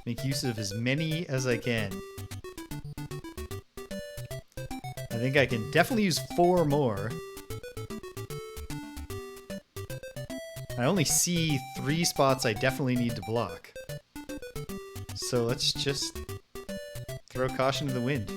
Make use of as many as I can. I think I can definitely use 4 more. I only see 3 spots I definitely need to block. So let's just throw caution to the wind.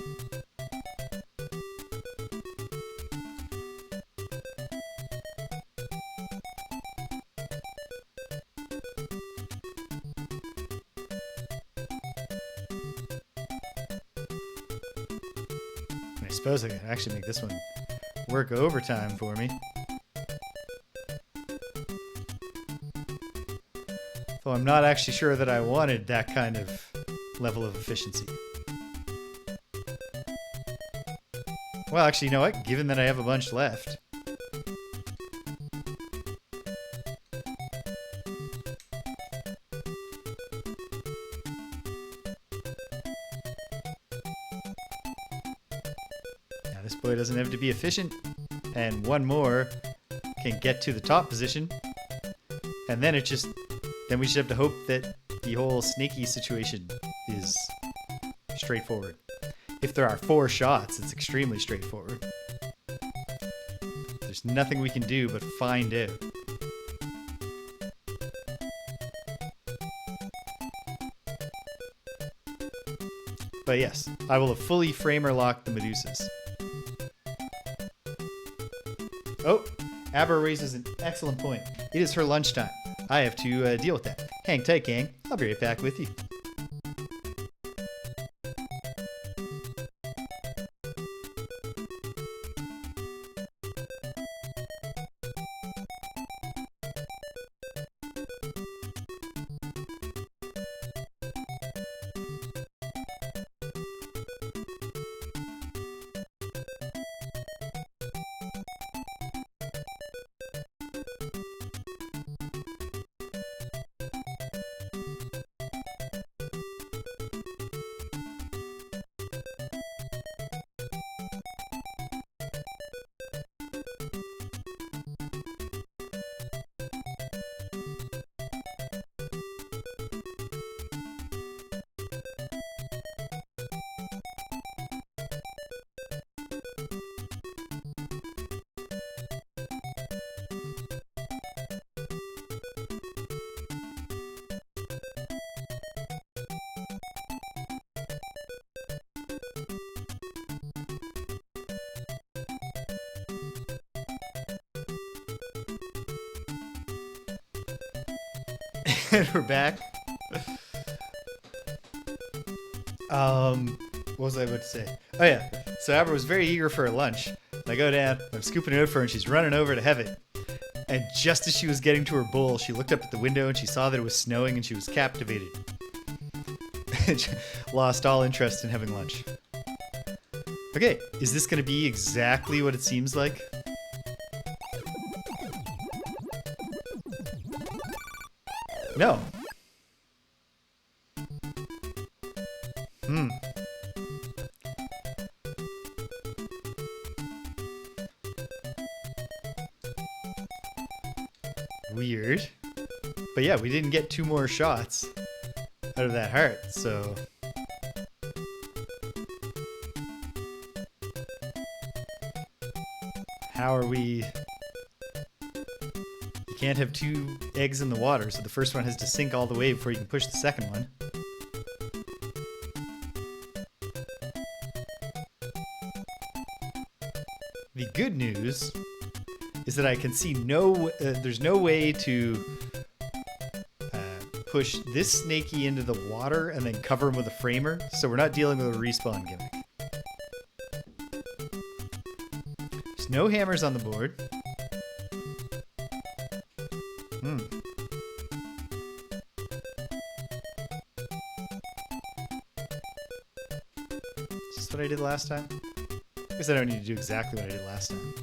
I suppose I can actually make this one work overtime for me. Though I'm not actually sure that I wanted that kind of level of efficiency. Well, actually, you know what? Given that I have a bunch left. Now, this boy doesn't have to be efficient. And 1 more can get to the top position. And then then we just have to hope that the whole snaky situation is straightforward. If there are 4 shots, it's extremely straightforward. There's nothing we can do but find out. But yes, I will have fully framer locked the Medusas. Oh, Aber raises an excellent point. It is her lunchtime. I have to deal with that. Hang tight, gang. I'll be right back with you. And we're back. What was I about to say? Oh yeah, so Aber was very eager for her lunch. I go down, I'm scooping it out for her, and she's running over to have it. And just as she was getting to her bowl, she looked up at the window and she saw that it was snowing and she was captivated. Lost all interest in having lunch. Okay, is this going to be exactly what it seems like? No. Weird. But yeah, we didn't get 2 more shots out of that heart, so... How are we... You can't have 2 eggs in the water, so the first one has to sink all the way before you can push the second one. The good news is that I can see there's no way to push this snaky into the water and then cover him with a framer, so we're not dealing with a respawn gimmick. There's no hammers on the board. Is this what I did last time? I guess I don't need to do exactly what I did last time.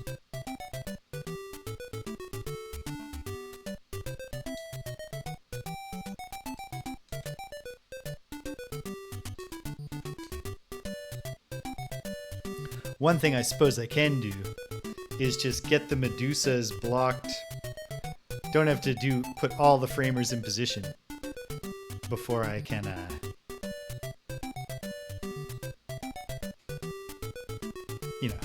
One thing I suppose I can do is just get the Medusas blocked. Don't have to put all the framers in position before I can you know,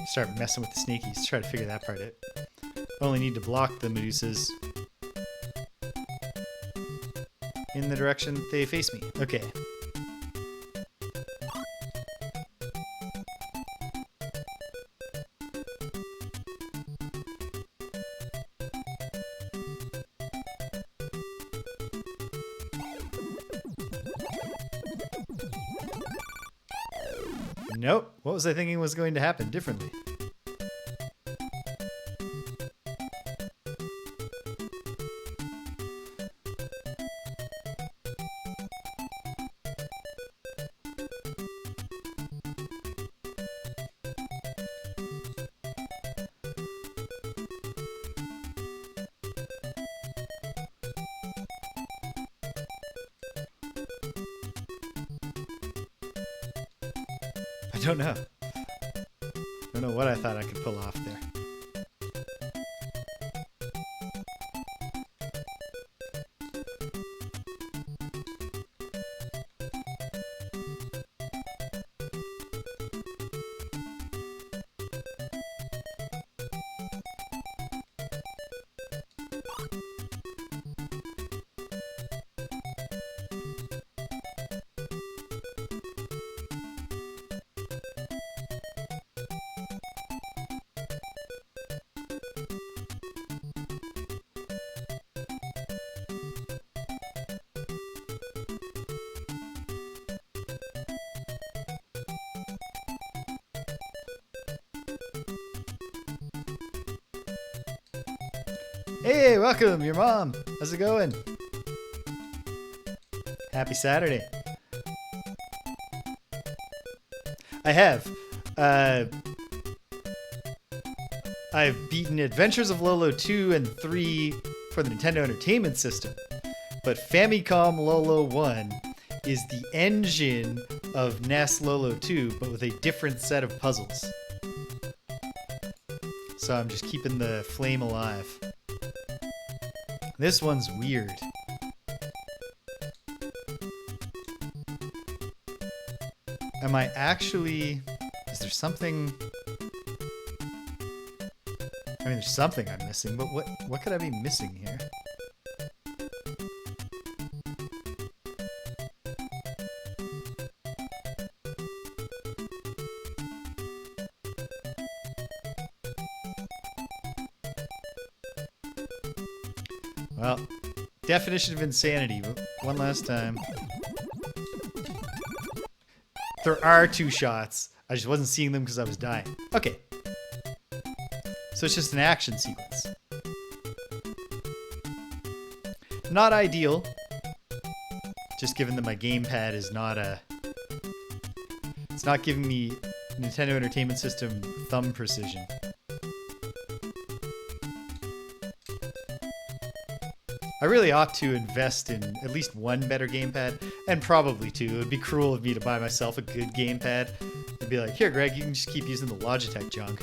start messing with the sneakies. Try to figure that part out. Only need to block the Medusas in the direction they face me. Okay. Nope. What was I thinking was going to happen differently? I don't know. I don't know what I thought I could pull off there. Hey, welcome, your mom. How's it going? Happy Saturday. I have. I've beaten Adventures of Lolo 2 and 3 for the Nintendo Entertainment System. But Famicom Lolo 1 is the engine of NES Lolo 2, but with a different set of puzzles. So I'm just keeping the flame alive. This one's weird. Am I actually... Is there something... I mean, there's something I'm missing, but what could I be missing here? Well, definition of insanity, but one last time. There are two shots. I just wasn't seeing them because I was dying. Okay. So it's just an action sequence. Not ideal. Just given that my gamepad is not a... It's not giving me Nintendo Entertainment System thumb precision. I really ought to invest in at least one better gamepad, and probably two. It would be cruel of me to buy myself a good gamepad and be like, here, Greg, you can just keep using the Logitech junk.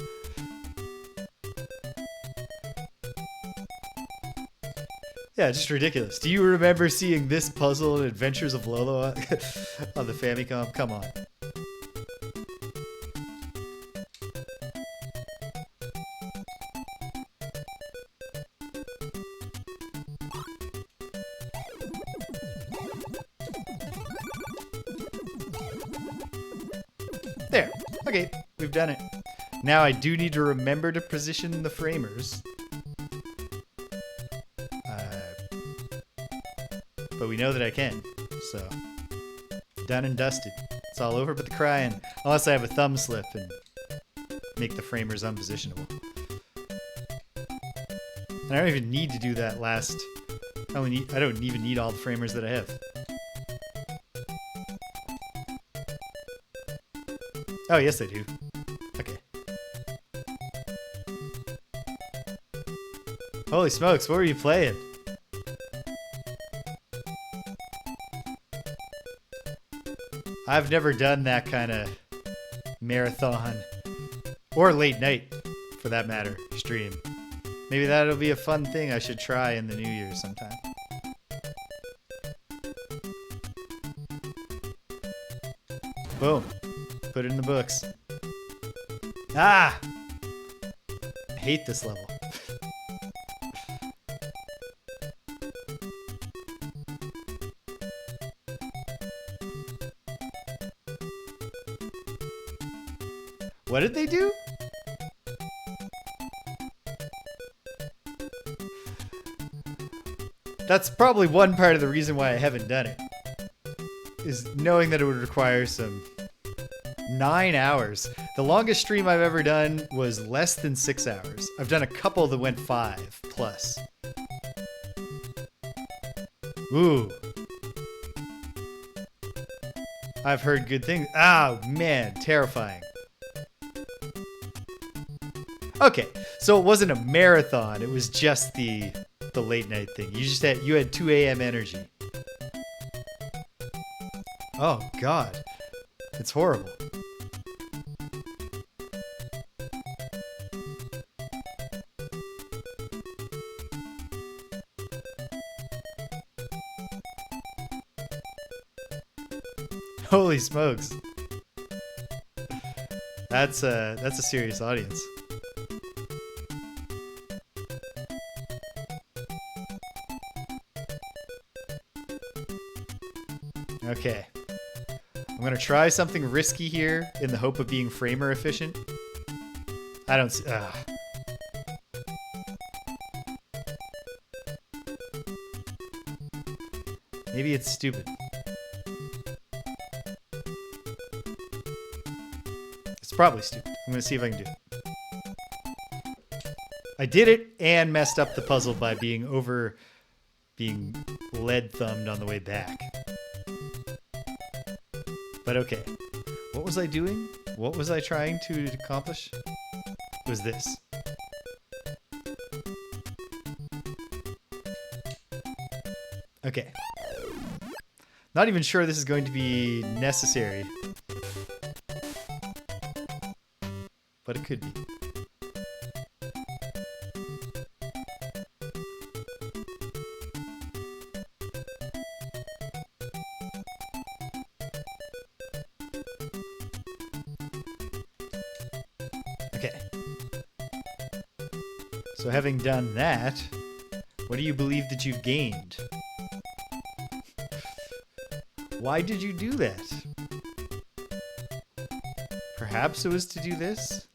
Yeah, just ridiculous. Do you remember seeing this puzzle in Adventures of Lolo on the Famicom? Come on. There. Okay, we've done it. Now I do need to remember to position the framers. But we know that I can, so done and dusted. It's all over but the crying, unless I have a thumb slip and make the framers unpositionable. And I don't even need to do that last. I don't even need all the framers that I have. Oh, yes, I do. Okay. Holy smokes, what were you playing? I've never done that kind of marathon, or late night, for that matter, stream. Maybe that'll be a fun thing I should try in the New Year sometime. Boom. put it in the books. Ah! I hate this level. What did they do? That's probably one part of the reason why I haven't done it. Is knowing that it would require some 9 hours. The longest stream I've ever done was less than 6 hours. I've done a couple that went 5 plus. Ooh. I've heard good things. Oh man, terrifying. Okay, so it wasn't a marathon. It was just the late night thing. You had 2 a.m. energy. Oh God, it's horrible. Holy smokes. That's a serious audience. Okay. I'm gonna try something risky here in the hope of being framer efficient. I don't see. Maybe it's stupid. It's probably stupid. I'm gonna see if I can do it. I did it and messed up the puzzle by being lead thumbed on the way back. But okay. What was I doing? What was I trying to accomplish? It was this. Okay. Not even sure this is going to be necessary. But it could be. Okay. So having done that, what do you believe that you've gained? Why did you do that? Perhaps it was to do this?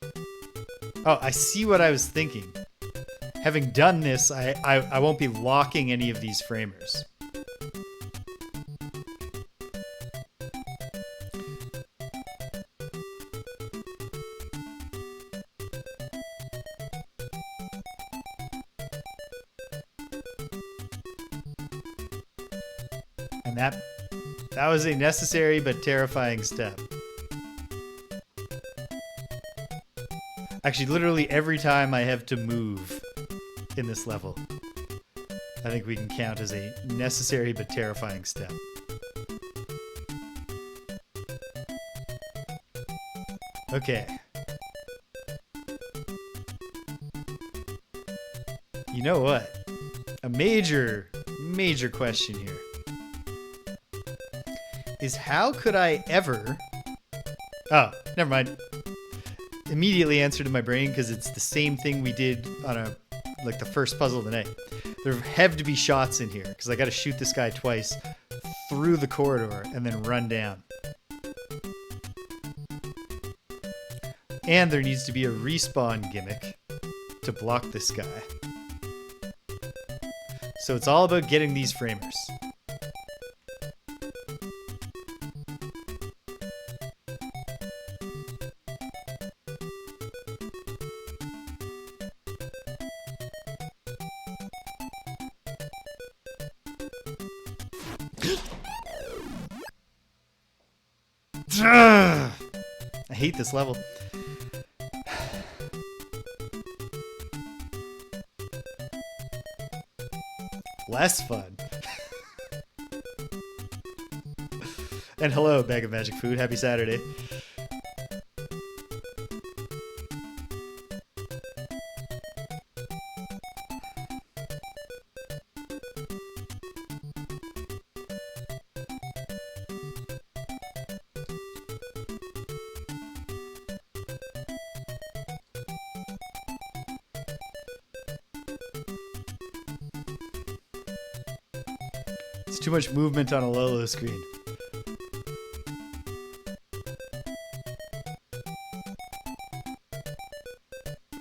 Oh, I see what I was thinking. Having done this, I won't be locking any of these framers. And that was a necessary but terrifying step. Actually, literally every time I have to move in this level, I think we can count as a necessary but terrifying step. Okay. You know what? A major question here is how could I ever... Oh, never mind. Immediately answered in my brain because it's the same thing we did on the first puzzle of the night. There have to be shots in here because I got to shoot this guy twice through the corridor and then run down. And there needs to be a respawn gimmick to block this guy. So it's all about getting these framers. I hate this level. Less fun. And hello, Bag of Magic Food. Happy Saturday. too much movement on a Lolo screen.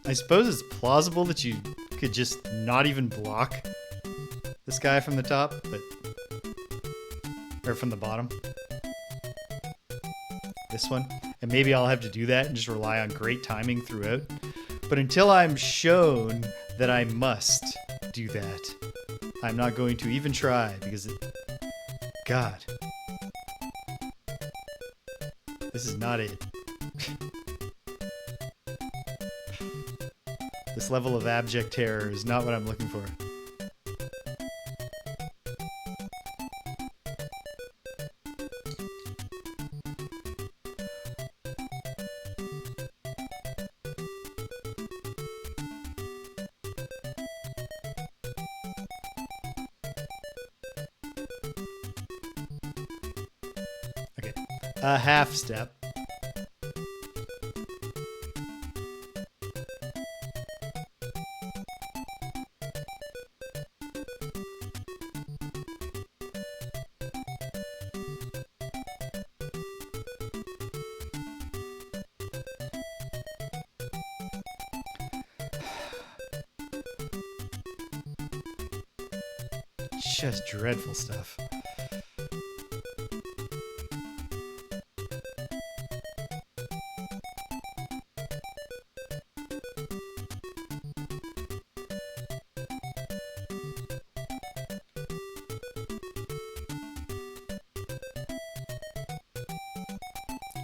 I suppose it's plausible that you could just not even block this guy from the top, or from the bottom. This one. And maybe I'll have to do that and just rely on great timing throughout. But until I'm shown that I must do that, I'm not going to even try because God. This is not it. This level of abject terror is not what I'm looking for. Okay, a half step. Just dreadful stuff.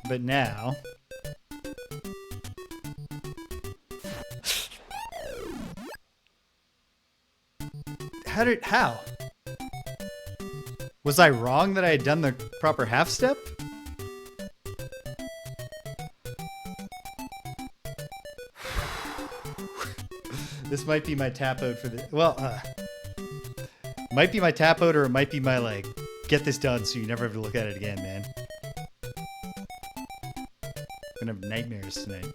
But now, how? Was I wrong that I had done the proper half step? This might be my tap out for the, might be my tap out, or it might be my, like, get this done so you never have to look at it again, man. I'm gonna have nightmares tonight.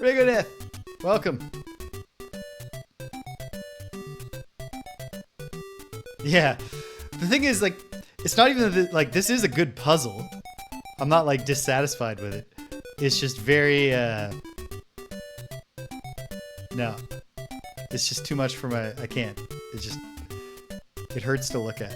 Rigodith, welcome. Yeah, the thing is, like, it's not even that, like, this is a good puzzle. I'm not, like, dissatisfied with it. It's just very, no. It's just too much for my, I can't. It hurts to look at.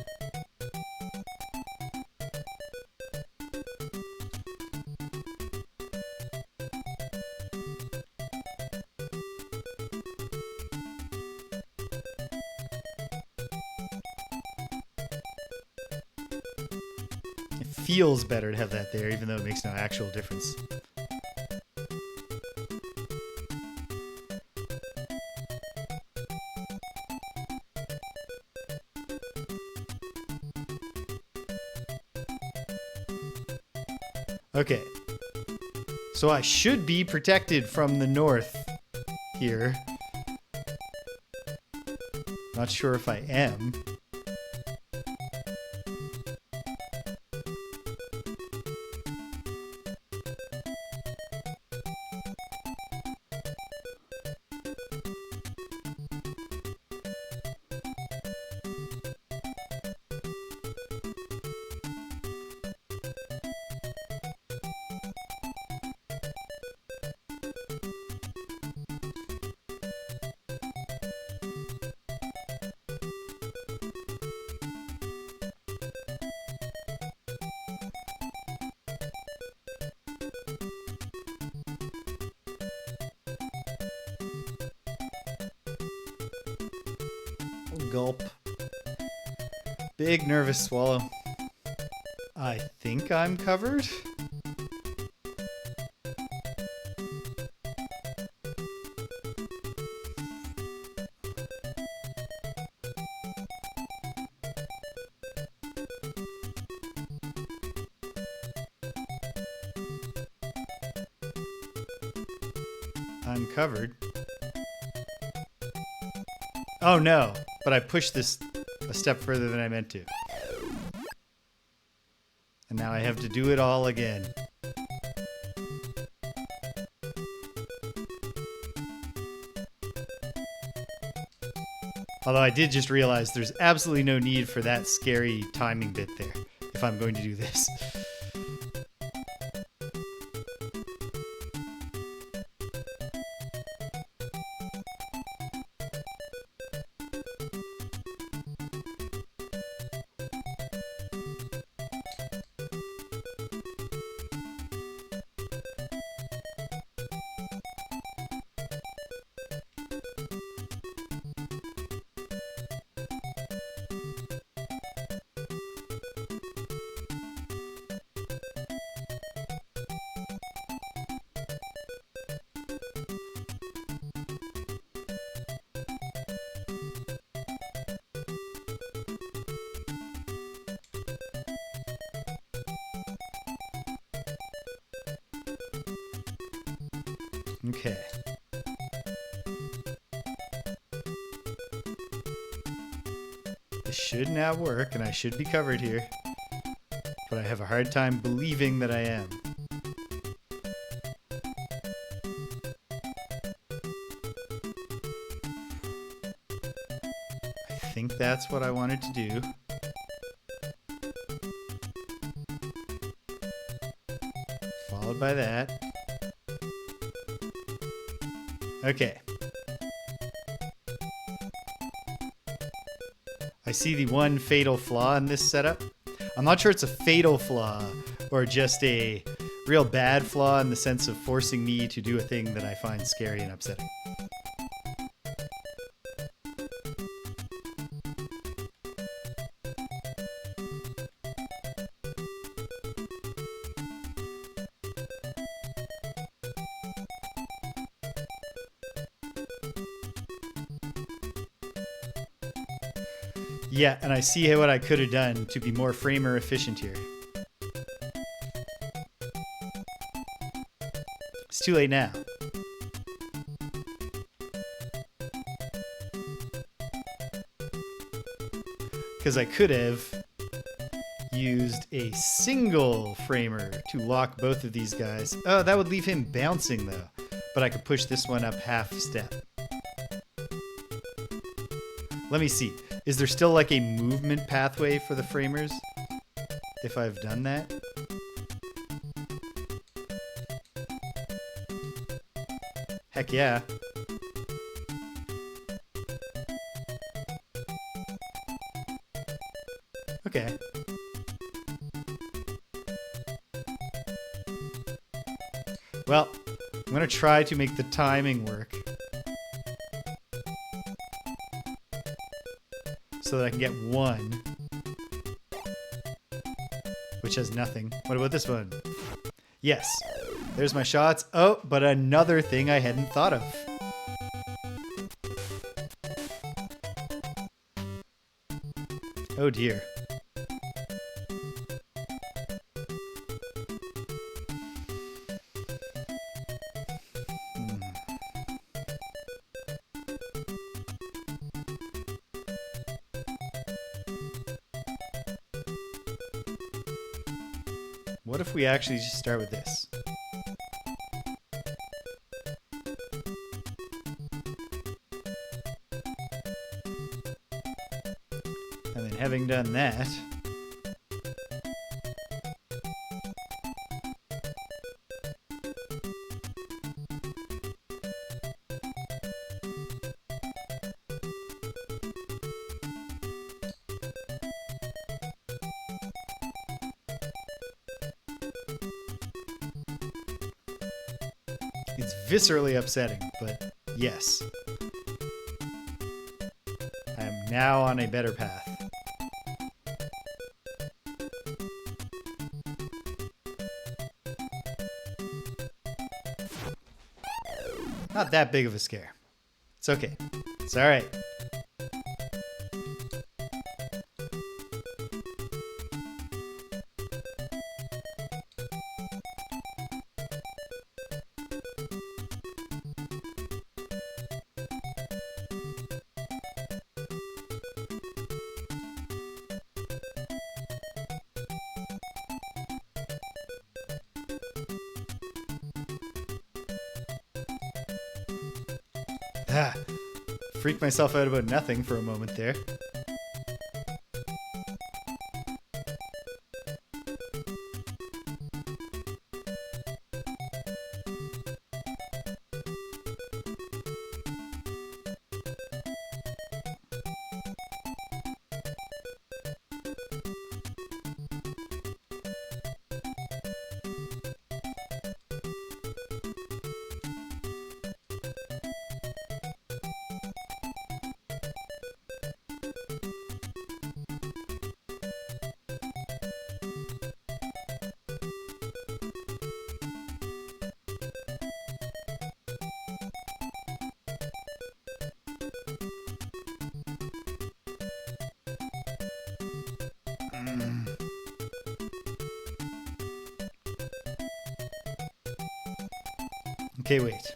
Feels better to have that there, even though it makes no actual difference. Okay. So I should be protected from the north here. Not sure if I am. gulp. Big nervous swallow. I think I'm covered. I'm covered. Oh no, but I pushed this a step further than I meant to. And now I have to do it all again. Although I did just realize there's absolutely no need for that scary timing bit there if I'm going to do this. Okay. This should now work, and I should be covered here. But I have a hard time believing that I am. I think that's what I wanted to do. Followed by that. Okay. I see the one fatal flaw in this setup. I'm not sure it's a fatal flaw or just a real bad flaw in the sense of forcing me to do a thing that I find scary and upsetting. Yeah, and I see what I could have done to be more framer efficient here. It's too late now. Because I could have used a single framer to lock both of these guys. Oh, that would leave him bouncing though. But I could push this one up half step. Let me see. Is there still like a movement pathway for the framers? If I've done that? Heck yeah. Okay. Well, I'm gonna try to make the timing work. So that I can get one. Which has nothing. What about this one? Yes. There's my shots. Oh, but another thing I hadn't thought of. Oh dear. What if we actually just start with this? And then having done that, it's viscerally upsetting, but yes. I am now on a better path. Not that big of a scare. It's okay. It's all right. Freaked myself out about nothing for a moment there. Okay, wait.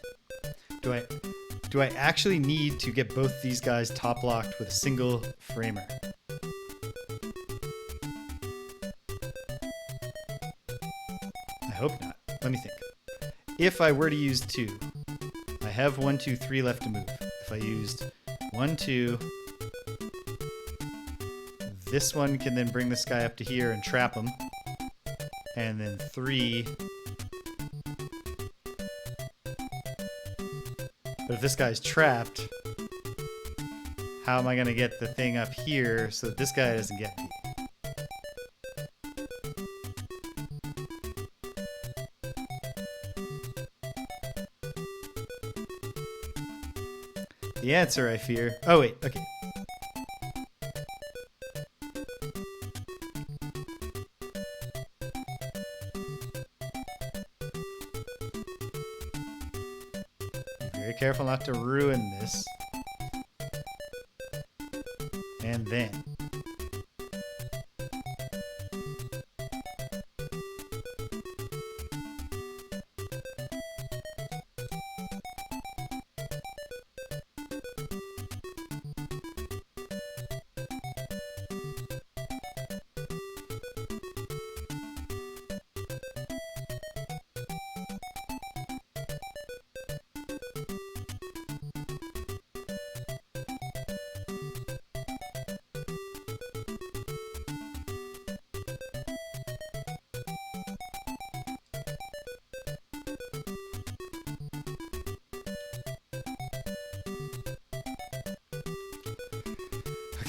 Do I actually need to get both these guys top locked with a single framer? I hope not. Let me think. If I were to use 2, I have 1, 2, 3 left to move. If I used 1, 2, this one can then bring this guy up to here and trap him. And then 3. But if this guy's trapped, how am I going to get the thing up here so that this guy doesn't get me? The answer, I fear... Oh, wait. Okay. Very careful not to ruin this. And then...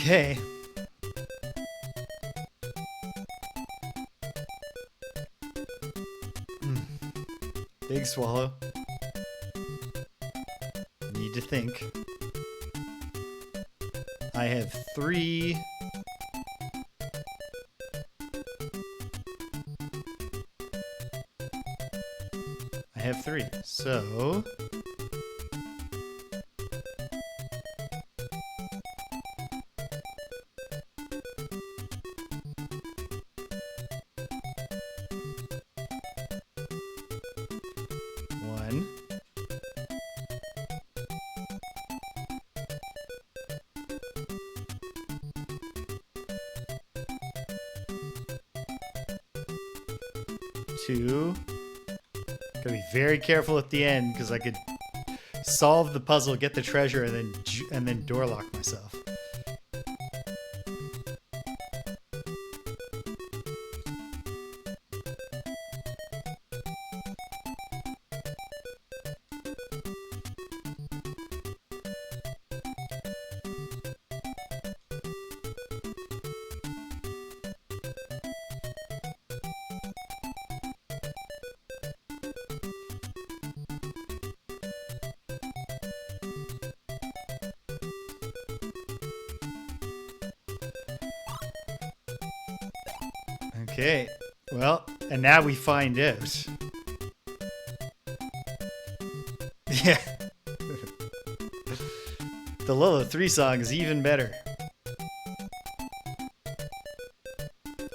Okay. Big swallow. Need to think. I have 3. I have 3. So... Two. Gotta be very careful at the end because I could solve the puzzle, get the treasure, and then door lock myself. Okay. Well, and now we find out. Yeah. The Lolo 3 song is even better.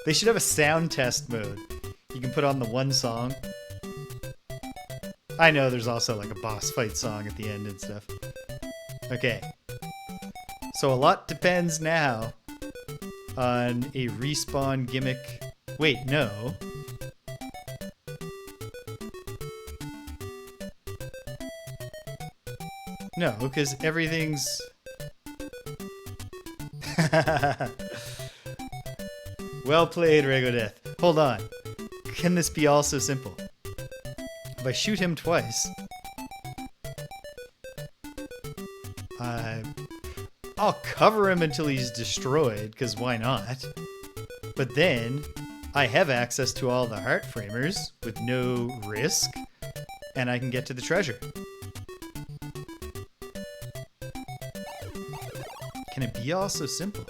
They should have a sound test mode. You can put on the one song. I know there's also like a boss fight song at the end and stuff. Okay. So a lot depends now on a respawn gimmick. Wait, no. No, because everything's... Well played, Regodeth. Hold on. Can this be all so simple? If I shoot him twice... I'll cover him until he's destroyed, because why not? But then, I have access to all the heart framers with no risk, and I can get to the treasure. Can it be all so simple?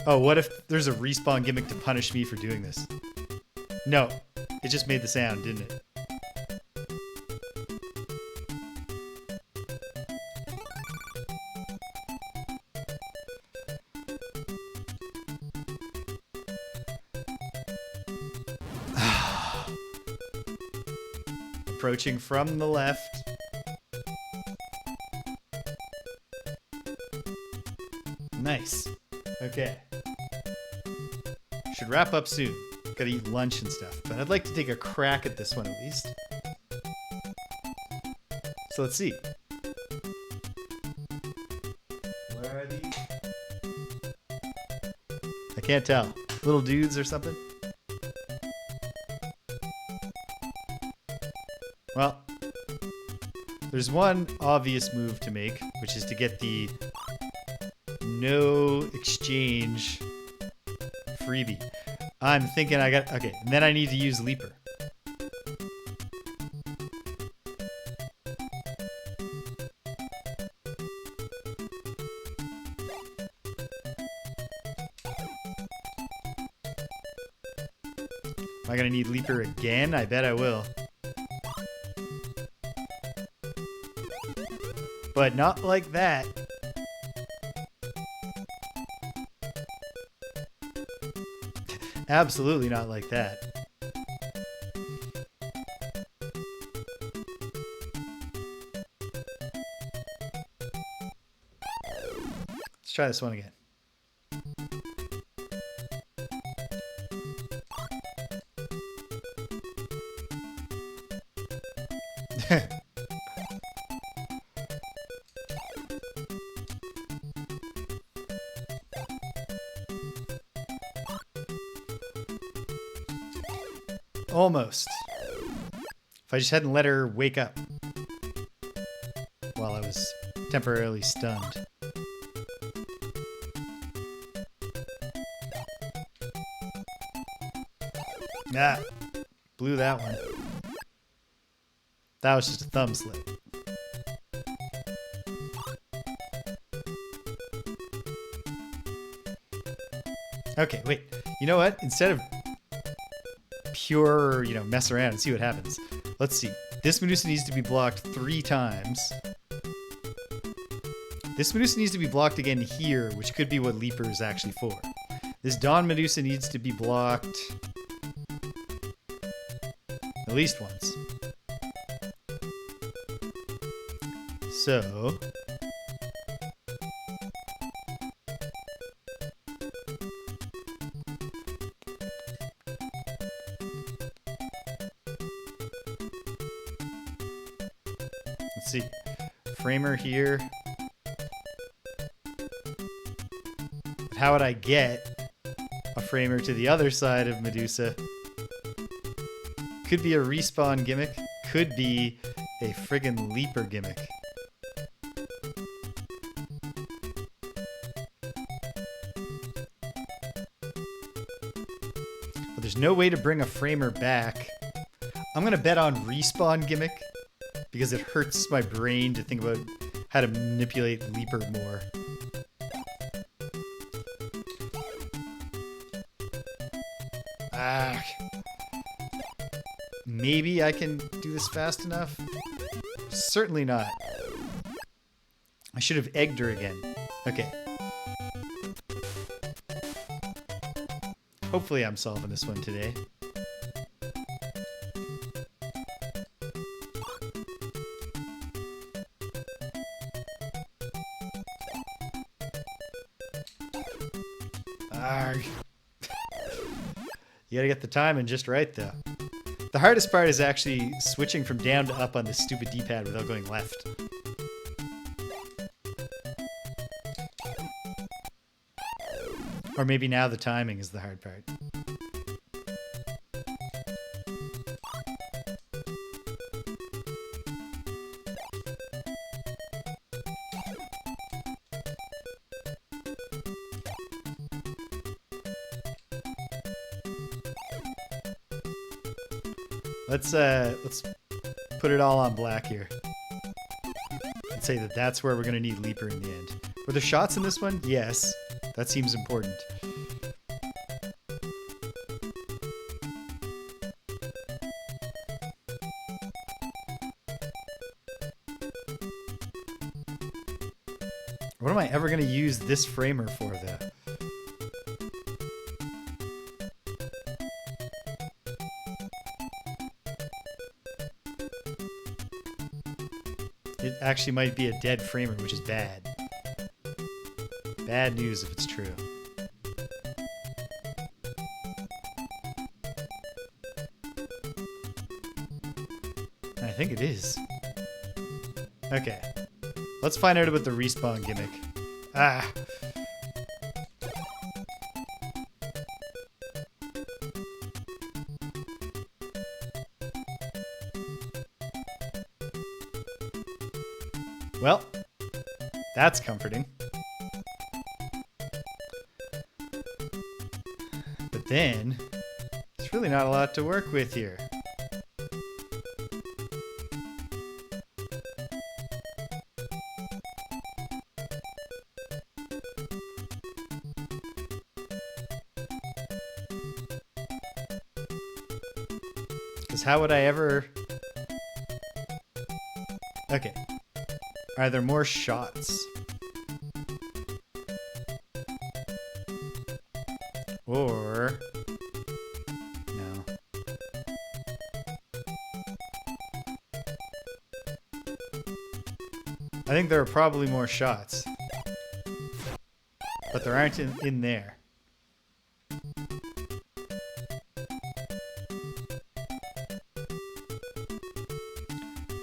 Oh, what if there's a respawn gimmick to punish me for doing this? No, it just made the sound, didn't it? Approaching from the left. Nice. Okay. Should wrap up soon. Gotta eat lunch and stuff, but I'd like to take a crack at this one at least. So let's see. Where are these? I can't tell. Little dudes or something? Well, there's one obvious move to make, which is to get the no exchange freebie. I'm thinking okay, and then I need to use Leaper. Am I gonna need Leaper again? I bet I will. But not like that. Absolutely not like that. Let's try this one again. Almost. If I just hadn't let her wake up while I was temporarily stunned. Ah, blew that one. That was just a thumb slip. Okay, wait. You know what? Instead of pure, mess around and see what happens. Let's see. This Medusa needs to be blocked 3 times. This Medusa needs to be blocked again here, which could be what Leaper is actually for. This Dons Medusa needs to be blocked at least once. So... let's see. Framer here. But how would I get a framer to the other side of Medusa? Could be a respawn gimmick. Could be a friggin' Leaper gimmick. But there's no way to bring a framer back. I'm gonna bet on respawn gimmick because it hurts my brain to think about how to manipulate Leaper more. maybe I can do this fast enough. Certainly not. I should have egged her again. Okay. Hopefully I'm solving this one today. Arrgh. You gotta get the timing just right, though. The hardest part is actually switching from down to up on this stupid D-pad without going left. Or maybe now the timing is the hard part. Let's put it all on black here. And say that that's where we're gonna need Leaper in the end. Were there shots in this one? Yes. That seems important. What am I ever gonna use this framer for, though? It actually might be a dead framer, which is bad. Bad news if it's true. I think it is. Okay. Let's find out about the respawn gimmick. Ah! Well, that's comforting. But then, there's really not a lot to work with here. Because how would I ever... Okay. Are there more shots? Or... No. I think there are probably more shots. But there aren't in there.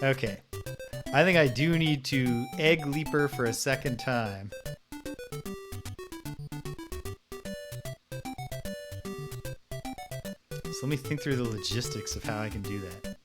Okay. I think I do need to egg Leaper for a second time. So let me think through the logistics of how I can do that.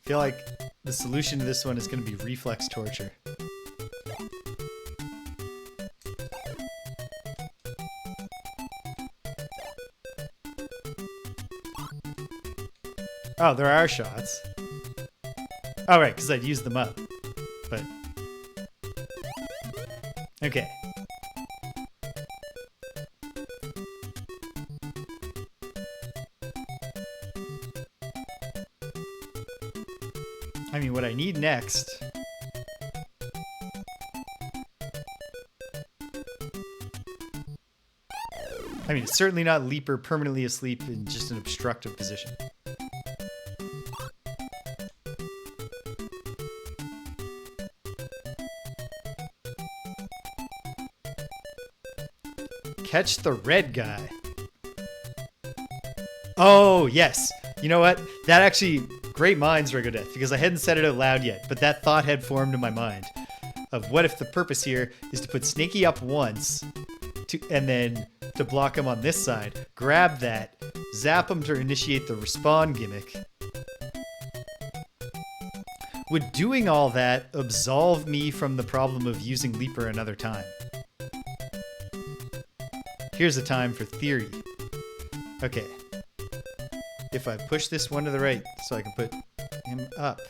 I feel like the solution to this one is going to be reflex torture. Oh, there are shots. Oh, right, because I'd used them up. But... Okay. I mean, what I need next... I mean, it's certainly not Leaper permanently asleep in just an obstructive position. Catch the red guy. Oh, yes. You know what? That actually... Great minds, Regodeth, because I hadn't said it out loud yet, but that thought had formed in my mind of what if the purpose here is to put Snaky up once and then to block him on this side, grab that, zap him to initiate the respawn gimmick. Would doing all that absolve me from the problem of using Leaper another time? Here's a time for theory. Okay. If I push this one to the right so I can put him up,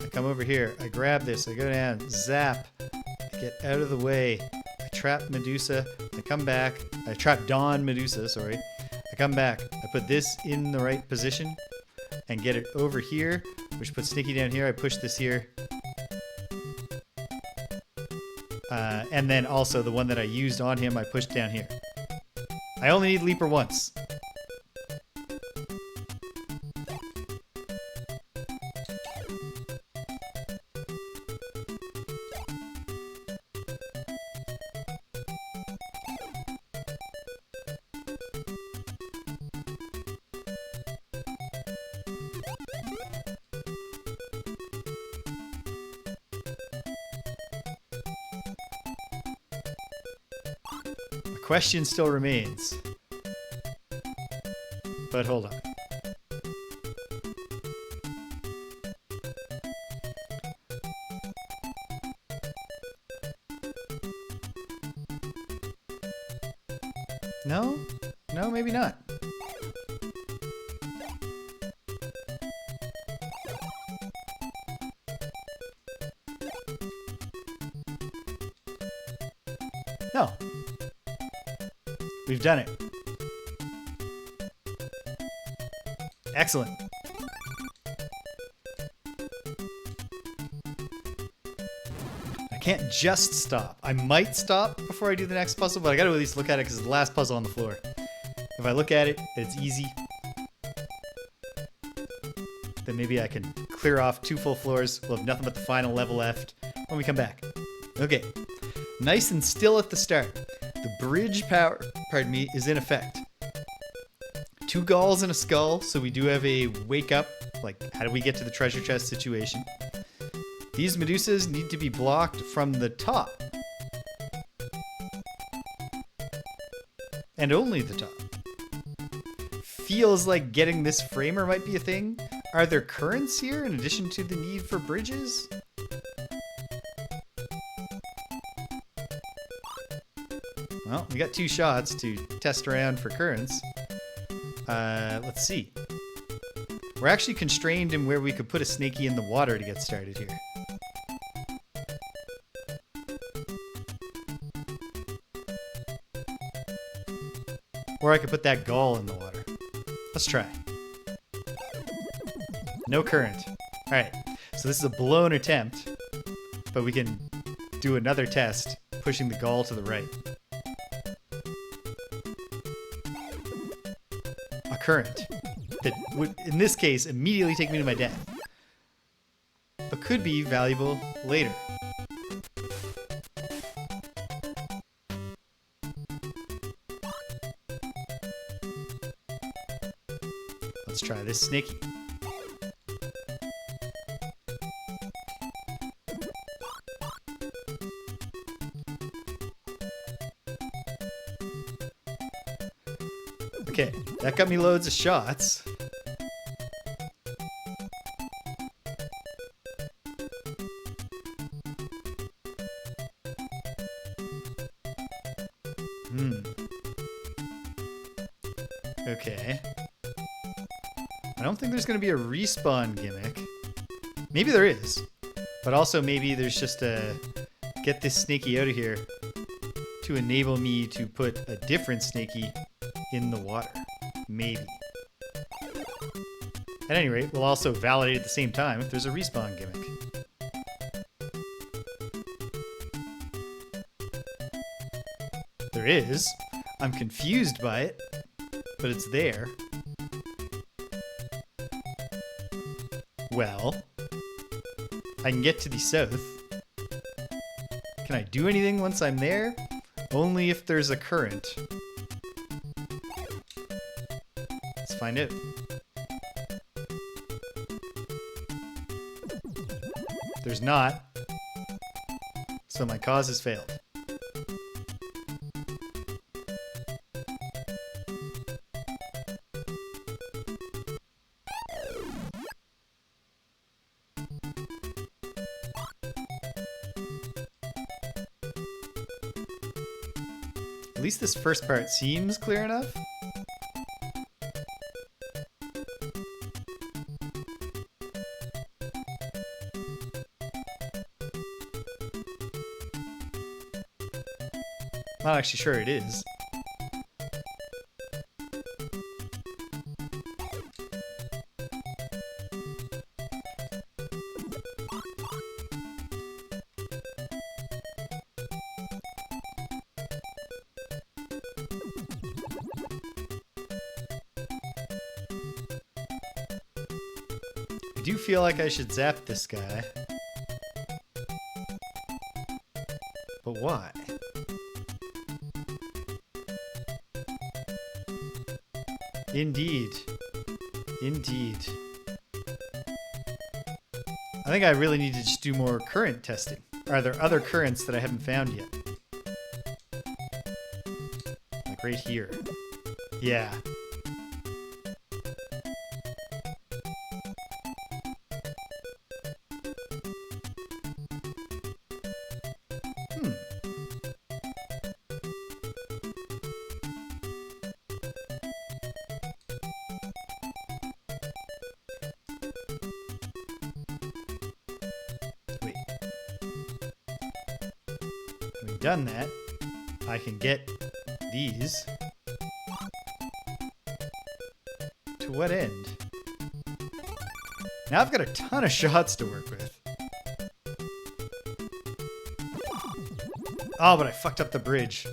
I come over here, I grab this, I go down, zap, I get out of the way, I trap Medusa, I come back, I trap Dons Medusa, sorry. I come back, I put this in the right position and get it over here, which puts Sneaky down here, I push this here. And then also the one that I used on him, I pushed down here. I only need Leaper once. Question still remains. But hold on. No? No, maybe not. No. We've done it. Excellent. I can't just stop. I might stop before I do the next puzzle, but I gotta at least look at it because it's the last puzzle on the floor. If I look at it and it's easy, then maybe I can clear off 2 full floors. We'll have nothing but the final level left when we come back. Okay. Nice and still at the start. The bridge power, pardon me, is in effect. 2 galls and a skull, so we do have a wake up, like how do we get to the treasure chest situation. These Medusas need to be blocked from the top. And only the top. Feels like getting this framer might be a thing. Are there currents here in addition to the need for bridges? Well, we got 2 shots to test around for currents. Let's see. We're actually constrained in where we could put a Snaky in the water to get started here. Or I could put that gall in the water. Let's try. No current. Alright, so this is a blown attempt, but we can do another test, pushing the gall to the right. Current that would, in this case, immediately take me to my death, but could be valuable later. Let's try this Snaky. Okay, that got me loads of shots. Okay. I don't think there's going to be a respawn gimmick. Maybe there is. But also maybe there's just a get this Snaky out of here to enable me to put a different Snaky in the water. Maybe. At any rate, we'll also validate at the same time if there's a respawn gimmick. There is. I'm confused by it, but it's there. Well, I can get to the south. Can I do anything once I'm there? Only if there's a current. Let's find out. There's not. So my cause has failed. At least this first part seems clear enough. Not actually sure it is. I do feel like I should zap this guy. But why? Indeed. Indeed. I think I really need to just do more current testing. Are there other currents that I haven't found yet? Like right here. Yeah. Done that, I can get these. To what end? Now I've got a ton of shots to work with. Oh, but I fucked up the bridge.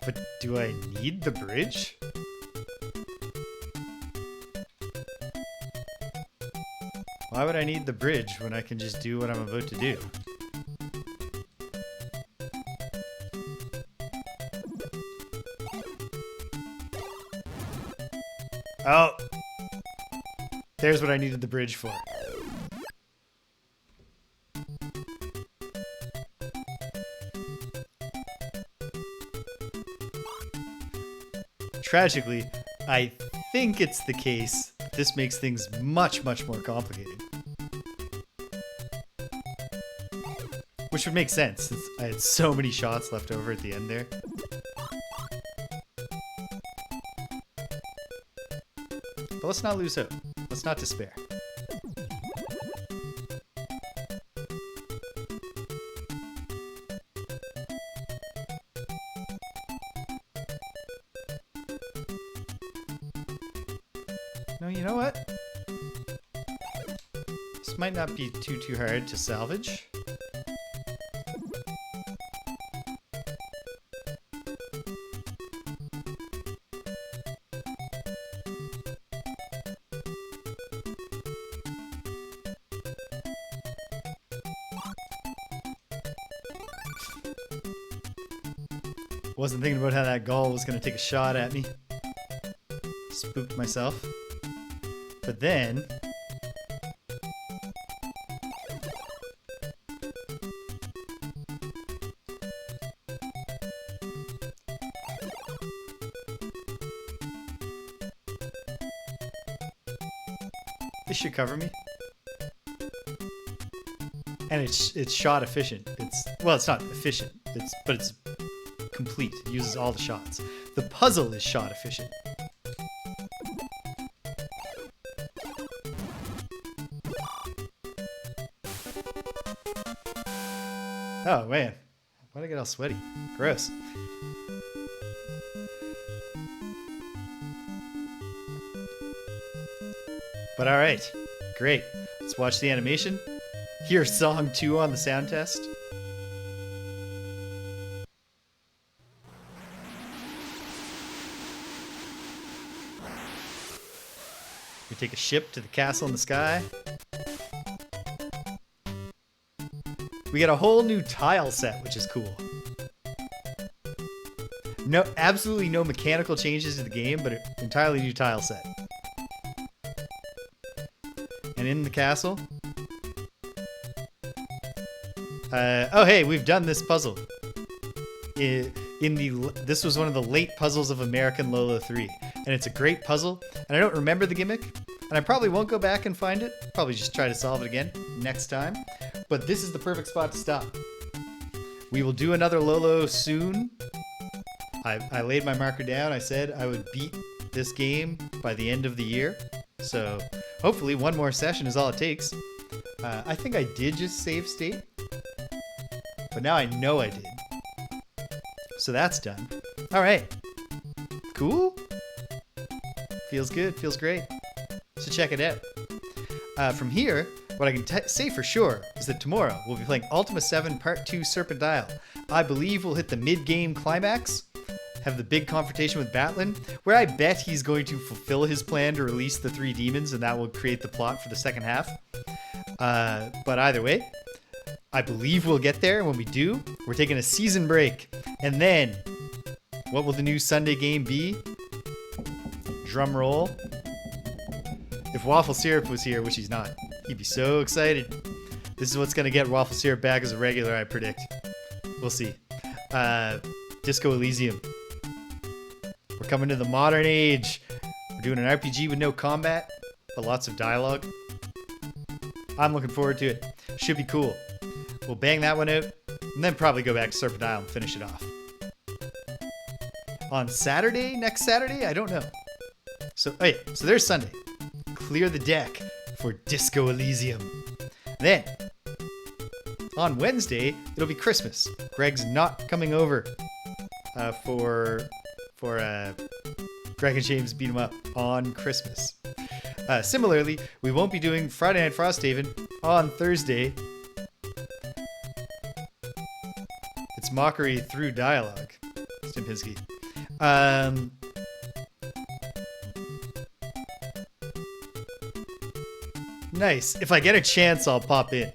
But do I need the bridge? Why would I need the bridge when I can just do what I'm about to do? Oh! There's what I needed the bridge for. Tragically, I think it's the case that this makes things much, much more complicated. Which would make sense, since I had so many shots left over at the end there. But let's not lose hope. Let's not despair. No, you know what? This might not be too hard to salvage. Wasn't thinking about how that gull was going to take a shot at me. Spooked myself. But then... this should cover me. And it's shot efficient. Well, it's not efficient. But it's complete. It uses all the shots. The puzzle is shot efficient. Oh man, why'd I get all sweaty? Gross. But all right, great. Let's watch the animation. Hear song 2 on the sound test. We take a ship to the castle in the sky. We get a whole new tile set, which is cool. No, absolutely no mechanical changes to the game, but an entirely new tile set. And in the castle... oh hey, we've done this puzzle. This was one of the late puzzles of American Lolo 3. And it's a great puzzle, and I don't remember the gimmick, and I probably won't go back and find it. Probably just try to solve it again next time. But this is the perfect spot to stop. We will do another Lolo soon. I laid my marker down. I said I would beat this game by the end of the year. So hopefully one more session is all it takes. I think I did just save state, but now I know I did. So that's done. All right. Cool. Feels good. Feels great. So check it out. From here, what I can say for sure is that tomorrow we'll be playing Ultima 7 Part 2 Serpent Isle. I believe we'll hit the mid-game climax, have the big confrontation with Batlin, where I bet he's going to fulfill his plan to release the 3 demons, and that will create the plot for the second half. But either way, I believe we'll get there, and when we do, we're taking a season break. And then, what will the new Sunday game be? Drum roll. If Waffle Syrup was here, which he's not, he'd be so excited. This is what's going to get Waffle Syrup back as a regular, I predict. We'll see. Disco Elysium. We're coming to the modern age. We're doing an RPG with no combat, but lots of dialogue. I'm looking forward to it. Should be cool. We'll bang that one out, and then probably go back to Serpent Isle and finish it off. On Saturday, next Saturday, I don't know. So there's Sunday. Clear the deck for Disco Elysium. Then, on Wednesday, it'll be Christmas. Greg's not coming over for Greg and James Beat 'em Up on Christmas. Similarly, we won't be doing Friday Night Frosthaven on Thursday. It's mockery through dialogue. Stimpinski. Nice. If I get a chance, I'll pop in.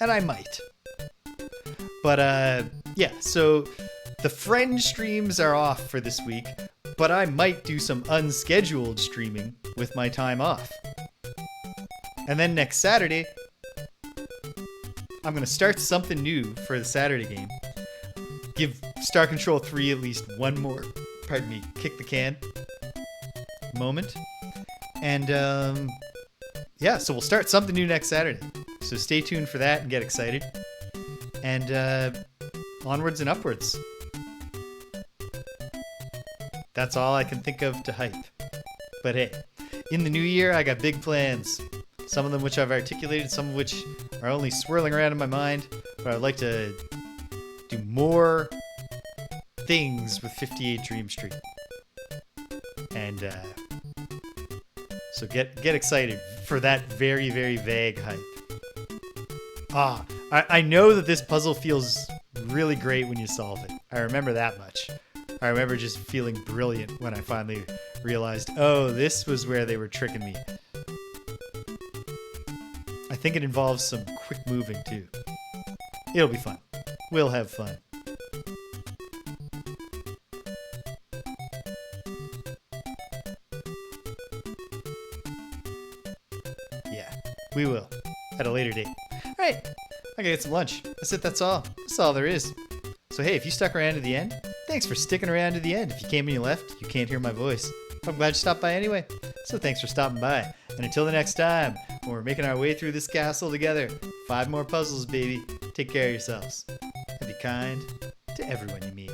And I might. But, yeah, so the friend streams are off for this week, but I might do some unscheduled streaming with my time off. And then next Saturday, I'm going to start something new for the Saturday game. Give Star Control 3 at least one more, pardon me, kick the can moment. And, yeah, so we'll start something new next Saturday. So stay tuned for that and get excited. And onwards and upwards. That's all I can think of to hype. But hey, in the new year, I got big plans. Some of them which I've articulated, some of which are only swirling around in my mind. But I'd like to do more things with 58 Dream Street. And so get excited for that very, very vague hype. I know that this puzzle feels really great when you solve it. I remember that much. I remember just feeling brilliant when I finally realized, oh, this was where they were tricking me. I think it involves some quick moving too. It'll be fun. We'll have fun. Yeah, we will. At a later date. Alright, I gotta get some lunch. That's it, that's all. That's all there is. So hey, if you stuck around to the end, thanks for sticking around to the end. If you came and you left, you can't hear my voice. But I'm glad you stopped by anyway. So thanks for stopping by. And until the next time, when we're making our way through this castle together, 5 more puzzles, baby. Take care of yourselves. And be kind to everyone you meet.